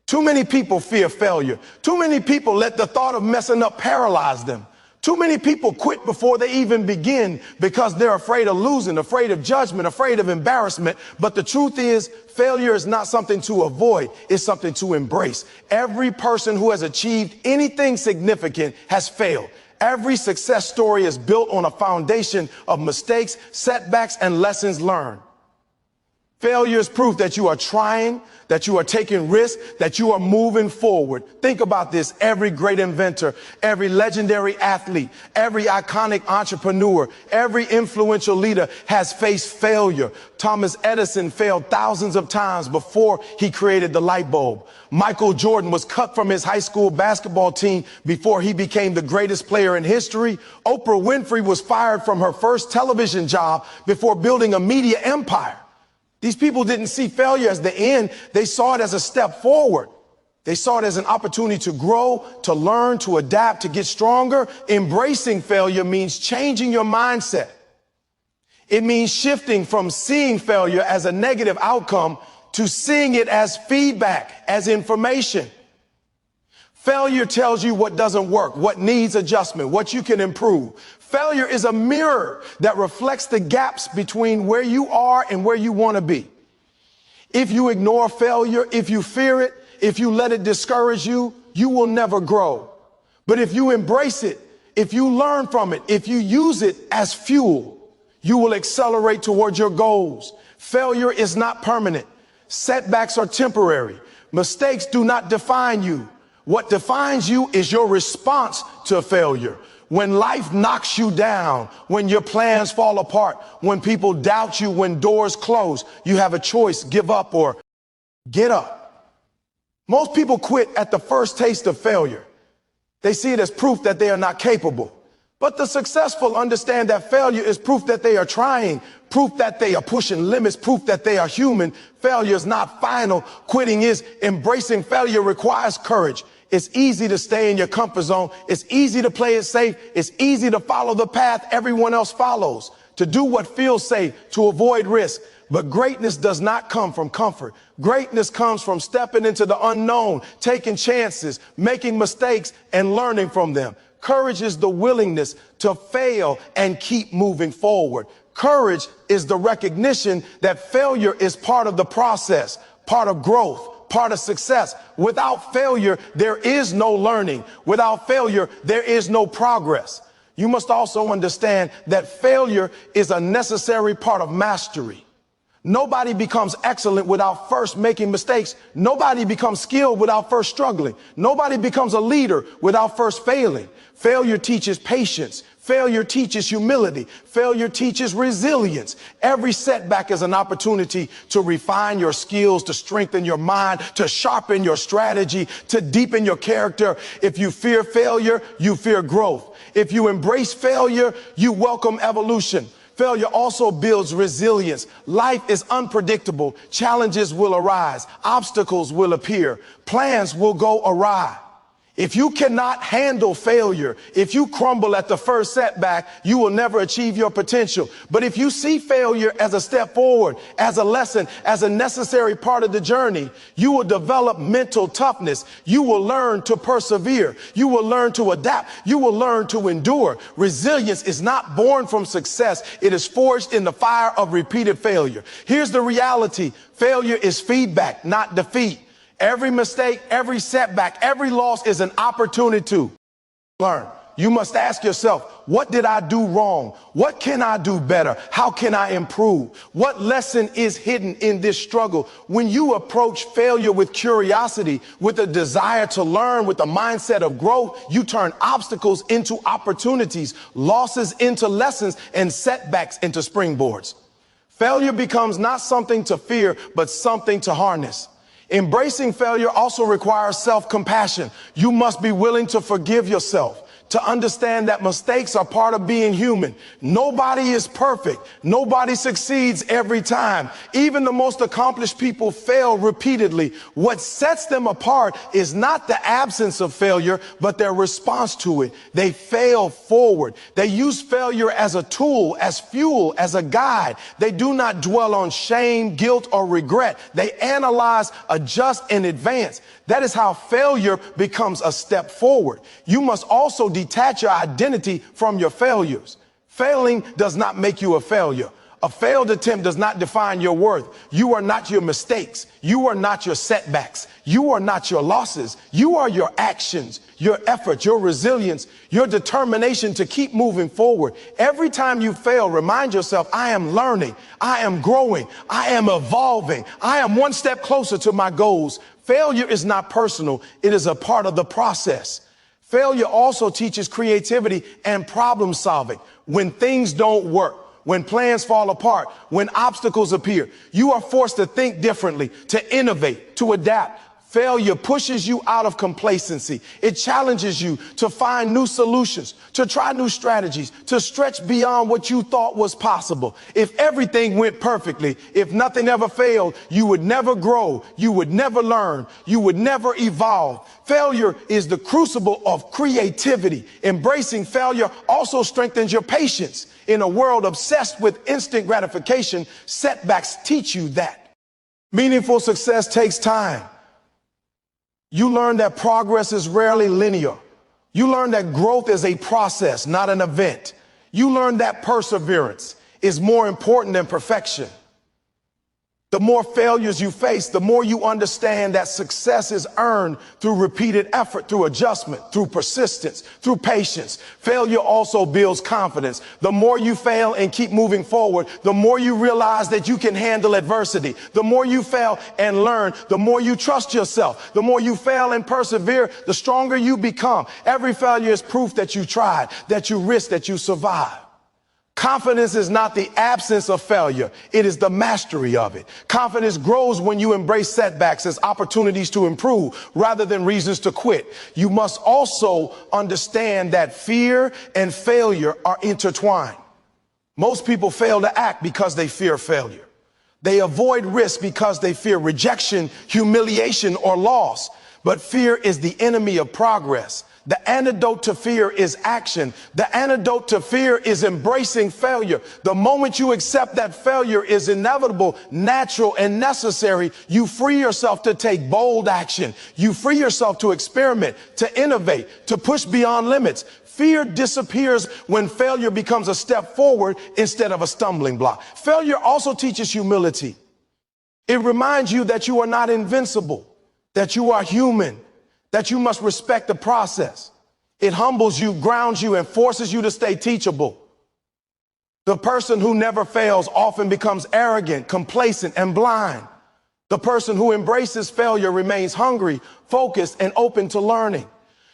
Too many people fear failure. Too many people let the thought of messing up paralyze them. Too many people quit before they even begin because they're afraid of losing, afraid of judgment, afraid of embarrassment. But the truth is, failure is not something to avoid. It's something to embrace. Every person who has achieved anything significant has failed. Every success story is built on a foundation of mistakes, setbacks, and lessons learned. Failure is proof that you are trying, that you are taking risks, that you are moving forward. Think about this. Every great inventor, every legendary athlete, every iconic entrepreneur, every influential leader has faced failure. Thomas Edison failed thousands of times before he created the light bulb. Michael Jordan was cut from his high school basketball team before he became the greatest player in history. Oprah Winfrey was fired from her first television job before building a media empire. These people didn't see failure as the end. They saw it as a step forward. They saw it as an opportunity to grow, to learn, to adapt, to get stronger. Embracing failure means changing your mindset. It means shifting from seeing failure as a negative outcome to seeing it as feedback, as information. Failure tells you what doesn't work, what needs adjustment, what you can improve. Failure is a mirror that reflects the gaps between where you are and where you want to be. If you ignore failure, if you fear it, if you let it discourage you, you will never grow. But if you embrace it, if you learn from it, if you use it as fuel, you will accelerate towards your goals. Failure is not permanent. Setbacks are temporary. Mistakes do not define you. What defines you is your response to failure. When life knocks you down, when your plans fall apart, when people doubt you, when doors close, you have a choice, give up or get up. Most people quit at the first taste of failure. They see it as proof that they are not capable. But the successful understand that failure is proof that they are trying, proof that they are pushing limits, proof that they are human. Failure is not final. Quitting is. Embracing failure requires courage. It's easy to stay in your comfort zone. It's easy to play it safe. It's easy to follow the path everyone else follows, to do what feels safe, to avoid risk. But greatness does not come from comfort. Greatness comes from stepping into the unknown, taking chances, making mistakes, and learning from them. Courage is the willingness to fail and keep moving forward. Courage is the recognition that failure is part of the process, part of growth, part of success. Without failure, there is no learning. Without failure, there is no progress. You must also understand that failure is a necessary part of mastery. Nobody becomes excellent without first making mistakes. Nobody becomes skilled without first struggling. Nobody becomes a leader without first failing. Failure teaches patience. Failure teaches humility. Failure teaches resilience. Every setback is an opportunity to refine your skills, to strengthen your mind, to sharpen your strategy, to deepen your character. If you fear failure, you fear growth. If you embrace failure, you welcome evolution. Failure also builds resilience. Life is unpredictable. Challenges will arise. Obstacles will appear. Plans will go awry. If you cannot handle failure, if you crumble at the first setback, you will never achieve your potential. But if you see failure as a step forward, as a lesson, as a necessary part of the journey, you will develop mental toughness. You will learn to persevere. You will learn to adapt. You will learn to endure. Resilience is not born from success. It is forged in the fire of repeated failure. Here's the reality. Failure is feedback, not defeat. Every mistake, every setback, every loss is an opportunity to learn. You must ask yourself, what did I do wrong? What can I do better? How can I improve? What lesson is hidden in this struggle? When you approach failure with curiosity, with a desire to learn, with a mindset of growth, you turn obstacles into opportunities, losses into lessons, and setbacks into springboards. Failure becomes not something to fear, but something to harness. Embracing failure also requires self-compassion. You must be willing to forgive yourself, to understand that mistakes are part of being human. Nobody is perfect. Nobody succeeds every time. Even the most accomplished people fail repeatedly. What sets them apart is not the absence of failure, but their response to it. They fail forward. They use failure as a tool, as fuel, as a guide. They do not dwell on shame, guilt, or regret. They analyze, adjust, and advance. That is how failure becomes a step forward. You must also detach your identity from your failures. Failing does not make you a failure. A failed attempt does not define your worth. You are not your mistakes. You are not your setbacks. You are not your losses. You are your actions, your effort, your resilience, your determination to keep moving forward. Every time you fail, remind yourself, I am learning. I am growing. I am evolving. I am one step closer to my goals. Failure is not personal. It is a part of the process. Failure also teaches creativity and problem solving. When things don't work, when plans fall apart, when obstacles appear, you are forced to think differently, to innovate, to adapt. Failure pushes you out of complacency. It challenges you to find new solutions, to try new strategies, to stretch beyond what you thought was possible. If everything went perfectly, if nothing ever failed, you would never grow, you would never learn, you would never evolve. Failure is the crucible of creativity. Embracing failure also strengthens your patience. In a world obsessed with instant gratification, setbacks teach you that. Meaningful success takes time. You learn that progress is rarely linear. You learn that growth is a process, not an event. You learn that perseverance is more important than perfection. The more failures you face, the more you understand that success is earned through repeated effort, through adjustment, through persistence, through patience. Failure also builds confidence. The more you fail and keep moving forward, the more you realize that you can handle adversity. The more you fail and learn, the more you trust yourself. The more you fail and persevere, the stronger you become. Every failure is proof that you tried, that you risked, that you survived. Confidence is not the absence of failure. It is the mastery of it. Confidence grows when you embrace setbacks as opportunities to improve rather than reasons to quit. You must also understand that fear and failure are intertwined. Most people fail to act because they fear failure. They avoid risk because they fear rejection, humiliation, or loss. But fear is the enemy of progress. The antidote to fear is action. The antidote to fear is embracing failure. The moment you accept that failure is inevitable, natural, and necessary, you free yourself to take bold action. You free yourself to experiment, to innovate, to push beyond limits. Fear disappears when failure becomes a step forward instead of a stumbling block. Failure also teaches humility. It reminds you that you are not invincible, that you are human, that you must respect the process. It humbles you, grounds you, and forces you to stay teachable. The person who never fails often becomes arrogant, complacent, and blind. The person who embraces failure remains hungry, focused, and open to learning.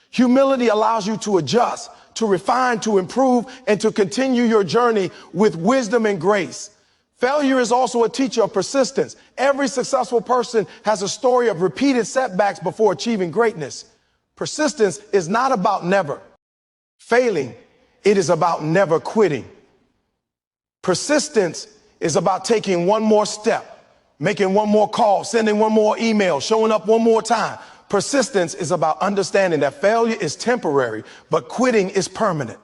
Humility allows you to adjust, to refine, to improve, and to continue your journey with wisdom and grace. Failure is also a teacher of persistence. Every successful person has a story of repeated setbacks before achieving greatness. Persistence is not about never failing. It is about never quitting. Persistence is about taking one more step, making one more call, sending one more email, showing up one more time. Persistence is about understanding that failure is temporary, but quitting is permanent.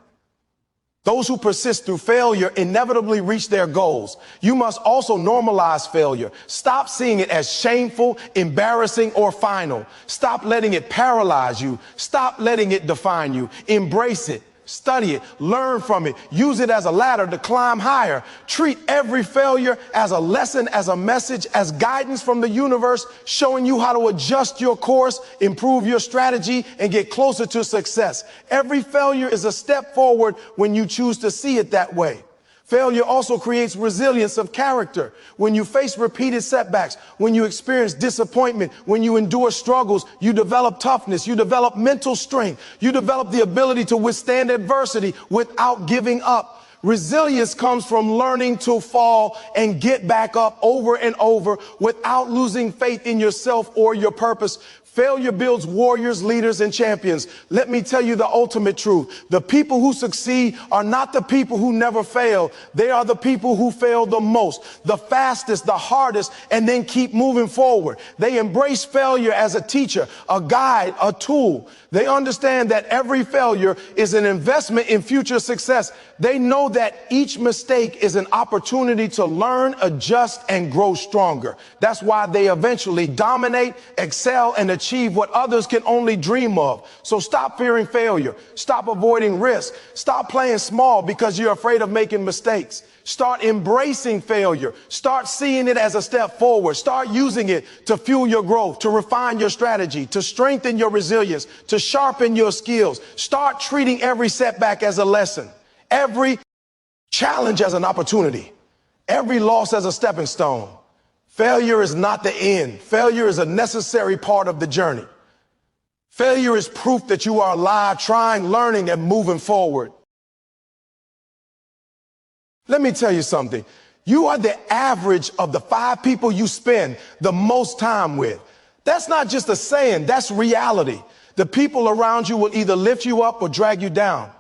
Those who persist through failure inevitably reach their goals. You must also normalize failure. Stop seeing it as shameful, embarrassing, or final. Stop letting it paralyze you. Stop letting it define you. Embrace it. Study it, learn from it, use it as a ladder to climb higher. Treat every failure as a lesson, as a message, as guidance from the universe, showing you how to adjust your course, improve your strategy, and get closer to success. Every failure is a step forward when you choose to see it that way. Failure also creates resilience of character. When you face repeated setbacks, when you experience disappointment, when you endure struggles, you develop toughness, you develop mental strength, you develop the ability to withstand adversity without giving up. Resilience comes from learning to fall and get back up over and over without losing faith in yourself or your purpose. Failure builds warriors, leaders, and champions. Let me tell you the ultimate truth. The people who succeed are not the people who never fail. They are the people who fail the most, the fastest, the hardest, and then keep moving forward. They embrace failure as a teacher, a guide, a tool. They understand that every failure is an investment in future success. They know that each mistake is an opportunity to learn, adjust, and grow stronger. That's why they eventually dominate, excel, and achieve what others can only dream of. So stop fearing failure. Stop avoiding risk. Stop playing small because you're afraid of making mistakes. Start embracing failure. Start seeing it as a step forward. Start using it to fuel your growth, to refine your strategy, to strengthen your resilience, to sharpen your skills. Start treating every setback as a lesson, every challenge as an opportunity, every loss as a stepping stone. Failure is not the end. Failure is a necessary part of the journey. Failure is proof that you are alive, trying, learning, and moving forward. Let me tell you something. You are the average of the 5 people you spend the most time with. That's not just a saying, that's reality. The people around you will either lift you up or drag you down.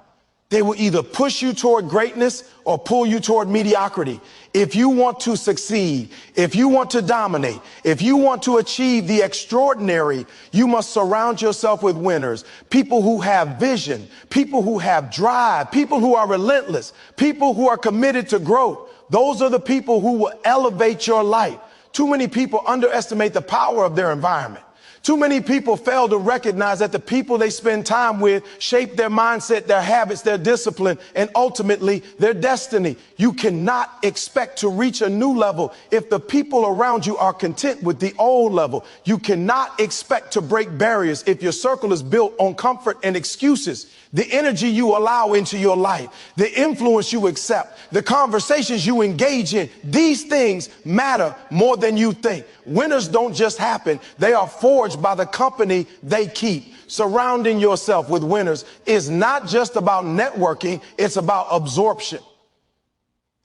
They will either push you toward greatness or pull you toward mediocrity. If you want to succeed, if you want to dominate, if you want to achieve the extraordinary, you must surround yourself with winners, people who have vision, people who have drive, people who are relentless, people who are committed to growth. Those are the people who will elevate your life. Too many people underestimate the power of their environment. Too many people fail to recognize that the people they spend time with shape their mindset, their habits, their discipline, and ultimately their destiny. You cannot expect to reach a new level if the people around you are content with the old level. You cannot expect to break barriers if your circle is built on comfort and excuses. The energy you allow into your life, the influence you accept, the conversations you engage in, these things matter more than you think. Winners don't just happen. They are forged by the company they keep. Surrounding yourself with winners is not just about networking. It's about absorption.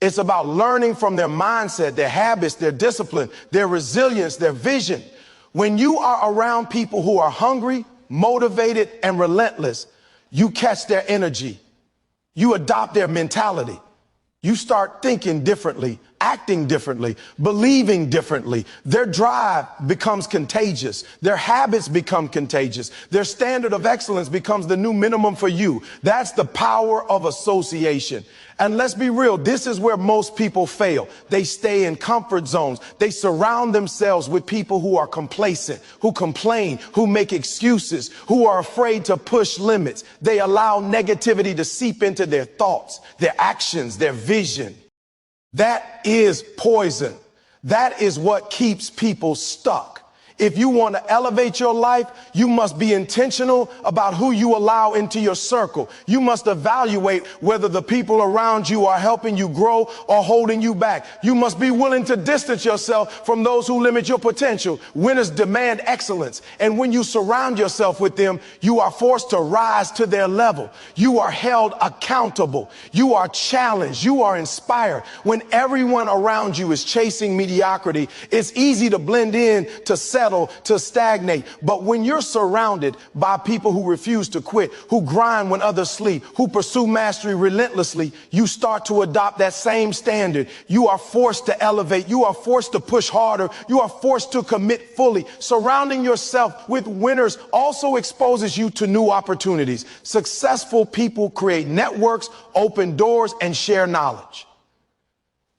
It's about learning from their mindset, their habits, their discipline, their resilience, their vision. When you are around people who are hungry, motivated, and relentless, you catch their energy. You adopt their mentality. You start thinking differently, acting differently, believing differently. Their drive becomes contagious. Their habits become contagious. Their standard of excellence becomes the new minimum for you. That's the power of association. And let's be real, this is where most people fail. They stay in comfort zones. They surround themselves with people who are complacent, who complain, who make excuses, who are afraid to push limits. They allow negativity to seep into their thoughts, their actions, their vision. That is poison. That is what keeps people stuck. If you want to elevate your life, you must be intentional about who you allow into your circle. You must evaluate whether the people around you are helping you grow or holding you back. You must be willing to distance yourself from those who limit your potential. Winners demand excellence. And when you surround yourself with them, you are forced to rise to their level. You are held accountable. You are challenged. You are inspired. When everyone around you is chasing mediocrity, it's easy to blend in, to settle, settle, to stagnate. But when you're surrounded by people who refuse to quit, who grind when others sleep, who pursue mastery relentlessly, you start to adopt that same standard. You are forced to elevate. You are forced to push harder. You are forced to commit fully. Surrounding yourself with winners also exposes you to new opportunities. Successful people create networks, open doors, and share knowledge.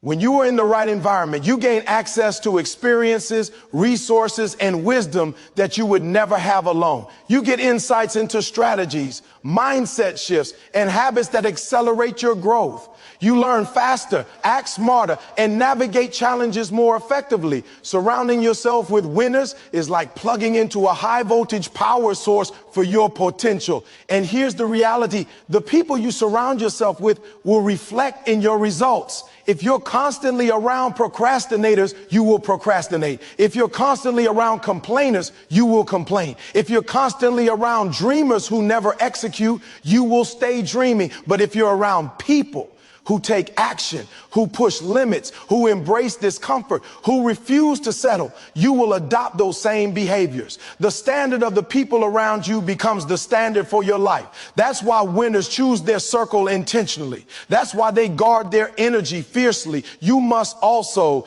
When you are in the right environment, you gain access to experiences, resources, and wisdom that you would never have alone. You get insights into strategies, mindset shifts, and habits that accelerate your growth. You learn faster, act smarter, and navigate challenges more effectively. Surrounding yourself with winners is like plugging into a high voltage power source for your potential. And here's the reality. The people you surround yourself with will reflect in your results. If you're constantly around procrastinators, you will procrastinate. If you're constantly around complainers, you will complain. If you're constantly around dreamers who never execute, you will stay dreaming. But if you're around people who take action, who push limits, who embrace discomfort, who refuse to settle, you will adopt those same behaviors. The standard of the people around you becomes the standard for your life. That's why winners choose their circle intentionally. That's why they guard their energy fiercely. You must also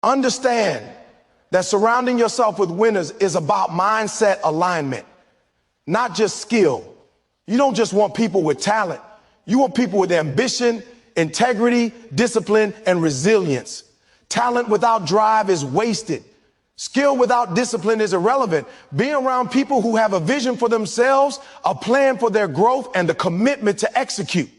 understand that surrounding yourself with winners is about mindset alignment, not just skill. You don't just want people with talent. You want people with ambition, integrity, discipline, and resilience. Talent without drive is wasted. Skill without discipline is irrelevant. Being around people who have a vision for themselves, a plan for their growth, and the commitment to execute.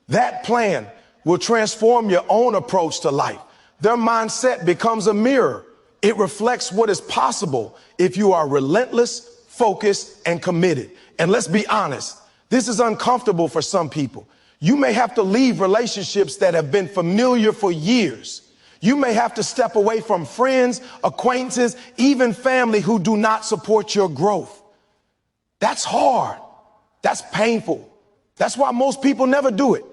That plan will transform your own approach to life. Their mindset becomes a mirror. It reflects what is possible if you are relentless, focused, and committed. And let's be honest, this is uncomfortable for some people. You may have to leave relationships that have been familiar for years. You may have to step away from friends, acquaintances, even family who do not support your growth. That's hard. That's painful. That's why most people never do it.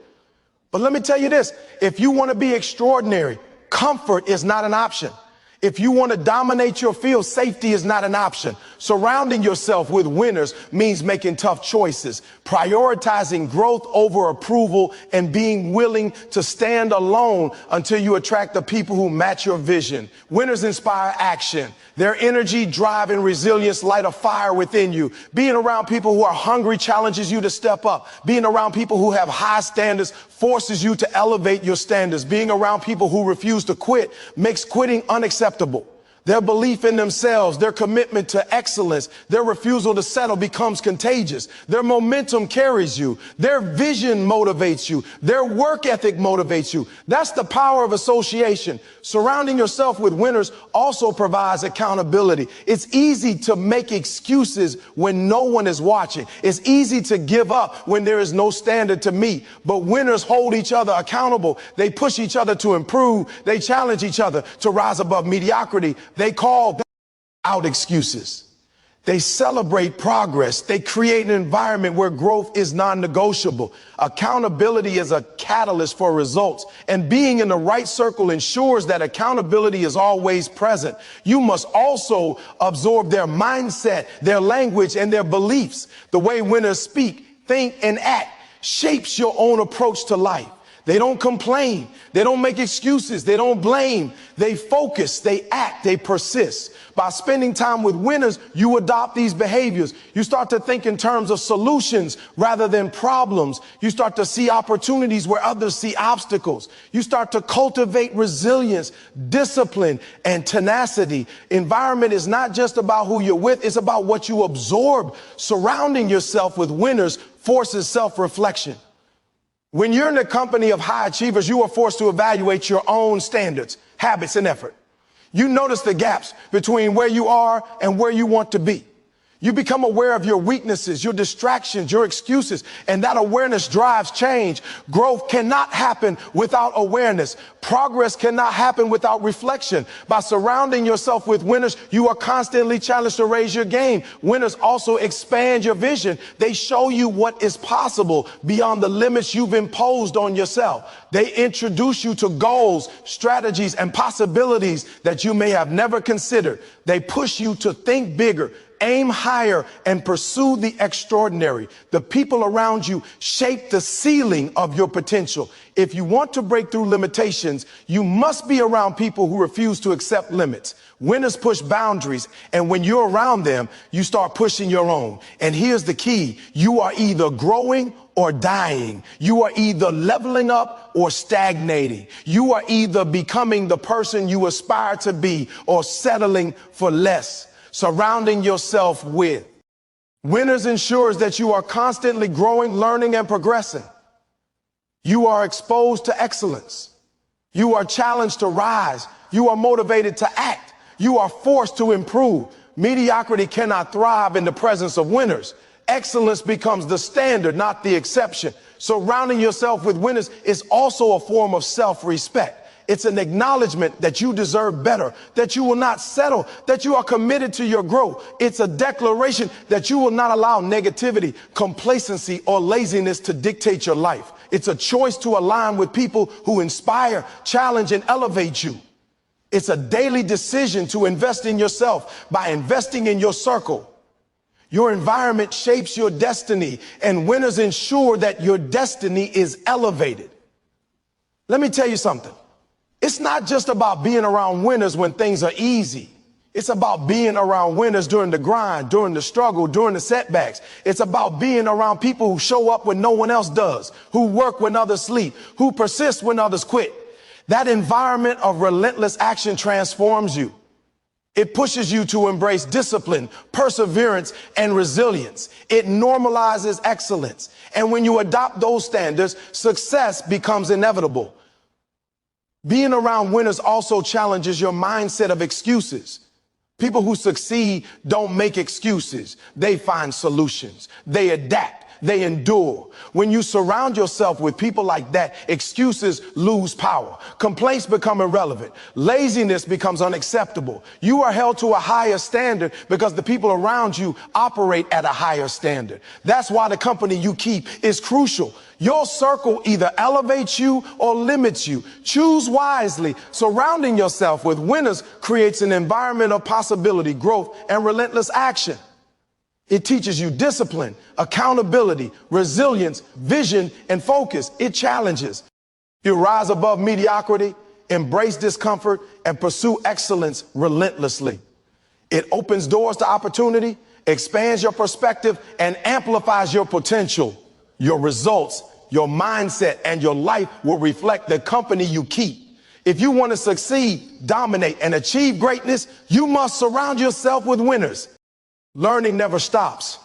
But let me tell you this, if you want to be extraordinary, comfort is not an option. If you want to dominate your field, safety is not an option. Surrounding yourself with winners means making tough choices, prioritizing growth over approval, and being willing to stand alone until you attract the people who match your vision. Winners inspire action. Their energy, drive, and resilience light a fire within you. Being around people who are hungry challenges you to step up. Being around people who have high standards forces you to elevate your standards. Being around people who refuse to quit makes quitting unacceptable. Their belief in themselves, their commitment to excellence, their refusal to settle becomes contagious. Their momentum carries you. Their vision motivates you. Their work ethic motivates you. That's the power of association. Surrounding yourself with winners also provides accountability. It's easy to make excuses when no one is watching. It's easy to give up when there is no standard to meet. But winners hold each other accountable. They push each other to improve. They challenge each other to rise above mediocrity. They call out excuses. They celebrate progress. They create an environment where growth is non-negotiable. Accountability is a catalyst for results, and being in the right circle ensures that accountability is always present. You must also absorb their mindset, their language, and their beliefs. The way winners speak, think, and act shapes your own approach to life. They don't complain. They don't make excuses. They don't blame. They focus. They act. They persist. By spending time with winners, you adopt these behaviors. You start to think in terms of solutions rather than problems. You start to see opportunities where others see obstacles. You start to cultivate resilience, discipline, and tenacity. Environment is not just about who you're with. It's about what you absorb. Surrounding yourself with winners forces self-reflection. When you're in the company of high achievers, you are forced to evaluate your own standards, habits, and effort. You notice the gaps between where you are and where you want to be. You become aware of your weaknesses, your distractions, your excuses, and that awareness drives change. Growth cannot happen without awareness. Progress cannot happen without reflection. By surrounding yourself with winners, you are constantly challenged to raise your game. Winners also expand your vision. They show you what is possible beyond the limits you've imposed on yourself. They introduce you to goals, strategies, and possibilities that you may have never considered. They push you to think bigger, aim higher, and pursue the extraordinary. The people around you shape the ceiling of your potential. If you want to break through limitations, you must be around people who refuse to accept limits. Winners push boundaries, and when you're around them, you start pushing your own. And here's the key. You are either growing or dying. You are either leveling up or stagnating. You are either becoming the person you aspire to be or settling for less. Surrounding yourself with winners ensures that you are constantly growing, learning, and progressing. You are exposed to excellence. You are challenged to rise. You are motivated to act. You are forced to improve. Mediocrity cannot thrive in the presence of winners. Excellence becomes the standard, not the exception. Surrounding yourself with winners is also a form of self-respect. It's an acknowledgement that you deserve better, that you will not settle, that you are committed to your growth. It's a declaration that you will not allow negativity, complacency, or laziness to dictate your life. It's a choice to align with people who inspire, challenge, and elevate you. It's a daily decision to invest in yourself by investing in your circle. Your environment shapes your destiny, and winners ensure that your destiny is elevated. Let me tell you something. It's not just about being around winners when things are easy. It's about being around winners during the grind, during the struggle, during the setbacks. It's about being around people who show up when no one else does, who work when others sleep, who persist when others quit. That environment of relentless action transforms you. It pushes you to embrace discipline, perseverance, and resilience. It normalizes excellence. And when you adopt those standards, success becomes inevitable. Being around winners also challenges your mindset of excuses. People who succeed don't make excuses. They find solutions. They adapt. They endure. When you surround yourself with people like that, excuses lose power. Complaints become irrelevant. Laziness becomes unacceptable. You are held to a higher standard because the people around you operate at a higher standard. That's why the company you keep is crucial. Your circle either elevates you or limits you. Choose wisely. Surrounding yourself with winners creates an environment of possibility, growth, and relentless action. It teaches you discipline, accountability, resilience, vision, and focus. It challenges. You rise above mediocrity, embrace discomfort, and pursue excellence relentlessly. It opens doors to opportunity, expands your perspective, and amplifies your potential. Your results, your mindset, and your life will reflect the company you keep. If you want to succeed, dominate, and achieve greatness, you must surround yourself with winners. Learning never stops.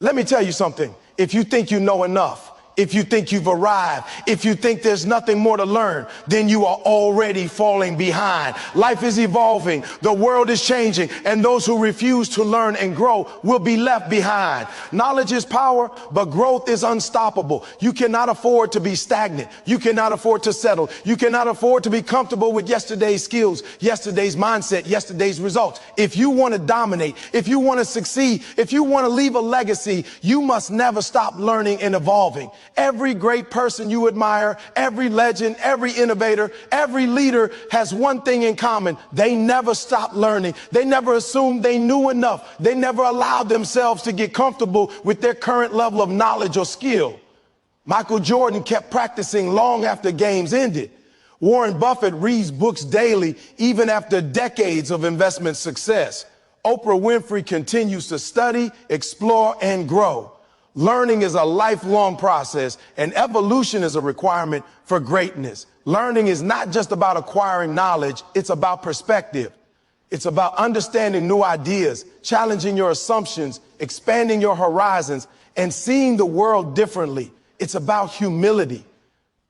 Let me tell you something. If you think you know enough, if you think you've arrived, if you think there's nothing more to learn, then you are already falling behind. Life is evolving. The world is changing, and those who refuse to learn and grow will be left behind. Knowledge is power, but growth is unstoppable. You cannot afford to be stagnant. You cannot afford to settle. You cannot afford to be comfortable with yesterday's skills, yesterday's mindset, yesterday's results. If you want to dominate, if you want to succeed, if you want to leave a legacy, you must never stop learning and evolving. Every great person you admire, every legend, every innovator, every leader has one thing in common. They never stopped learning. They never assumed they knew enough. They never allowed themselves to get comfortable with their current level of knowledge or skill. Michael Jordan kept practicing long after games ended. Warren Buffett reads books daily, even after decades of investment success. Oprah Winfrey continues to study, explore, and grow. Learning is a lifelong process, and evolution is a requirement for greatness. Learning is not just about acquiring knowledge, it's about perspective. It's about understanding new ideas, challenging your assumptions, expanding your horizons, and seeing the world differently. It's about humility,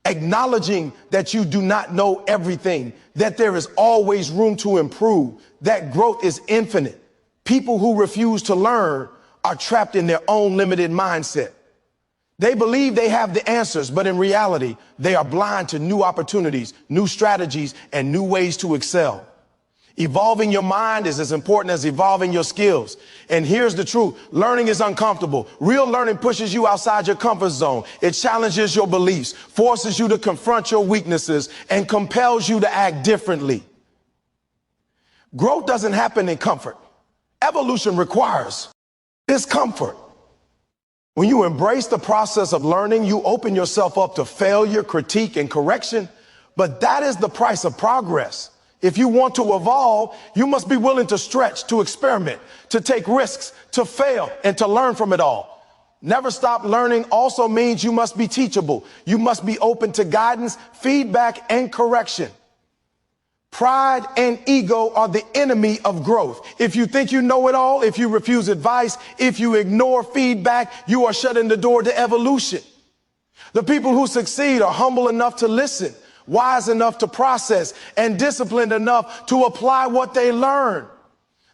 acknowledging that you do not know everything, that there is always room to improve, that growth is infinite. People who refuse to learn are trapped in their own limited mindset. They believe they have the answers, but in reality, they are blind to new opportunities, new strategies, and new ways to excel. Evolving your mind is as important as evolving your skills. And here's the truth. Learning is uncomfortable. Real learning pushes you outside your comfort zone. It challenges your beliefs, forces you to confront your weaknesses, and compels you to act differently. Growth doesn't happen in comfort. Evolution requires discomfort. When you embrace the process of learning, you open yourself up to failure, critique, and correction. But that is the price of progress. If you want to evolve, you must be willing to stretch, to experiment, to take risks, to fail, and to learn from it all. Never stop learning also means you must be teachable. You must be open to guidance, feedback, and correction. Pride and ego are the enemy of growth. If you think you know it all, if you refuse advice, if you ignore feedback, you are shutting the door to evolution. The people who succeed are humble enough to listen, wise enough to process, and disciplined enough to apply what they learn.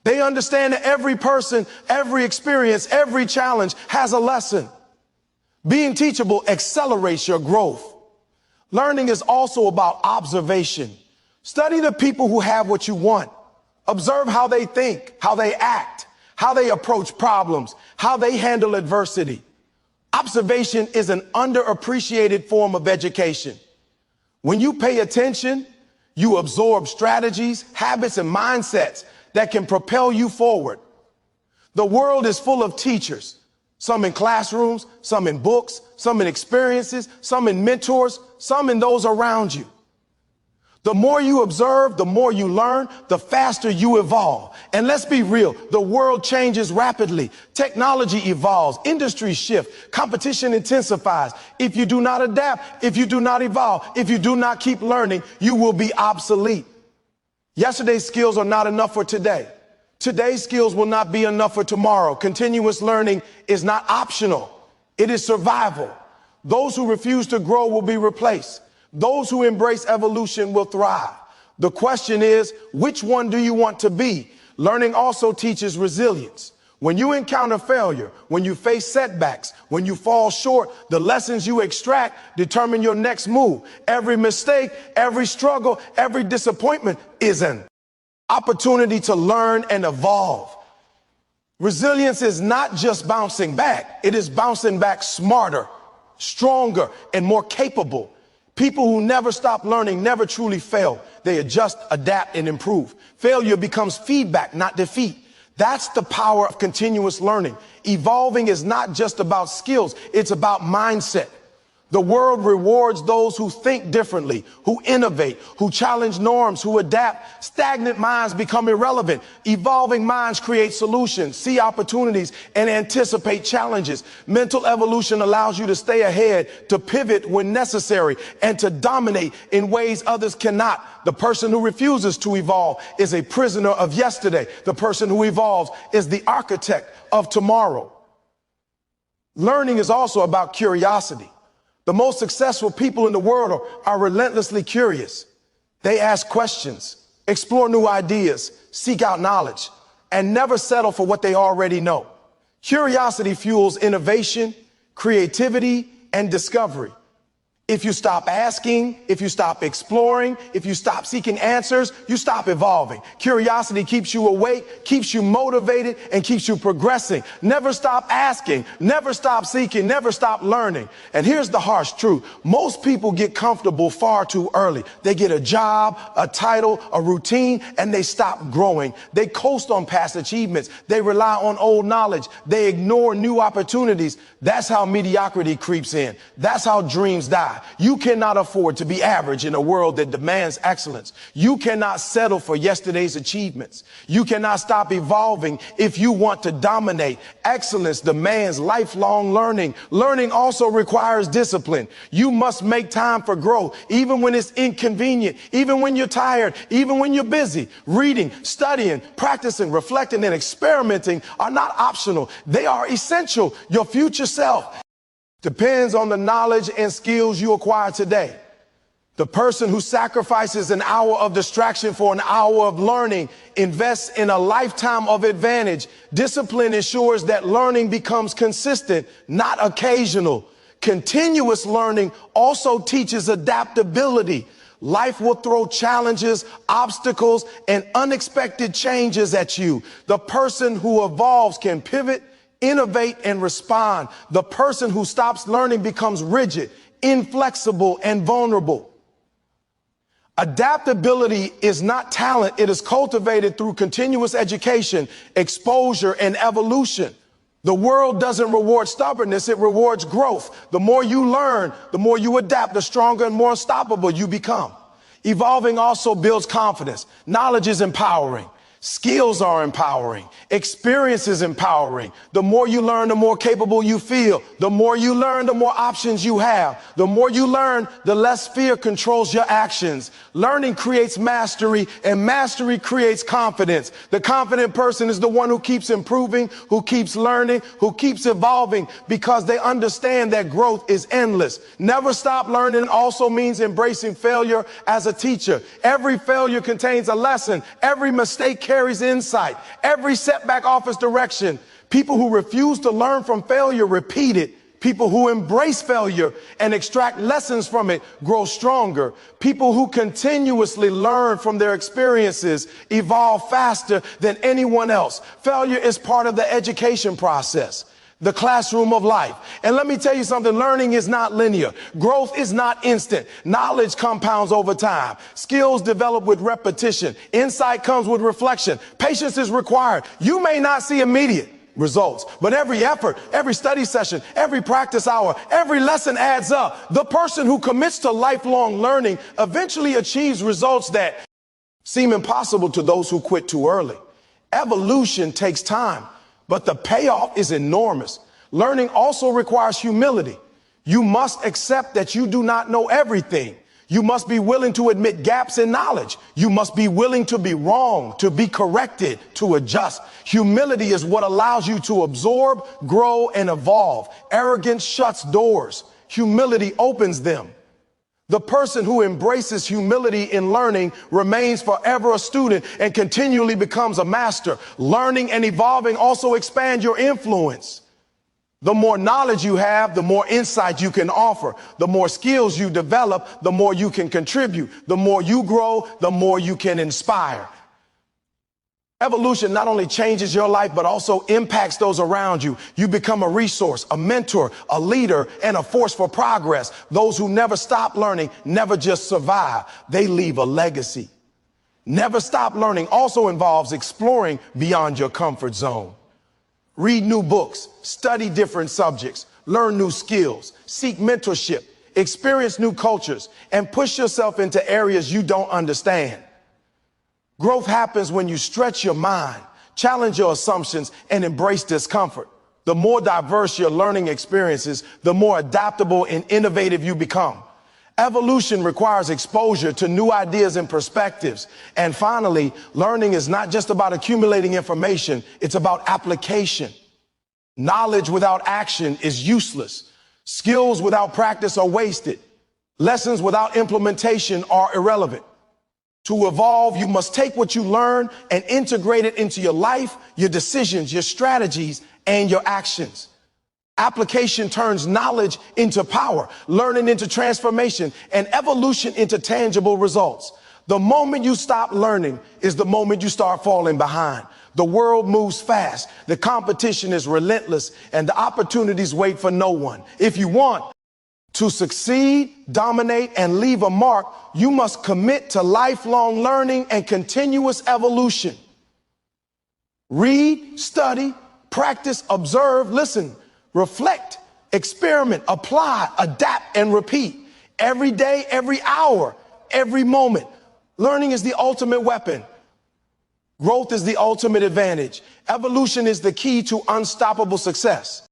They understand that every person, every experience, every challenge has a lesson. Being teachable accelerates your growth. Learning is also about observation. Study the people who have what you want. Observe how they think, how they act, how they approach problems, how they handle adversity. Observation is an underappreciated form of education. When you pay attention, you absorb strategies, habits, and mindsets that can propel you forward. The world is full of teachers, some in classrooms, some in books, some in experiences, some in mentors, some in those around you. The more you observe, the more you learn, the faster you evolve. And let's be real, the world changes rapidly. Technology evolves, industries shift, competition intensifies. If you do not adapt, if you do not evolve, if you do not keep learning, you will be obsolete. Yesterday's skills are not enough for today. Today's skills will not be enough for tomorrow. Continuous learning is not optional. It is survival. Those who refuse to grow will be replaced. Those who embrace evolution will thrive. The question is, which one do you want to be? Learning also teaches resilience. When you encounter failure, when you face setbacks, when you fall short, the lessons you extract determine your next move. Every mistake, every struggle, every disappointment is an opportunity to learn and evolve. Resilience is not just bouncing back. It is bouncing back smarter, stronger, and more capable. People who never stop learning never truly fail. They adjust, adapt, and improve. Failure becomes feedback, not defeat. That's the power of continuous learning. Evolving is not just about skills. It's about mindset. The world rewards those who think differently, who innovate, who challenge norms, who adapt. Stagnant minds become irrelevant. Evolving minds create solutions, see opportunities, and anticipate challenges. Mental evolution allows you to stay ahead, to pivot when necessary, and to dominate in ways others cannot. The person who refuses to evolve is a prisoner of yesterday. The person who evolves is the architect of tomorrow. Learning is also about curiosity. The most successful people in the world are relentlessly curious. They ask questions, explore new ideas, seek out knowledge, and never settle for what they already know. Curiosity fuels innovation, creativity, and discovery. If you stop asking, if you stop exploring, if you stop seeking answers, you stop evolving. Curiosity keeps you awake, keeps you motivated, and keeps you progressing. Never stop asking, never stop seeking, never stop learning. And here's the harsh truth. Most people get comfortable far too early. They get a job, a title, a routine, and they stop growing. They coast on past achievements. They rely on old knowledge. They ignore new opportunities. That's how mediocrity creeps in. That's how dreams die. You cannot afford to be average in a world that demands excellence. You cannot settle for yesterday's achievements. You cannot stop evolving if you want to dominate. Excellence demands lifelong learning. Learning also requires discipline. You must make time for growth, even when it's inconvenient, even when you're tired, even when you're busy. Reading, studying, practicing, reflecting, and experimenting are not optional. They are essential. Your future self depends on the knowledge and skills you acquire today. The person who sacrifices an hour of distraction for an hour of learning invests in a lifetime of advantage. Discipline ensures that learning becomes consistent, not occasional. Continuous learning also teaches adaptability. Life will throw challenges, obstacles, and unexpected changes at you. The person who evolves can pivot, innovate, and respond. The person who stops learning becomes rigid, inflexible, and vulnerable. Adaptability is not talent. It is cultivated through continuous education, exposure, and evolution. The world doesn't reward stubbornness, it rewards growth. The more you learn, the more you adapt, the stronger and more unstoppable you become. Evolving also builds confidence. Knowledge is empowering. Skills are empowering. Experience is empowering. The more you learn, the more capable you feel. The more you learn, the more options you have. The more you learn, the less fear controls your actions. Learning creates mastery, and mastery creates confidence. The confident person is the one who keeps improving, who keeps learning, who keeps evolving, because they understand that growth is endless. Never stop learning also means embracing failure as a teacher. Every failure contains a lesson. Every mistake carries insight. Every setback offers direction. People who refuse to learn from failure repeat it. People who embrace failure and extract lessons from it grow stronger. People who continuously learn from their experiences evolve faster than anyone else. Failure is part of the education process, the classroom of life. And let me tell you something, learning is not linear. Growth is not instant. Knowledge compounds over time. Skills develop with repetition. Insight comes with reflection. Patience is required. You may not see immediate results, but every effort, every study session, every practice hour, every lesson adds up. The person who commits to lifelong learning eventually achieves results that seem impossible to those who quit too early. Evolution takes time, but the payoff is enormous. Learning also requires humility. You must accept that you do not know everything. You must be willing to admit gaps in knowledge. You must be willing to be wrong, to be corrected, to adjust. Humility is what allows you to absorb, grow, and evolve. Arrogance shuts doors. Humility opens them. The person who embraces humility in learning remains forever a student and continually becomes a master. Learning and evolving also expand your influence. The more knowledge you have, the more insight you can offer. The more skills you develop, the more you can contribute. The more you grow, the more you can inspire. Evolution not only changes your life, but also impacts those around you. You become a resource, a mentor, a leader, and a force for progress. Those who never stop learning never just survive. They leave a legacy. Never stop learning also involves exploring beyond your comfort zone. Read new books, study different subjects, learn new skills, seek mentorship, experience new cultures, and push yourself into areas you don't understand. Growth happens when you stretch your mind, challenge your assumptions, and embrace discomfort. The more diverse your learning experiences, the more adaptable and innovative you become. Evolution requires exposure to new ideas and perspectives. And finally, learning is not just about accumulating information, it's about application. Knowledge without action is useless. Skills without practice are wasted. Lessons without implementation are irrelevant. To evolve, you must take what you learn and integrate it into your life, your decisions, your strategies, and your actions. Application turns knowledge into power, learning into transformation, and evolution into tangible results. The moment you stop learning is the moment you start falling behind. The world moves fast, the competition is relentless, and the opportunities wait for no one. If you want to succeed, dominate, and leave a mark, you must commit to lifelong learning and continuous evolution. Read, study, practice, observe, listen. Reflect, experiment, apply, adapt, and repeat. Every day, every hour, every moment. Learning is the ultimate weapon. Growth is the ultimate advantage. Evolution is the key to unstoppable success.